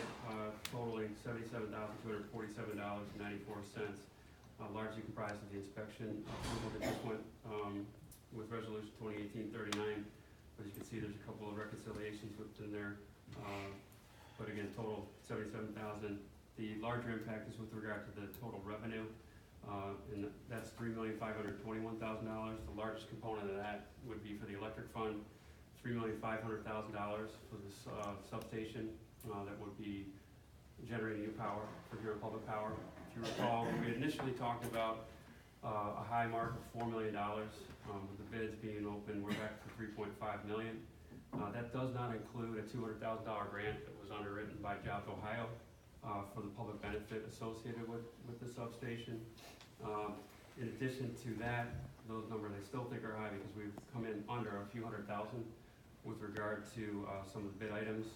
totaling $77,247.94, largely comprised of the inspection approval that just went with resolution 2018-39. As you can see, there's a couple of reconciliations within there. But again, total $77,000. The larger impact is with regard to the total revenue. And that's $3,521,000. The largest component of that would be for the electric fund, $3,500,000 for this substation that would be generating new power for Huron Public Power. If you recall, we had initially talked about a high mark of $4 million. With the bids being open, we're back to $3.5 million. That does not include a $200,000 grant that was underwritten by Jobs Ohio for the public benefit associated with the substation. In addition to that, those numbers I still think are high because we've come in under a few $100,000 with regard to some of the bid items.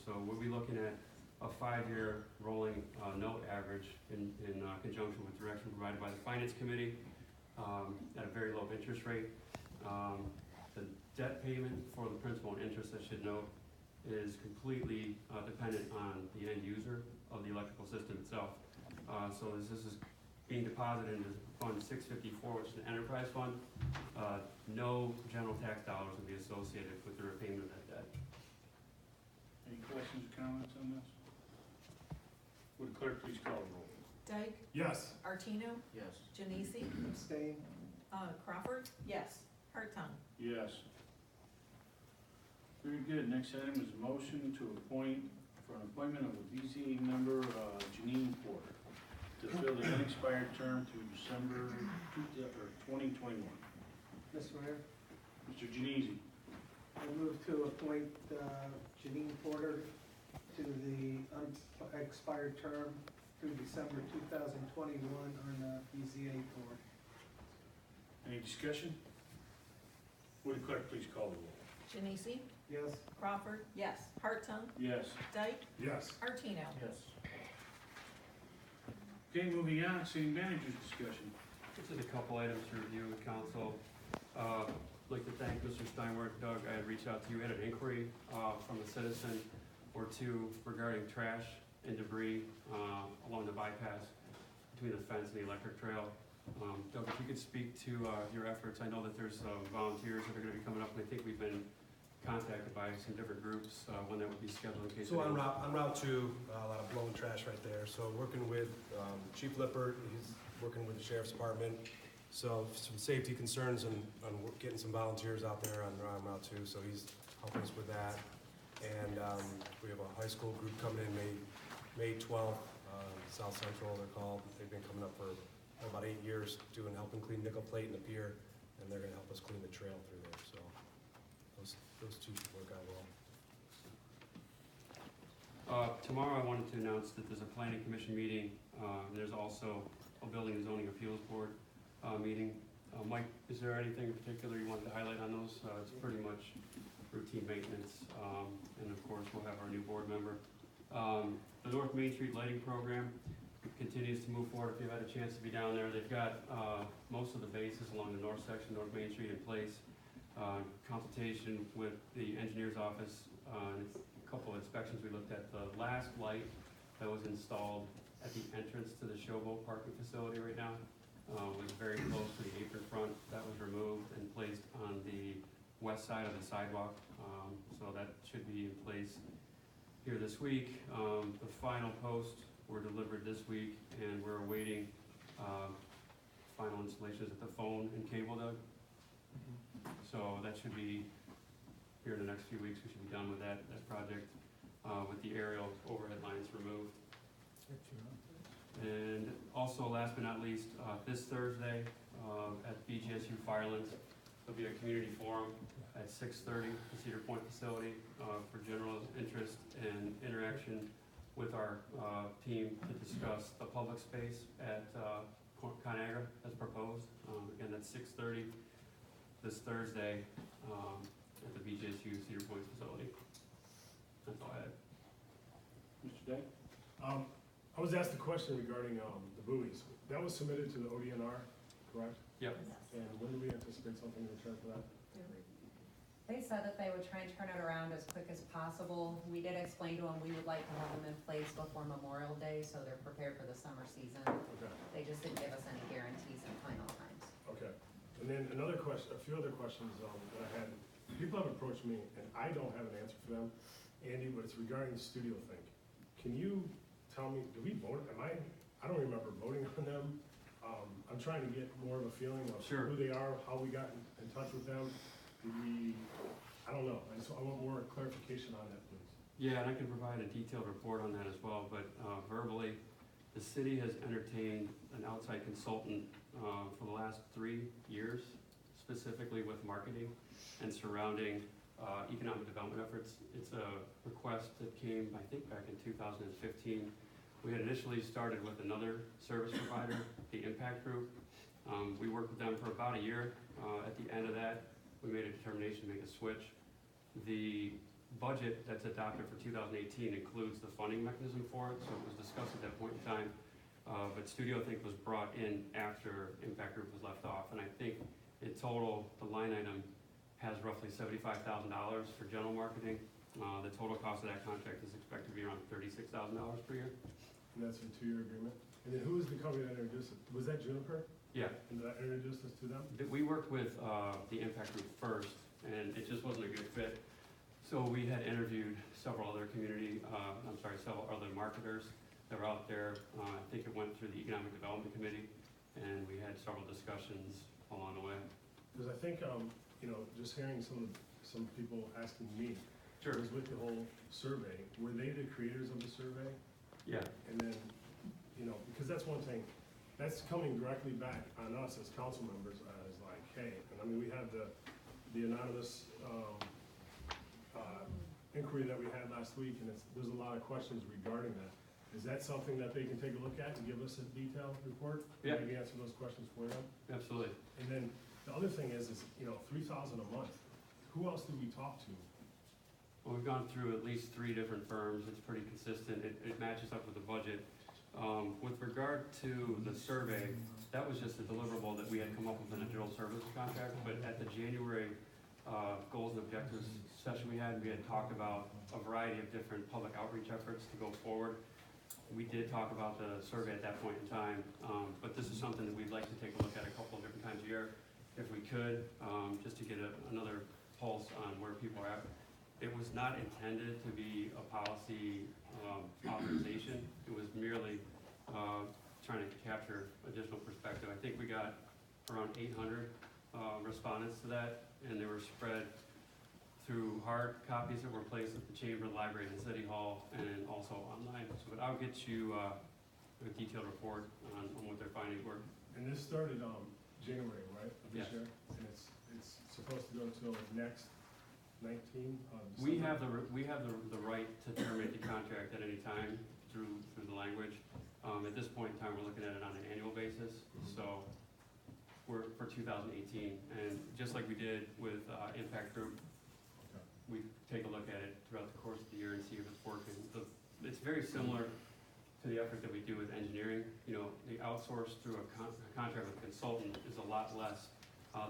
So we'll be looking at a 5-year rolling note average in conjunction with direction provided by the Finance Committee at a very low interest rate. The debt payment for the principal and interest, I should note, is completely dependent on the end user of the electrical system itself. So this is being deposited into Fund 654, which is an enterprise fund. No general tax dollars will be associated with the repayment of that debt. Any questions or comments on this? Would the clerk please call the roll? Dyke? Yes. Artino? Yes. Genesi? Abstain? Crawford? Yes. Hartung? Yes. Very good. Next item is a motion to appoint, for an appointment of a BZA member, Janine Porter, to fill the unexpired term through December 2021. Mr. Mayor, Mr. Genesi. I move to appoint Janine Porter to the unexpired term through December 2021 on the BZA board. Any discussion? Would the clerk please call the roll? Genesi? Yes? Crawford? Yes. Hartung? Yes. Dyke? Yes. Artino? Yes. Okay, moving on, city manager's discussion. Just a couple items to review with council. I'd like to thank Mr. Steinberg. Doug, I had reached out to you, had an inquiry from a citizen or two regarding trash and debris along the bypass between the fence and the electric trail. Doug, if you could speak to your efforts. I know that there's volunteers that are going to be coming up, and I think we've been contacted by some different groups when that would be scheduled in case. So on Route 2, a lot of blowing trash right there. So working with Chief Lippert, he's working with the Sheriff's Department. So some safety concerns and getting some volunteers out there on Route 2. So he's helping us with that. And we have a high school group coming in May 12th, South Central they're called. They've been coming up for about 8 years helping clean nickel plate in the pier, and they're gonna help us clean the trail through there. So those two work out well. Tomorrow I wanted to announce that there's a planning commission meeting. There's also a building and zoning appeals board meeting. Mike, is there anything in particular you wanted to highlight on those? It's pretty much routine maintenance, and of course we'll have our new board member. The North Main Street lighting program continues to move forward. If you've had a chance to be down there, they've got most of the bases along the north section, North Main Street, in place. Consultation with the engineer's office, a couple of inspections we looked at. The last light that was installed at the entrance to the showboat parking facility right now was very close to the apron front. That was removed and placed on the west side of the sidewalk, so that should be in place here this week. The final posts were delivered this week, and we're awaiting final installations at the phone and cable, Doug. So that should be here in the next few weeks. We should be done with that project with the aerial overhead lines removed. And also, last but not least, this Thursday at BGSU Firelands, there'll be a community forum at 6:30 at the Cedar Point facility for general interest and interaction with our team to discuss the public space at ConAgra as proposed. Again, that's 6:30 this Thursday at the BGSU Cedar Point facility. That's all I had. Mr. Day? I was asked a question regarding the buoys. That was submitted to the ODNR, correct? Yep. And when do we anticipate something in return for that? They said that they would try and turn it around as quick as possible. We did explain to them we would like to have them in place before Memorial Day, so they're prepared for the summer season. Okay. They just didn't give us any guarantees and final times. Okay. And then another question, a few other questions that I had. People have approached me, and I don't have an answer for them, Andy, but it's regarding the Studio Think. Can you tell me, do we vote, I don't remember voting on them. I'm trying to get more of a feeling of Sure. who they are, how we got in touch with them. Did we, I don't know, I want more clarification on that, please. Yeah, and I can provide a detailed report on that as well, but verbally, the city has entertained an outside consultant for the last 3 years, specifically with marketing and surrounding economic development efforts. It's a request that came, I think, back in 2015. We had initially started with another service provider, the Impact Group. We worked with them for about a year. At the end of that, we made a determination to make a switch. The budget that's adopted for 2018 includes the funding mechanism for it, so it was discussed at that point in time. But Studio Think was brought in after Impact Group was left off, and I think in total, the line item has roughly $75,000 for general marketing. The total cost of that contract is expected to be around $36,000 per year. And that's a 2-year agreement? And then who was the company that introduced it? Was that Juniper? Yeah. And did I introduce us to them? We worked with the Impact Group first, and it just wasn't a good fit. So we had interviewed several other several other marketers that were out there. I think it went through the Economic Development Committee, and we had several discussions along the way. Because I think, just hearing some people asking me, Sure. was with the whole survey, were they the creators of the survey? Yeah. And then, because that's one thing, that's coming directly back on us as council members as like, hey, and we have the anonymous inquiry that we had last week, and there's a lot of questions regarding that. Is that something that they can take a look at and give us a detailed report? Yeah. Maybe answer those questions for them? Absolutely. And then the other thing is $3,000 a month. Who else do we talk to? Well, we've gone through at least 3 different firms. It's pretty consistent. It matches up with the budget. With regard to the survey, that was just a deliverable that we had come up with in a general services contract, but at the January goals and objectives session we had talked about a variety of different public outreach efforts to go forward. We did talk about the survey at that point in time, but this is something that we'd like to take a look at a couple of different times a year, if we could, just to get another pulse on where people are at. It was not intended to be a policy authorization. It was merely trying to capture additional perspective. I think we got around 800 respondents to that, and they were spread through hard copies that were placed at the Chamber, Library, and City Hall, and also online. So, but I'll get you a detailed report on what their findings were. And this started January, right, of this Yes. year? And it's supposed to go until next 19 We December? have the right to terminate the contract at any time through the language. At this point in time, we're looking at it on an annual basis, so we're for 2018, and just like we did with Impact Group, we take a look at it throughout the course of the year and see if it's working. It's very similar to the effort that we do with engineering. The outsource through a contract with a consultant is a lot less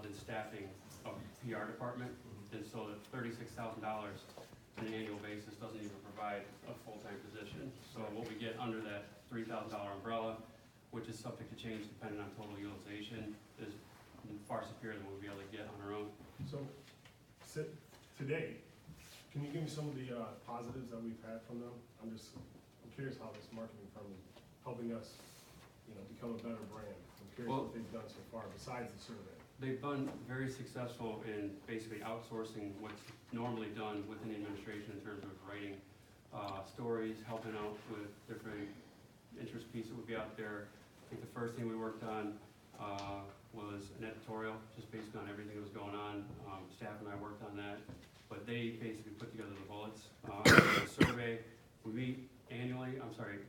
than staffing a PR department, and so the $36,000 on an annual basis doesn't even provide a full-time position. So what we get under that $3,000 umbrella, which is subject to change depending on total utilization, is far superior than what we'll be able to get on our own. So, today, can you give me some of the positives that we've had from them? I'm curious how this marketing firm is helping us, become a better brand. I'm curious what they've done so far, besides the survey. They've been very successful in basically outsourcing what's normally done within the administration in terms of writing stories, helping out with different interest pieces that would be out there. I think the first thing we worked on was an editorial, just based on everything that was going on. Staff and I worked on that, but they basically put together the bullets. The survey, we meet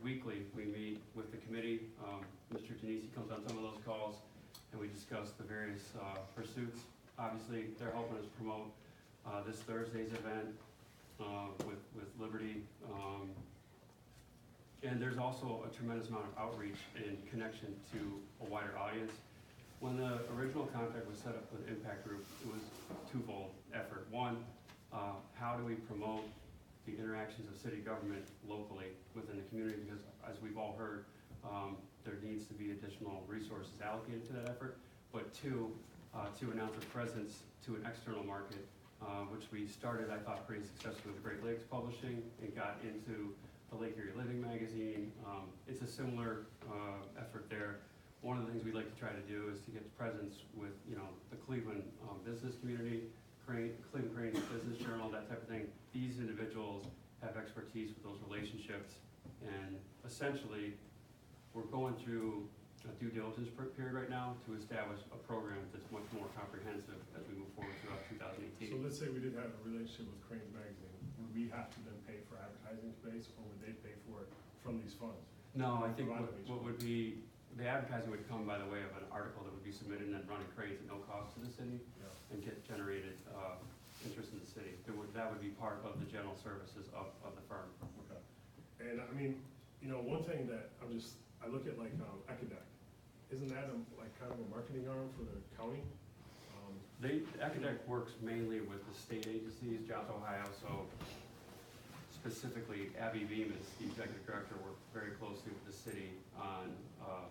weekly, we meet with the committee. Mr. Genesi comes on some of those calls, and we discuss the various pursuits. Obviously, they're helping us promote this Thursday's event with Liberty. And there's also a tremendous amount of outreach and connection to a wider audience. When the original contract was set up with Impact Group, it was twofold effort. One, how do we promote the interactions of city government locally within the community? Because as we've all heard, there needs to be additional resources allocated to that effort. But two, to announce a presence to an external market, which we started, I thought, pretty successfully with Great Lakes Publishing and got into the Lake Erie Living magazine. It's a similar effort there. One of the things we'd like to try to do is to get presence with, the Cleveland business community, Cleveland Crane Business Journal, that type of thing. These individuals have expertise with those relationships, and essentially, we're going through a due diligence period right now to establish a program that's much more comprehensive as we move forward throughout 2018. So let's say we did have a relationship with Crane's Magazine, would we have to then pay for advertising space, or would they pay for it from these funds? No, I think what would be, the advertising would come by the way of an article that would be submitted and then run in Cranes at no cost to the city and get generated interest in the city. That would be part of the general services of the firm. Okay. And I mean, one thing that I look at like Ecodec. Isn't that kind of a marketing arm for the county? Ecodec works mainly with the state agencies, Jobs Ohio, so specifically Abby Bemis, the executive director, worked very closely with the city on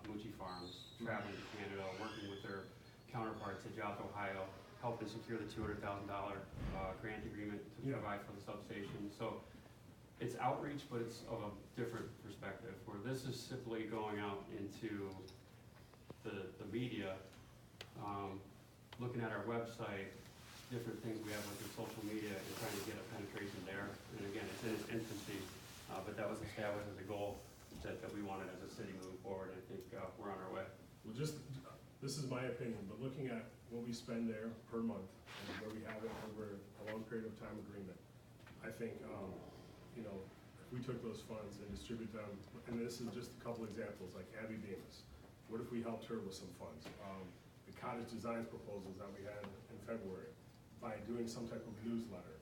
Mucci Farms, traveling to Canada, working with their counterparts at Jobs Ohio, helping secure the $200,000 grant agreement to provide for the substation. So it's outreach, but it's of a different perspective, where this is simply going out into the media, looking at our website, different things we have within social media, and trying to get a penetration there. And again, it's in its infancy, but that was established as a goal that we wanted as a city moving forward. I think we're on our way. Well, this is my opinion, but looking at what we spend there per month and where we have it over a long period of time agreement, I think, if we took those funds and distributed them, and this is just a couple examples, like Abby Bemis. What if we helped her with some funds? The cottage designs proposals that we had in February, by doing some type of newsletter,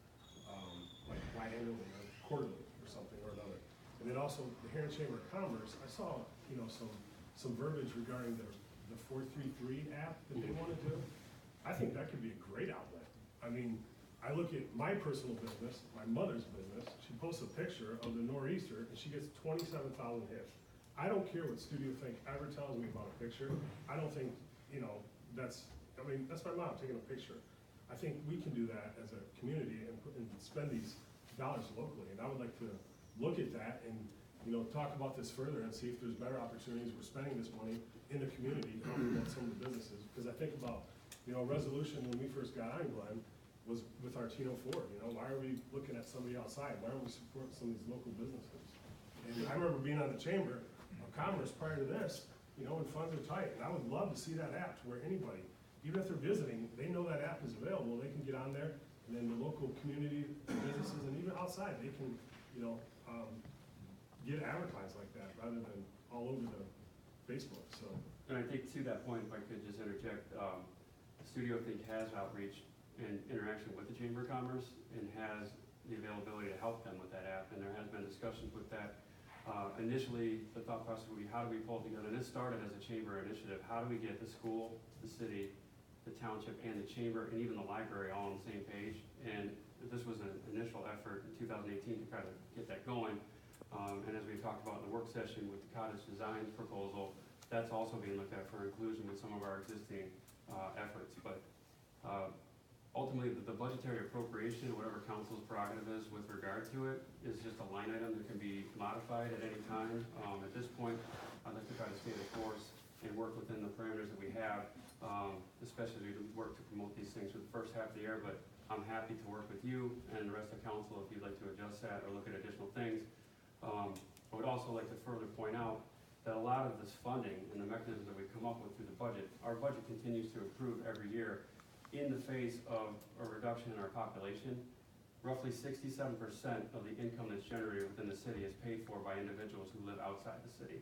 like biannually or quarterly or something or another. And then also the Huron Chamber of Commerce, I saw, some verbiage regarding the 433 app that they want to do. I think that could be a great outlet. I mean, I look at my personal business, my mother's business, she posts a picture of the nor'easter and she gets 27,000 hits. I don't care what Studio Think ever tells me about a picture. I don't think, that's my mom taking a picture. I think we can do that as a community and spend these dollars locally. And I would like to look at that and, talk about this further and see if there's better opportunities. We're spending this money in the community to help promote some of the businesses. Because I think about, a resolution when we first got on Glen was with our Tino Ford. Why are we looking at somebody outside? Why don't we support some of these local businesses? And I remember being on the Chamber of Commerce prior to this, when funds are tight. And I would love to see that app to where anybody, even if they're visiting, they know that app is available. They can get on there, and then the local community businesses and even outside, they can, get advertised like that rather than all over the Facebook. So. And I think to that point, if I could just interject, Studio Think has outreach and interaction with the Chamber of Commerce and has the availability to help them with that app, and there has been discussions with that. Initially, the thought process would be, how do we pull together, and this started as a chamber initiative, how do we get the school, the city, the township, and the chamber, and even the library all on the same page? And this was an initial effort in 2018 to try to get that going. And as we talked about in the work session with the cottage designs proposal, that's also being looked at for inclusion with some of our existing efforts. But ultimately, the budgetary appropriation, whatever council's prerogative is with regard to it, is just a line item that can be modified at any time. At this point, I'd like to try to stay the course and work within the parameters that we have, especially as we work to promote these things for the first half of the year. But I'm happy to work with you and the rest of council if you'd like to adjust that or look at additional things. I would also like to further point out that a lot of this funding and the mechanisms that we come up with through the budget, our budget continues to improve every year in the face of a reduction in our population. Roughly 67% of the income that's generated within the city is paid for by individuals who live outside the city.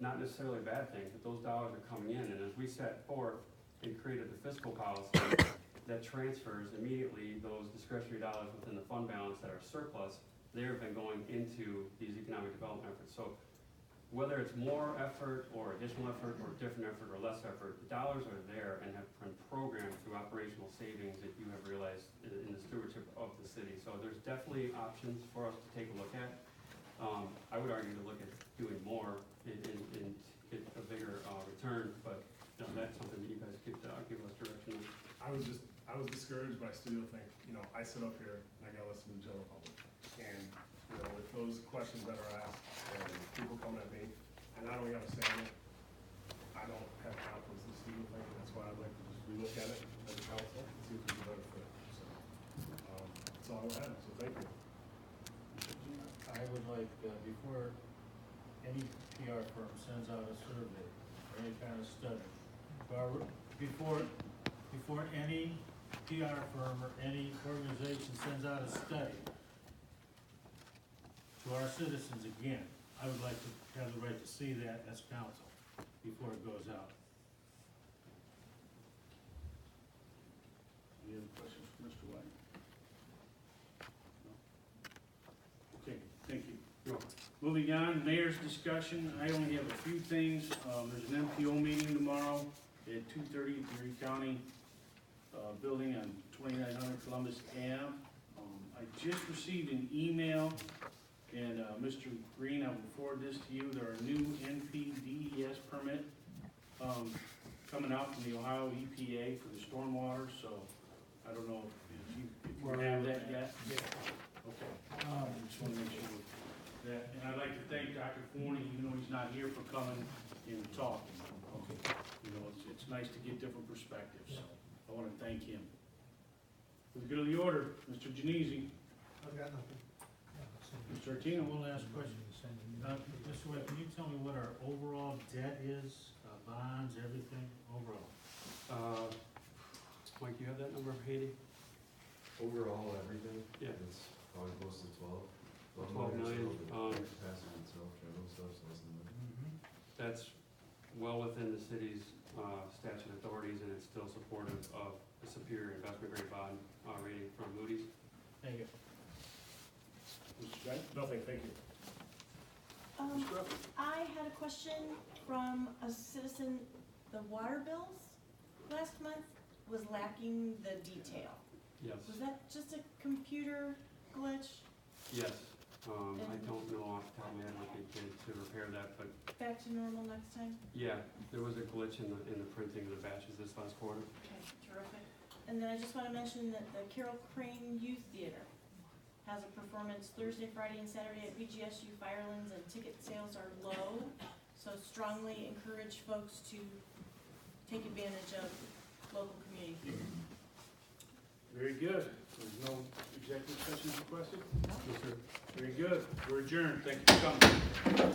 Not necessarily a bad thing, but those dollars are coming in, and as we set forth and created the fiscal policy that transfers immediately those discretionary dollars within the fund balance that are surplus, they have been going into these economic development efforts. So whether it's more effort or additional effort or different effort or less effort, the dollars are there and have been programmed through operational savings that you have realized in the stewardship of the city. So there's definitely options for us to take a look at. I would argue to look at doing more and get a bigger return, but that's something that you guys could give us direction on. I was discouraged by Studio Think. You know, I sit up here and I gotta listen to the general public. And, you know, with those questions that are asked and people coming at me, and I don't understand it, I don't have confidence in Studio Think, and that's why I'd like to just relook at it as a council and see if we can do better fit. So, that's all I have, so thank you. I would like, before any PR firm sends out a survey or any kind of study, before any PR firm or any organization sends out a study to our citizens again, I would like to have the right to see that as council before it goes out. Any other questions for Mr. White? No? Okay, thank you. Moving on, mayor's discussion. I only have a few things. There's an MPO meeting tomorrow at 2:30 at the Erie County building on 2900 Columbus Ave. I just received an email, and Mr. Green, I will forward this to you. There are new NPDES permit coming out from the Ohio EPA for the stormwater, so I don't know if you have that yet. Okay. I just want to make sure that, and I'd like to thank Dr. Forney, even though he's not here, for coming and talking. Okay. You know, it's nice to get different perspectives, so I want to thank him. For the good of the order, Mr. Genesi. I've got nothing. Mr. Artino. One last question. Mr. White, can you tell me what our overall debt is, bonds, everything, overall? Mike, you have that number handy? Overall, everything? Yeah. It's probably close to 12. 12 million. Capacity itself, general stuff, so less than that. That's well within the city's statute authorities, and it's still supportive of the superior investment grade bond rating from Moody's. Thank you. Mr. Wright? Nothing, thank you. I had a question from a citizen. The water bills last month was lacking the detail. Yes. Was that just a computer glitch? Yes. I don't know off the top of my head what they did to repair that, but Back to normal next time? yeah, there was a glitch in the printing of the batches this last quarter. Okay, terrific. And then I just want to mention that the Carol Crane Youth Theater has a performance Thursday, Friday, and Saturday at BGSU Firelands, and ticket sales are low. So strongly encourage folks to take advantage of local community theater. Very good. There's no executive session requested? No, sir. Very good. We're adjourned. Thank you for coming.